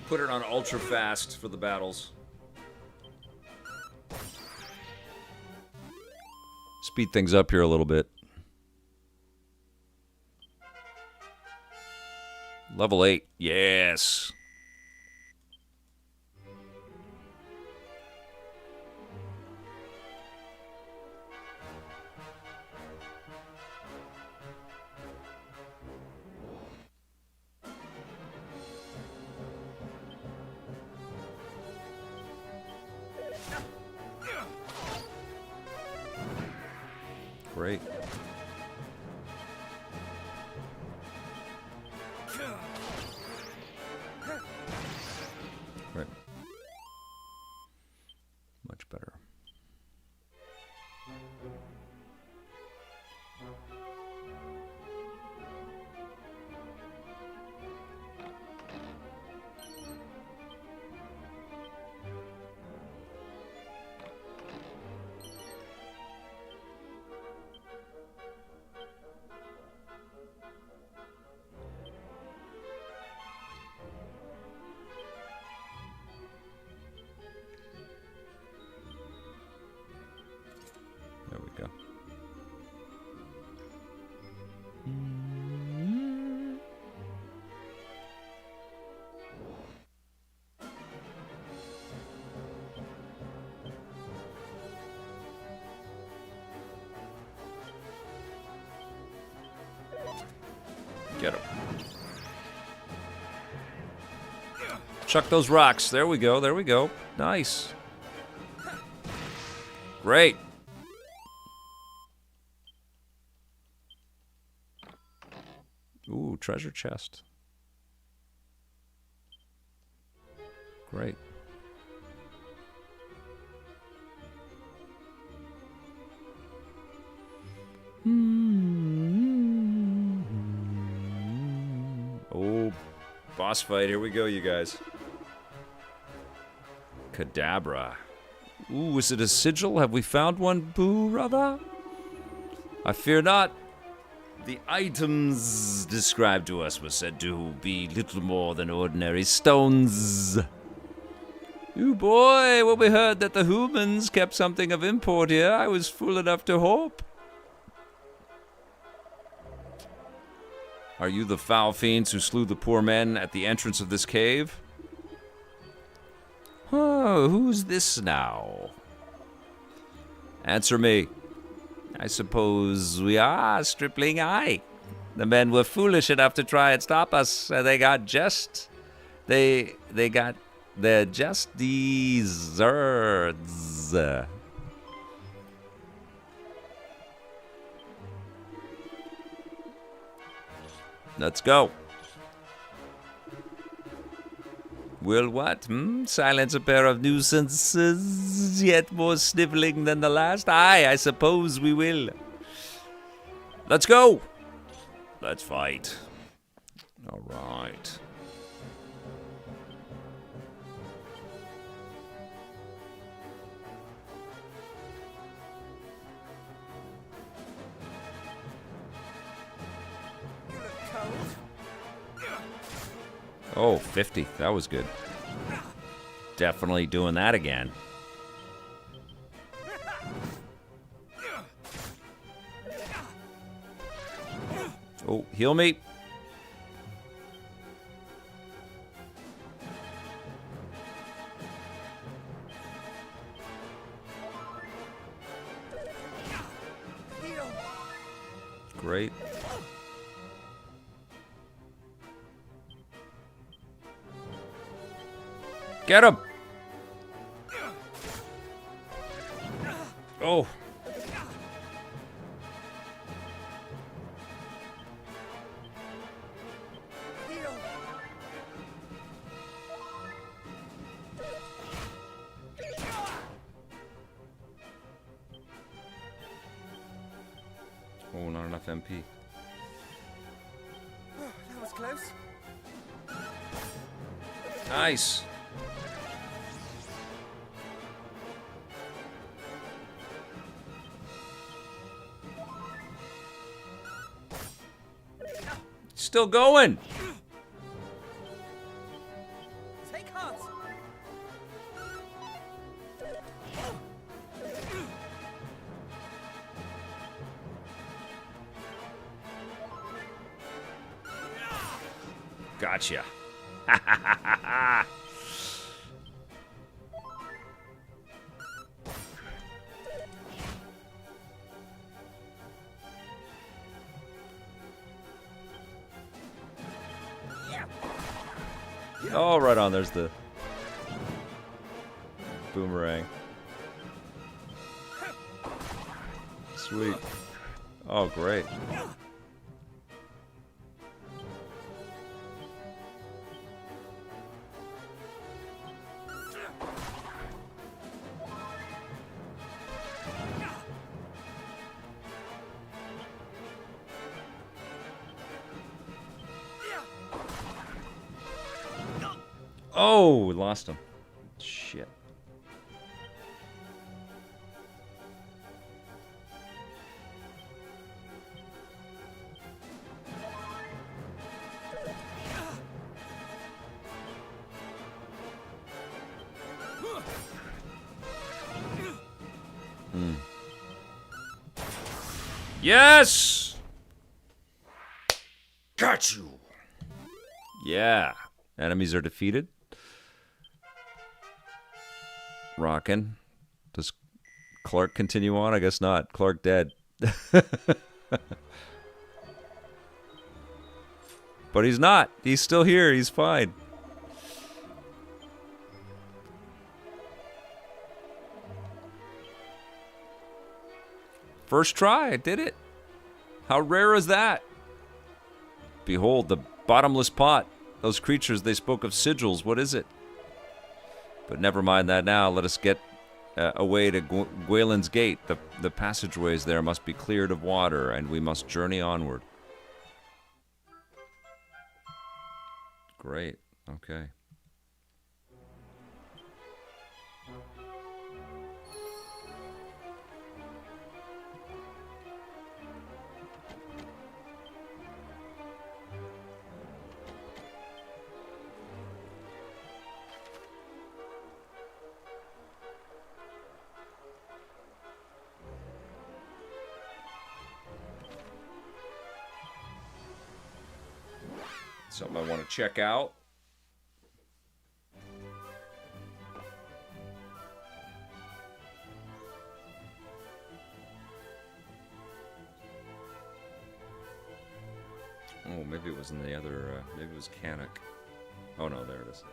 Put it on ultra fast for the battles. Speed things up here a little bit. Level 8. Yes. Great. Right. Much better. There we go. Get him. Chuck those rocks. There we go. There we go. Nice. Great. Ooh, treasure chest. Great. Oh, boss fight. Here we go, you guys. Kadabra. Ooh, is it a sigil? Have we found one, Boo, brother? I fear not. The items described to us were said to be little more than ordinary stones. Ooh, boy, when we heard that the humans kept something of import here, I was fool enough to hope. Are you the foul fiends who slew the poor men at the entrance of this cave? Oh, who's this now? Answer me. I suppose we are, stripling, aye. The men were foolish enough to try and stop us, and they got just their just deserts. Let's go. Will what? Silence a pair of nuisances, yet more sniveling than the last? Aye, I suppose we will. Let's go. Let's fight. All right. Oh, 50. That was good. Definitely doing that again. Oh, heal me. Great. Get him! Oh. Oh, not enough MP. That was close. Nice. Still going. Take heart. Gotcha. Oh, right on. There's the boomerang. Sweet. Oh, great. Oh, we lost him. Shit. Yes! Got you! Yeah. Enemies are defeated. Rockin'. Does Clark continue on? I guess not. Clark dead. But he's not. He's still here. He's fine. First try. I did it. How rare is that? Behold, the bottomless pot. Those creatures, they spoke of sigils. What is it? But never mind that now. Let us get away to Gwaelin's Gate. The passageways there must be cleared of water, and we must journey onward. Great. Okay. Something I want to check out. Oh, maybe it was in the other, maybe it was Canuck. Oh no, there it is.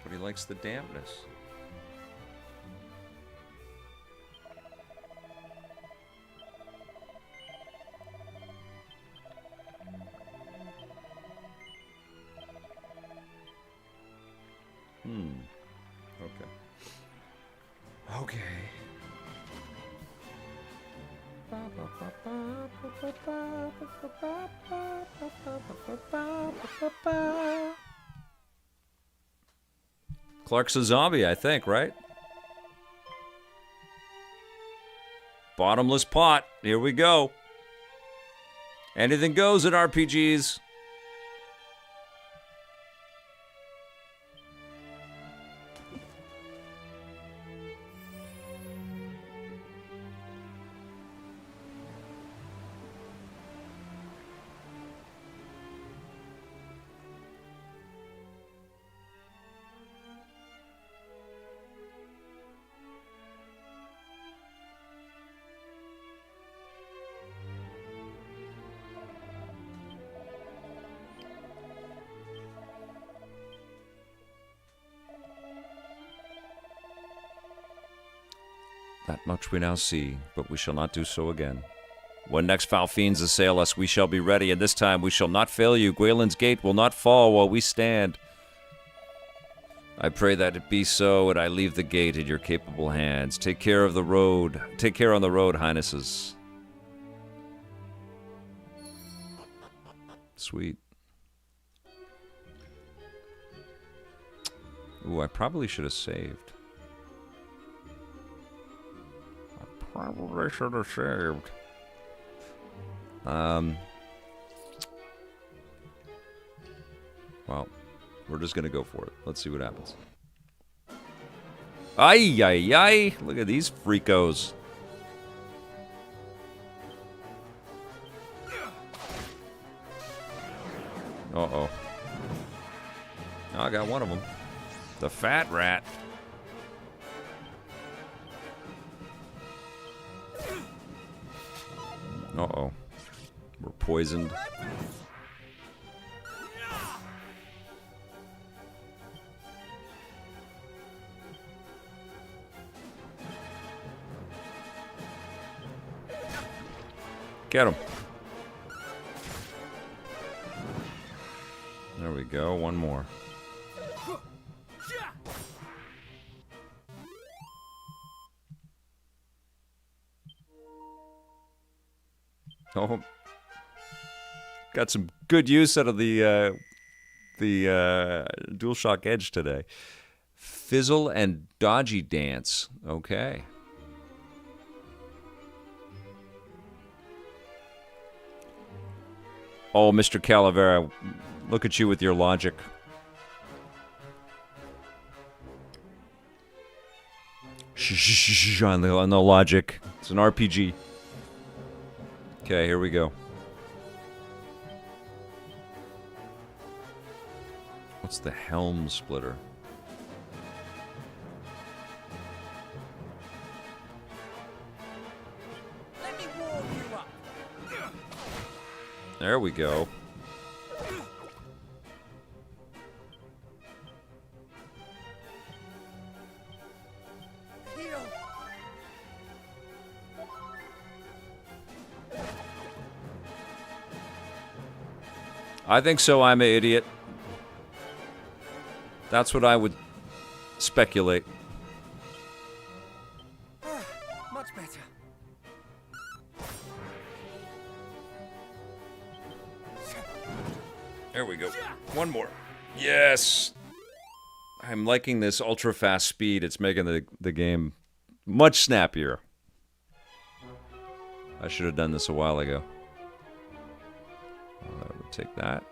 But he likes the dampness. Okay. Okay. Clark's a zombie, I think, right? Bottomless pot. Here we go. Anything goes in RPGs. That much we now see, but we shall not do so again. When next foul fiends assail us, we shall be ready, and this time we shall not fail you. Gwaelin's gate will not fall while we stand. I pray that it be so, and I leave the gate in your capable hands. Take care of the road. Take care on the road, highnesses. Sweet. Ooh, I probably should have saved. Probably should have saved. Well, we're just gonna go for it. Let's see what happens. Ay, ay, ay! Look at these freakos. Uh-oh. Oh, I got one of them. The fat rat. Uh-oh. We're poisoned. Get him. There we go. One more. Oh, got some good use out of the DualShock Edge today. Fizzle and dodgy dance. Okay. Oh, Mr. Calavera, look at you with your logic. on the logic. It's an RPG. Okay, here we go. What's the helm splitter? Let me warm you up. There we go. I think so, I'm an idiot. That's what I would speculate. Much better. There we go. One more. Yes! I'm liking this ultra fast speed. It's making the game much snappier. I should have done this a while ago. We'll take that.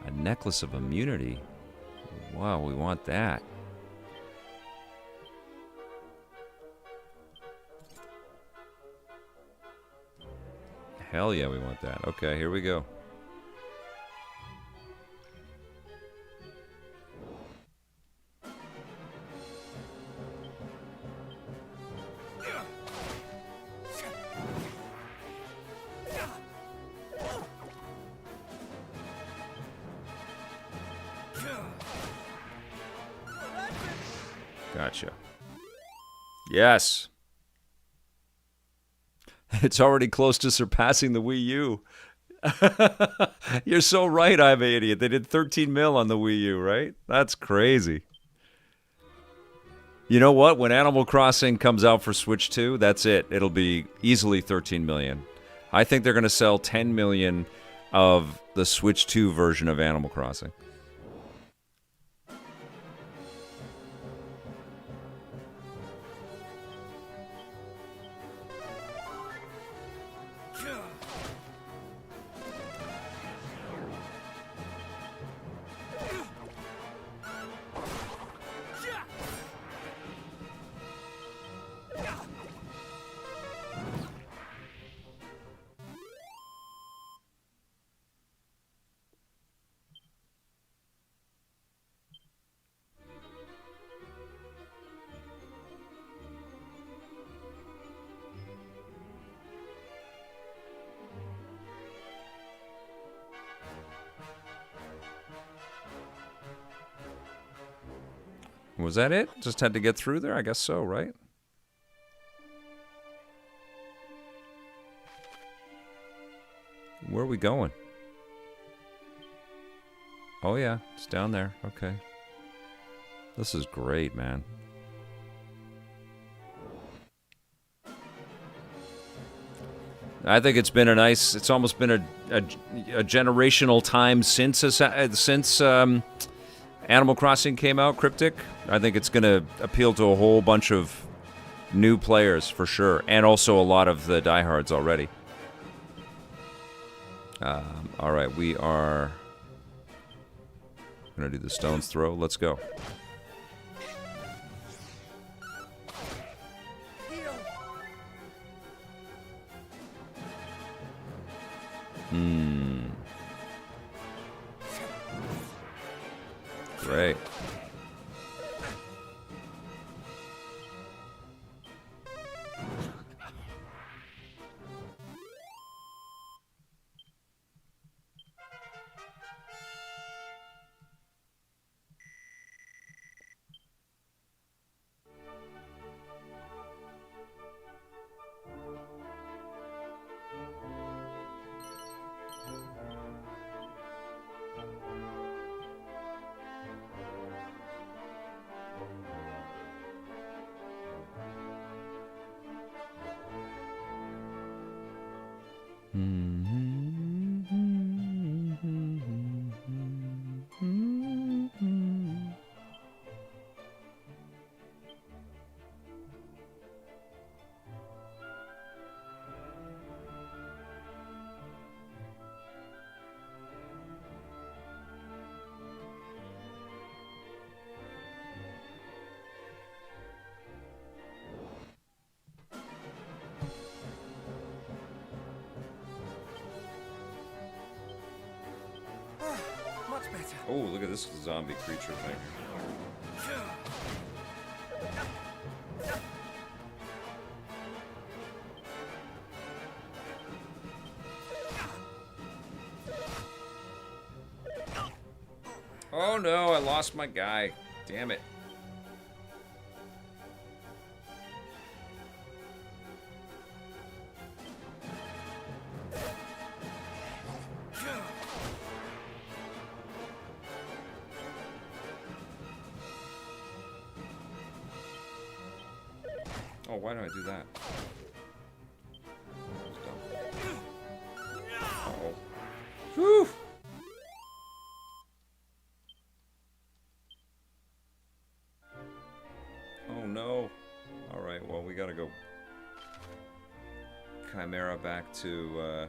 A necklace of immunity. Wow, we want that. Hell yeah, we want that. Okay, here we go. Gotcha. Yes. It's already close to surpassing the Wii U. You're so right, I'm an idiot. They did 13 mil on the Wii U, right? That's crazy. You know what? When Animal Crossing comes out for Switch 2, that's it. It'll be easily 13 million. I think they're going to sell 10 million of the Switch 2 version of Animal Crossing. Was that it? Just had to get through there? I guess so, right? Where are we going? Oh yeah, it's down there. Okay. This is great, man. I think it's been a nice, it's almost been a generational time since Animal Crossing came out, Cryptic. I think it's going to appeal to a whole bunch of new players for sure, and also a lot of the diehards already. All right, we are going to do the stone's throw. Let's go. Great. better. Oh, look at this zombie creature thing. Oh no, I lost my guy. Damn it. Oh, why do I do that? Uh-oh. Whew! Oh no. Alright, well, we gotta go Chimera back to,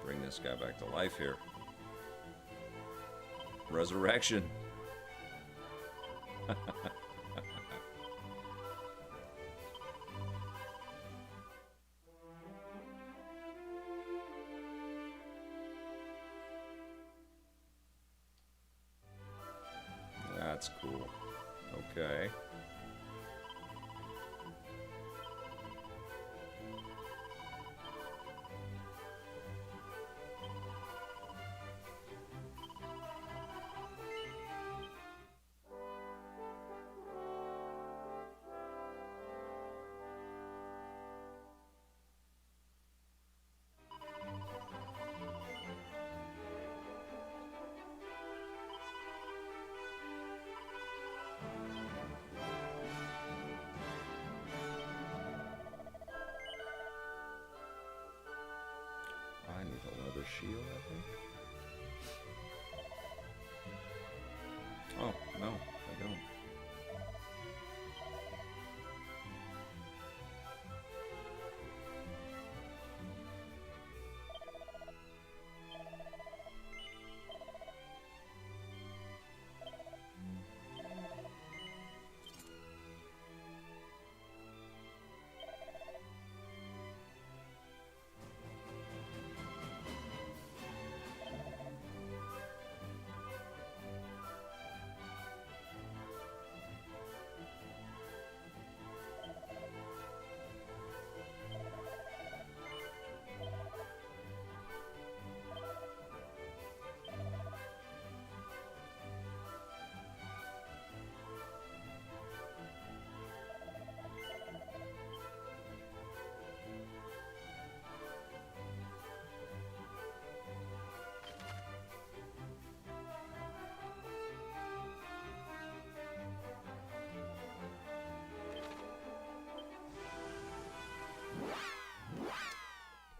bring this guy back to life here. Resurrection. That's cool. Okay. I need a leather shield, I think. Oh, no, I don't.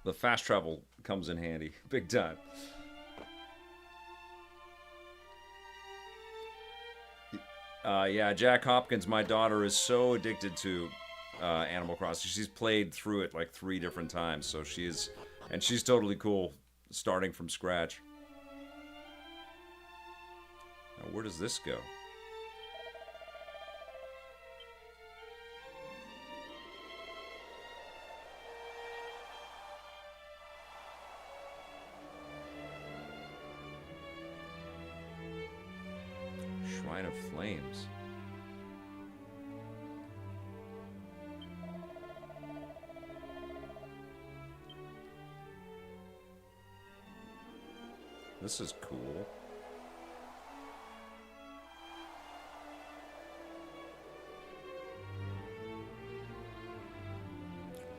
The fast travel comes in handy, big time. Yeah, Jack Hopkins, my daughter, is so addicted to Animal Crossing. She's played through it like 3 different times, so she's totally cool starting from scratch. Now, where does this go? Shrine of Flames. This is cool.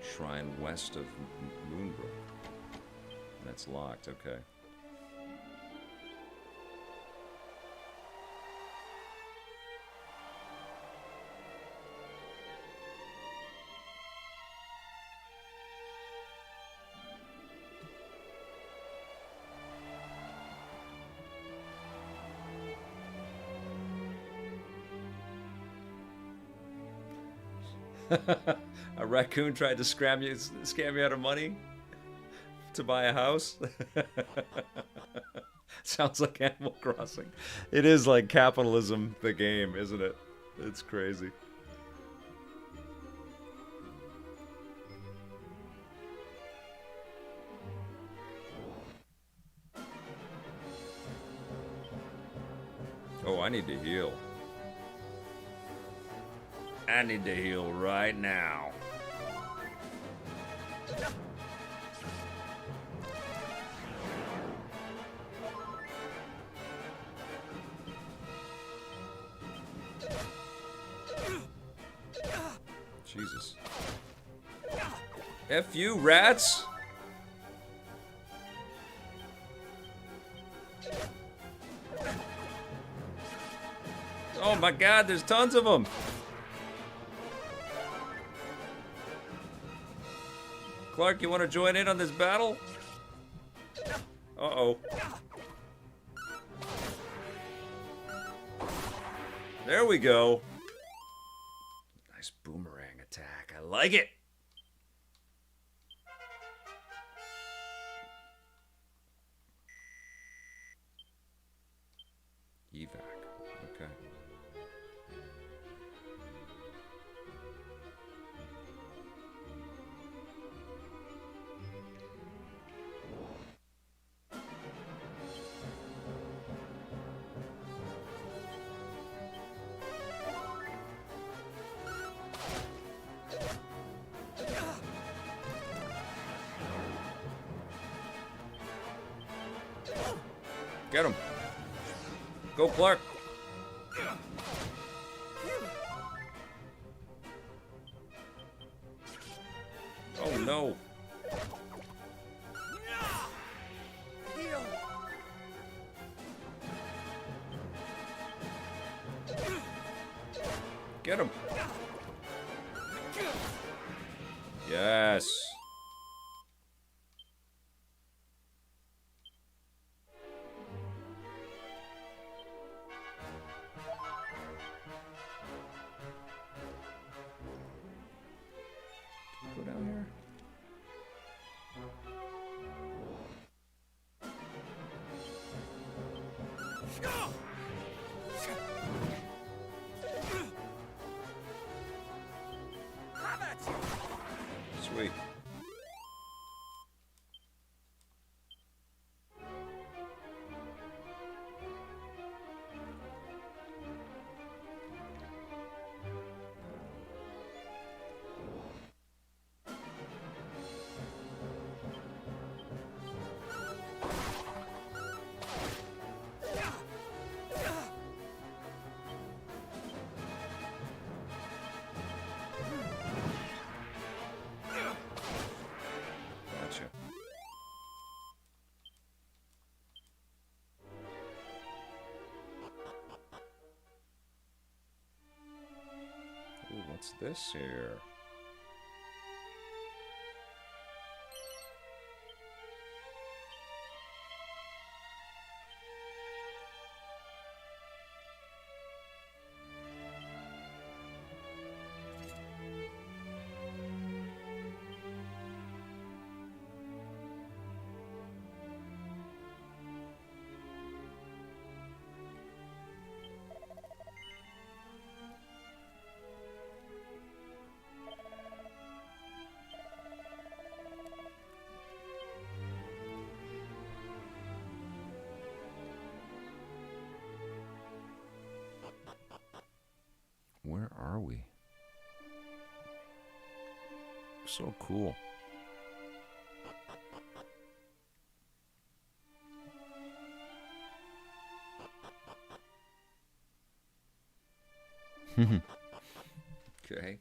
Shrine west of Moonbrook. That's locked, okay. A raccoon tried to scam you out of money to buy a house. Sounds like Animal Crossing. It is like capitalism, the game, isn't it? It's crazy. Oh, I need to heal. I need to heal right now. Jesus. F you, rats! Oh my god, there's tons of them! Clark, you want to join in on this battle? Uh-oh. There we go. Nice boomerang attack. I like it. Evac. Okay. Get him. Go, Clark. Oh, no. Get him. Yes. Go down here. Sweet. Gotcha. Ooh, what's this here? Where are we? So cool. Okay.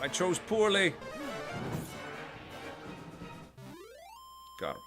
I chose poorly. Got him.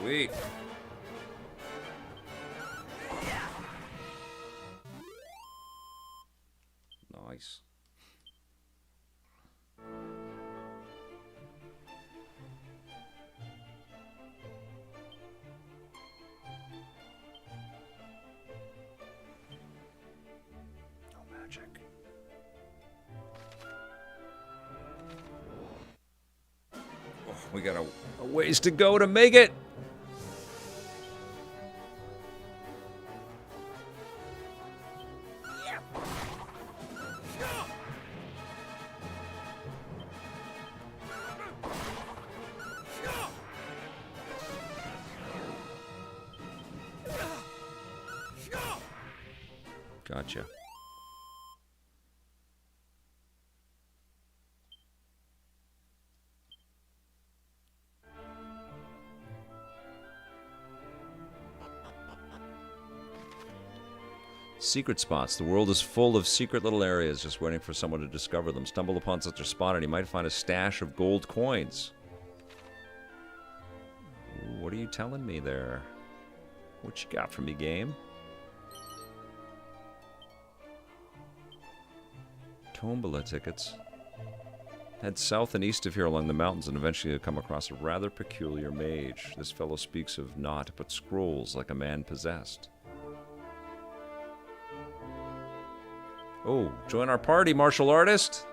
Sweet. Nice. No magic. Oh, we got a ways to go to make it. Gotcha. Secret spots. The world is full of secret little areas just waiting for someone to discover them. Stumble upon such a spot and you might find a stash of gold coins. Ooh, what are you telling me there? What you got for me, game? Tombola tickets. Head south and east of here along the mountains and eventually you'll come across a rather peculiar mage. This fellow speaks of naught but scrolls like a man possessed. Oh, join our party, martial artist!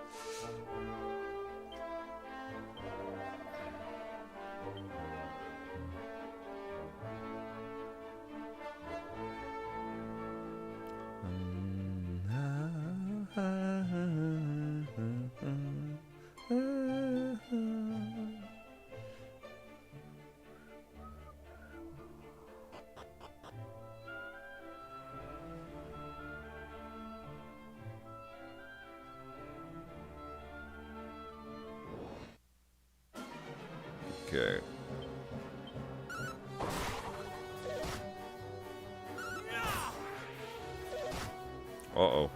Okay. Uh-oh.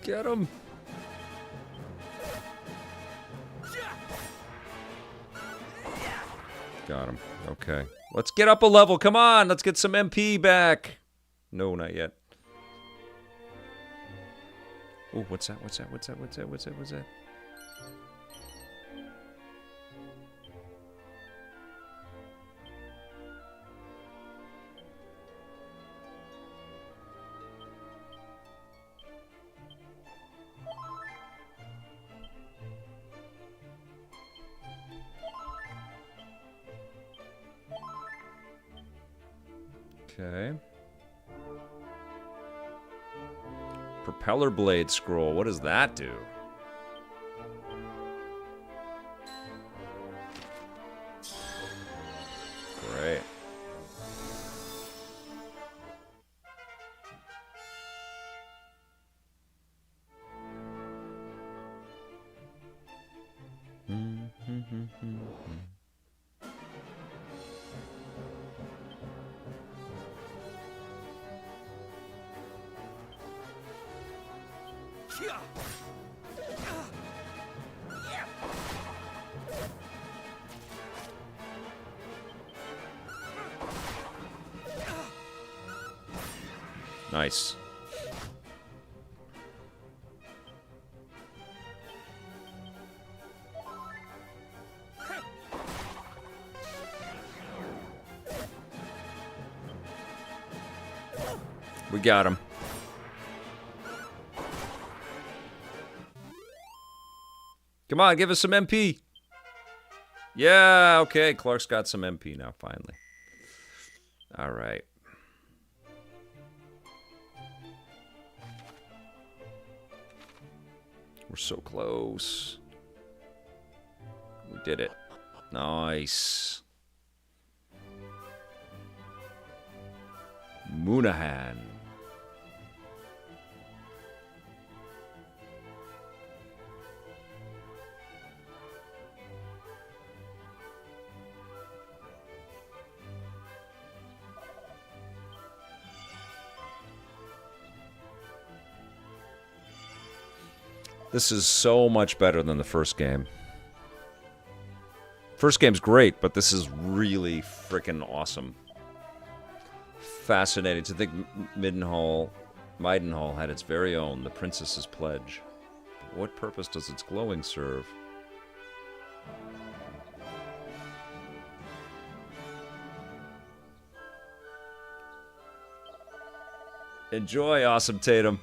Get him! Got him. Okay. Let's get up a level. Come on. Let's get some MP back. No, not yet. Oh, what's that? What's that? What's that? What's that? What's that? What's that? Okay. Propeller blade scroll. What does that do? Great. Nice. We got him. Come on, give us some MP. Yeah, okay. Clark's got some MP now, finally. All right. We're so close. We did it. Nice. Moonahan. This is so much better than the first game. First game's great, but this is really freaking awesome. Fascinating to think Maidenhall had its very own, the Princess's Pledge. But what purpose does its glowing serve? Enjoy, Awesome Tatum.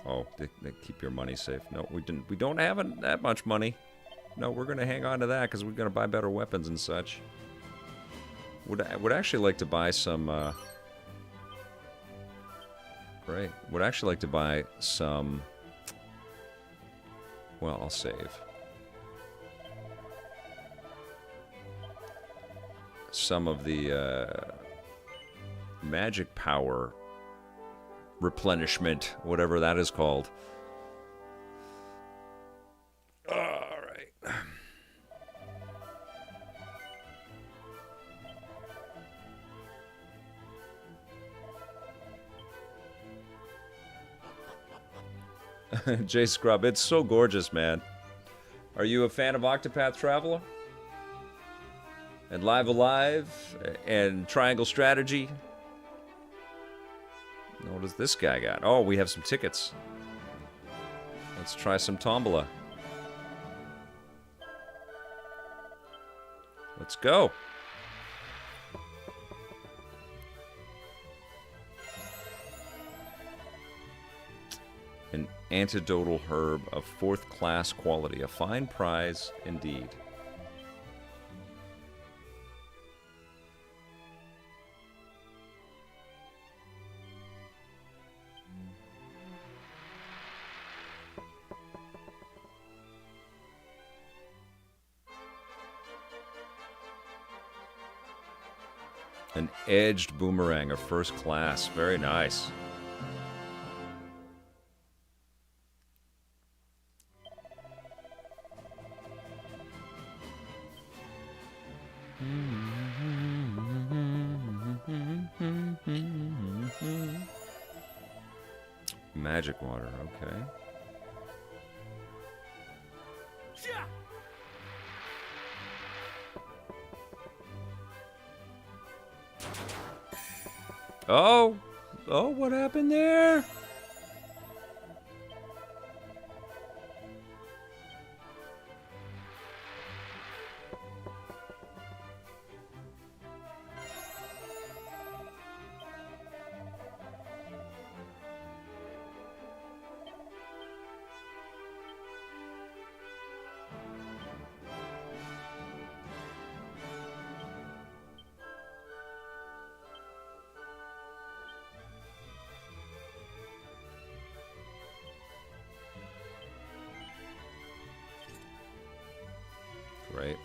Oh, they keep your money safe. No, we didn't. We don't have that much money. No, we're gonna hang on to that because we're gonna buy better weapons and such. Would actually like to buy some. Right. Would actually like to buy some. Well, I'll save. Some of the magic power replenishment, whatever that is called. All right. J Scrub, it's so gorgeous, man. Are you a fan of Octopath Traveler? And Live Alive? And Triangle Strategy? What does this guy got? Oh, we have some tickets. Let's try some tombola. Let's go. An antidotal herb of 4th class quality. A fine prize indeed. An edged boomerang of 1st class. Very nice. Magic water, okay. Oh, what happened there? Right.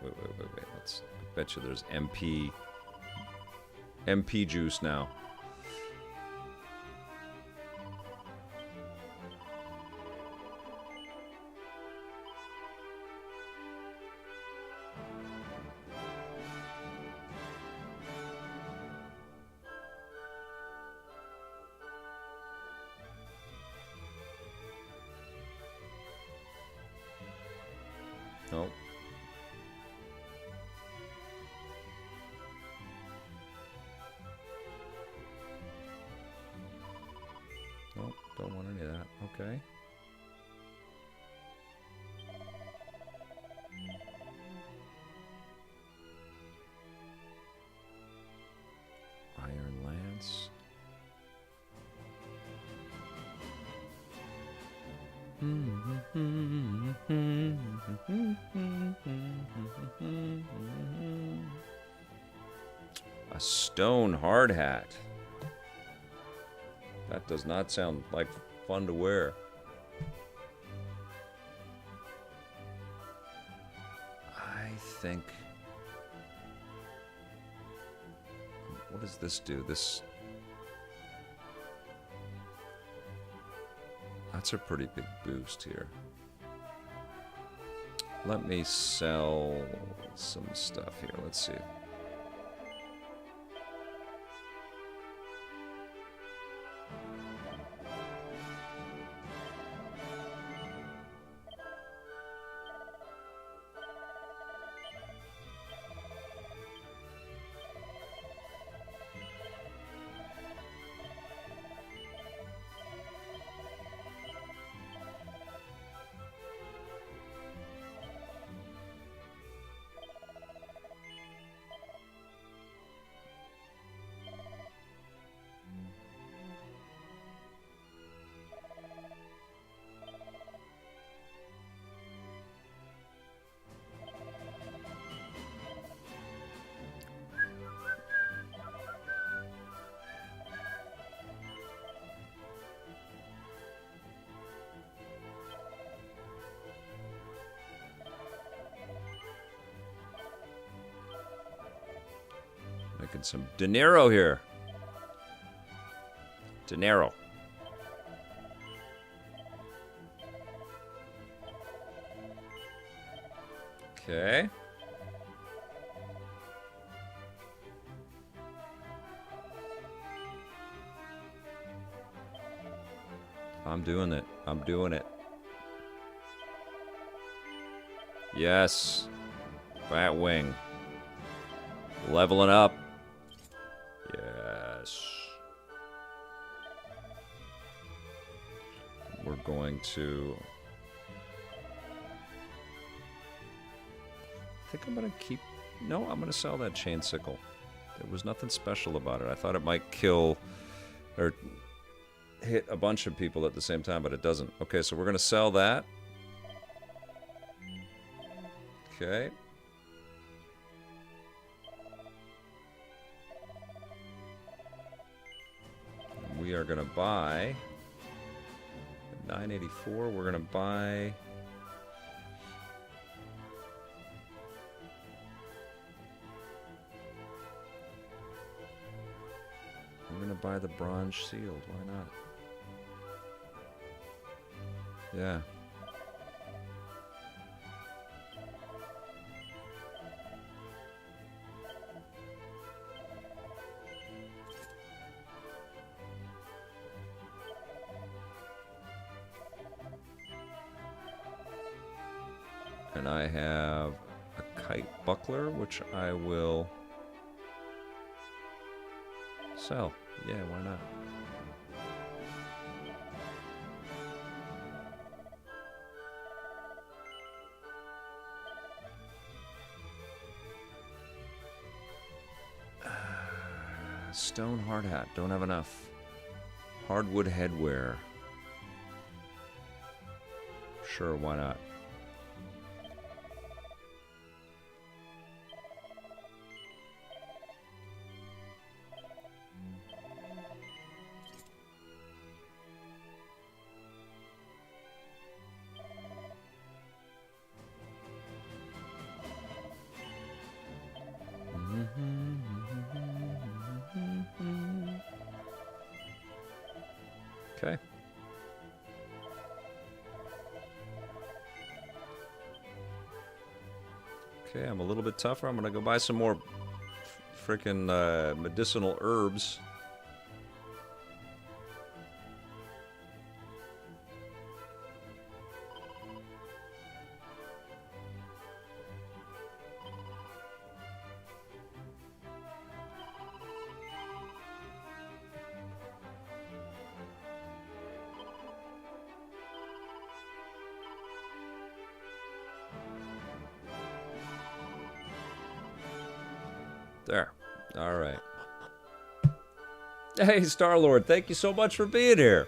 Wait. Let's. I bet you there's MP juice now. Nope. Nope, don't want any of that. Okay. Iron Lance. A stone hard hat. That does not sound like fun to wear. I think... What does this do? This... That's a pretty big boost here. Let me sell some stuff here. Let's see. Making some dinero here. Dinero. Okay. I'm doing it. I'm doing it. Yes. Batwing. Leveling up. Yes. We're going to... I think I'm going to keep... No, I'm going to sell that chain sickle. There was nothing special about it. I thought it might kill or hit a bunch of people at the same time, but it doesn't. Okay, so we're going to sell that. Okay. We are going to buy... At 984, we're going to buy... We're going to buy the bronze shield. Why not? Yeah. And I have a kite buckler, which I will sell. Yeah, why not? Stone hard hat. Don't have enough. Hardwood headwear. Sure, why not? Okay. Okay, I'm a little bit tougher. I'm gonna go buy some more freaking medicinal herbs. There. All right. Hey, Star-Lord, thank you so much for being here.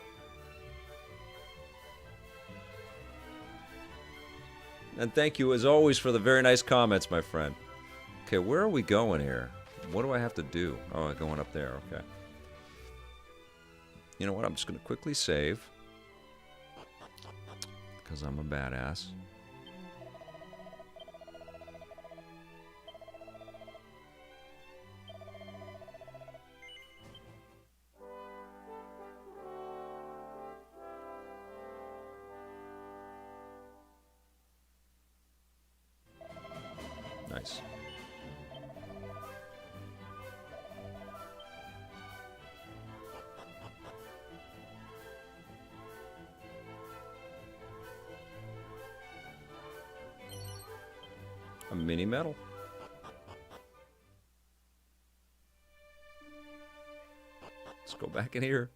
And thank you, as always, for the very nice comments, my friend. Okay, where are we going here? What do I have to do? Oh, I'm going up there. Okay. You know what? I'm just going to quickly save. Because I'm a badass. Nice. A mini medal. Let's go back in here.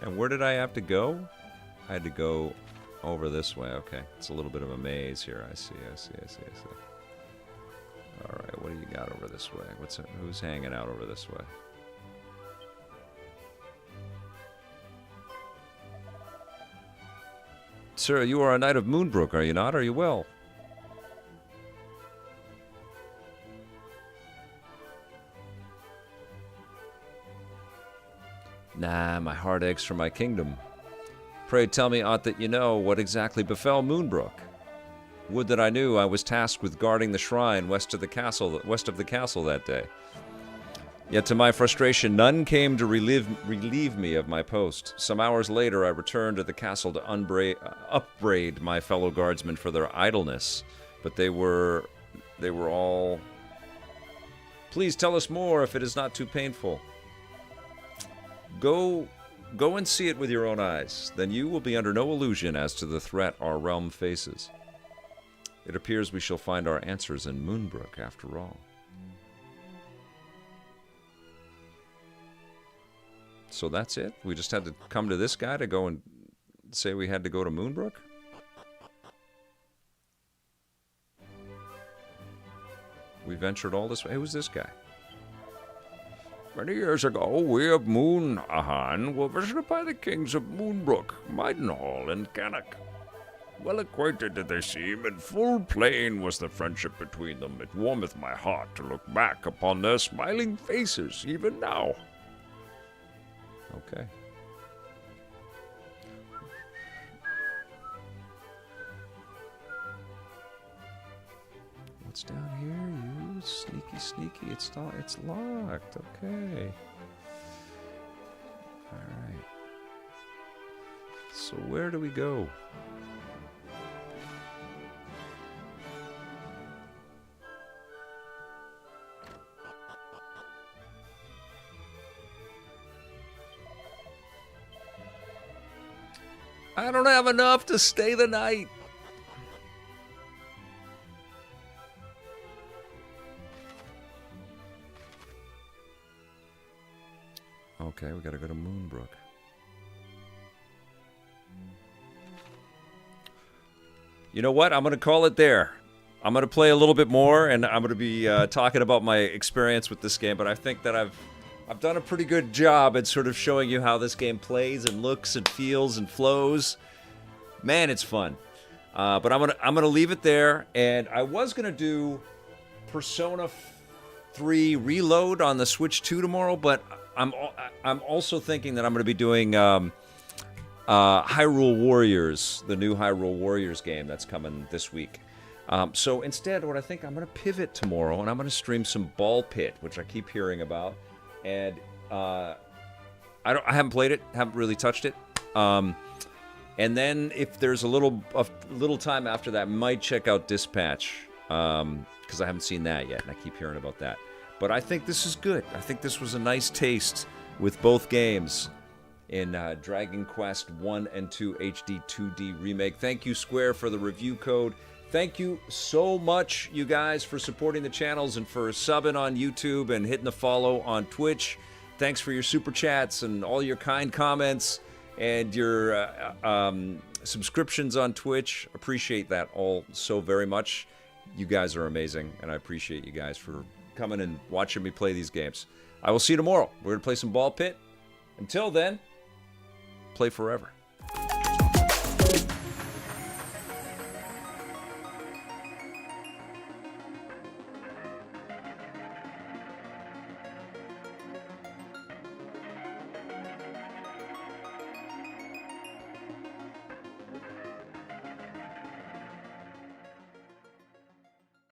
And where did I have to go? I had to go over this way. Okay. It's a little bit of a maze here. I see. All right. What do you got over this way? Who's hanging out over this way? Sir, you are a knight of Moonbrook, are you not? Are you well? Nah, my heart aches for my kingdom. Pray tell me aught that you know what exactly befell Moonbrook. Would that I knew I was tasked with guarding the shrine west of the castle that day. Yet to my frustration, none came to relieve me of my post. Some hours later, I returned to the castle to upbraid my fellow guardsmen for their idleness. But they were all... Please tell us more if it is not too painful. Go and see it with your own eyes. Then you will be under no illusion as to the threat our realm faces. It appears we shall find our answers in Moonbrook, after all. So that's it? We just had to come to this guy to go and say we had to go to Moonbrook? We ventured all this way. Hey, who's this guy? Many years ago, we of Moon-Ahan were visited by the kings of Moonbrook, Maidenhall, and Cannock. Well acquainted did they seem, and full plain was the friendship between them. It warmeth my heart to look back upon their smiling faces, even now. Okay. What's down here, you sneaky? It's locked. Okay. All right. So where do we go? I don't have enough to stay the night. Okay, we gotta go to Moonbrook. You know what? I'm gonna call it there. I'm gonna play a little bit more, and I'm gonna be talking about my experience with this game. But I think that I've done a pretty good job at sort of showing you how this game plays and looks and feels and flows. Man, it's fun. But I'm gonna leave it there, and I was gonna do Persona 3 Reload on the Switch 2 tomorrow, but I'm also thinking that I'm gonna be doing Hyrule Warriors, the new Hyrule Warriors game that's coming this week. So instead, what I think I'm gonna pivot tomorrow, and I'm gonna stream some Ball Pit, which I keep hearing about. And I haven't played it, haven't really touched it. And then if there's a little time after that, might check out Dispatch, because I haven't seen that yet, and I keep hearing about that. But I think this is good. I think this was a nice taste with both games in Dragon Quest 1 and 2 HD-2D Remake. Thank you, Square, for the review code. Thank you so much, you guys, for supporting the channels and for subbing on YouTube and hitting the follow on Twitch. Thanks for your super chats and all your kind comments and your subscriptions on Twitch. Appreciate that all so very much. You guys are amazing, and I appreciate you guys for coming and watching me play these games. I will see you tomorrow. We're going to play some Ball Pit. Until then, play forever.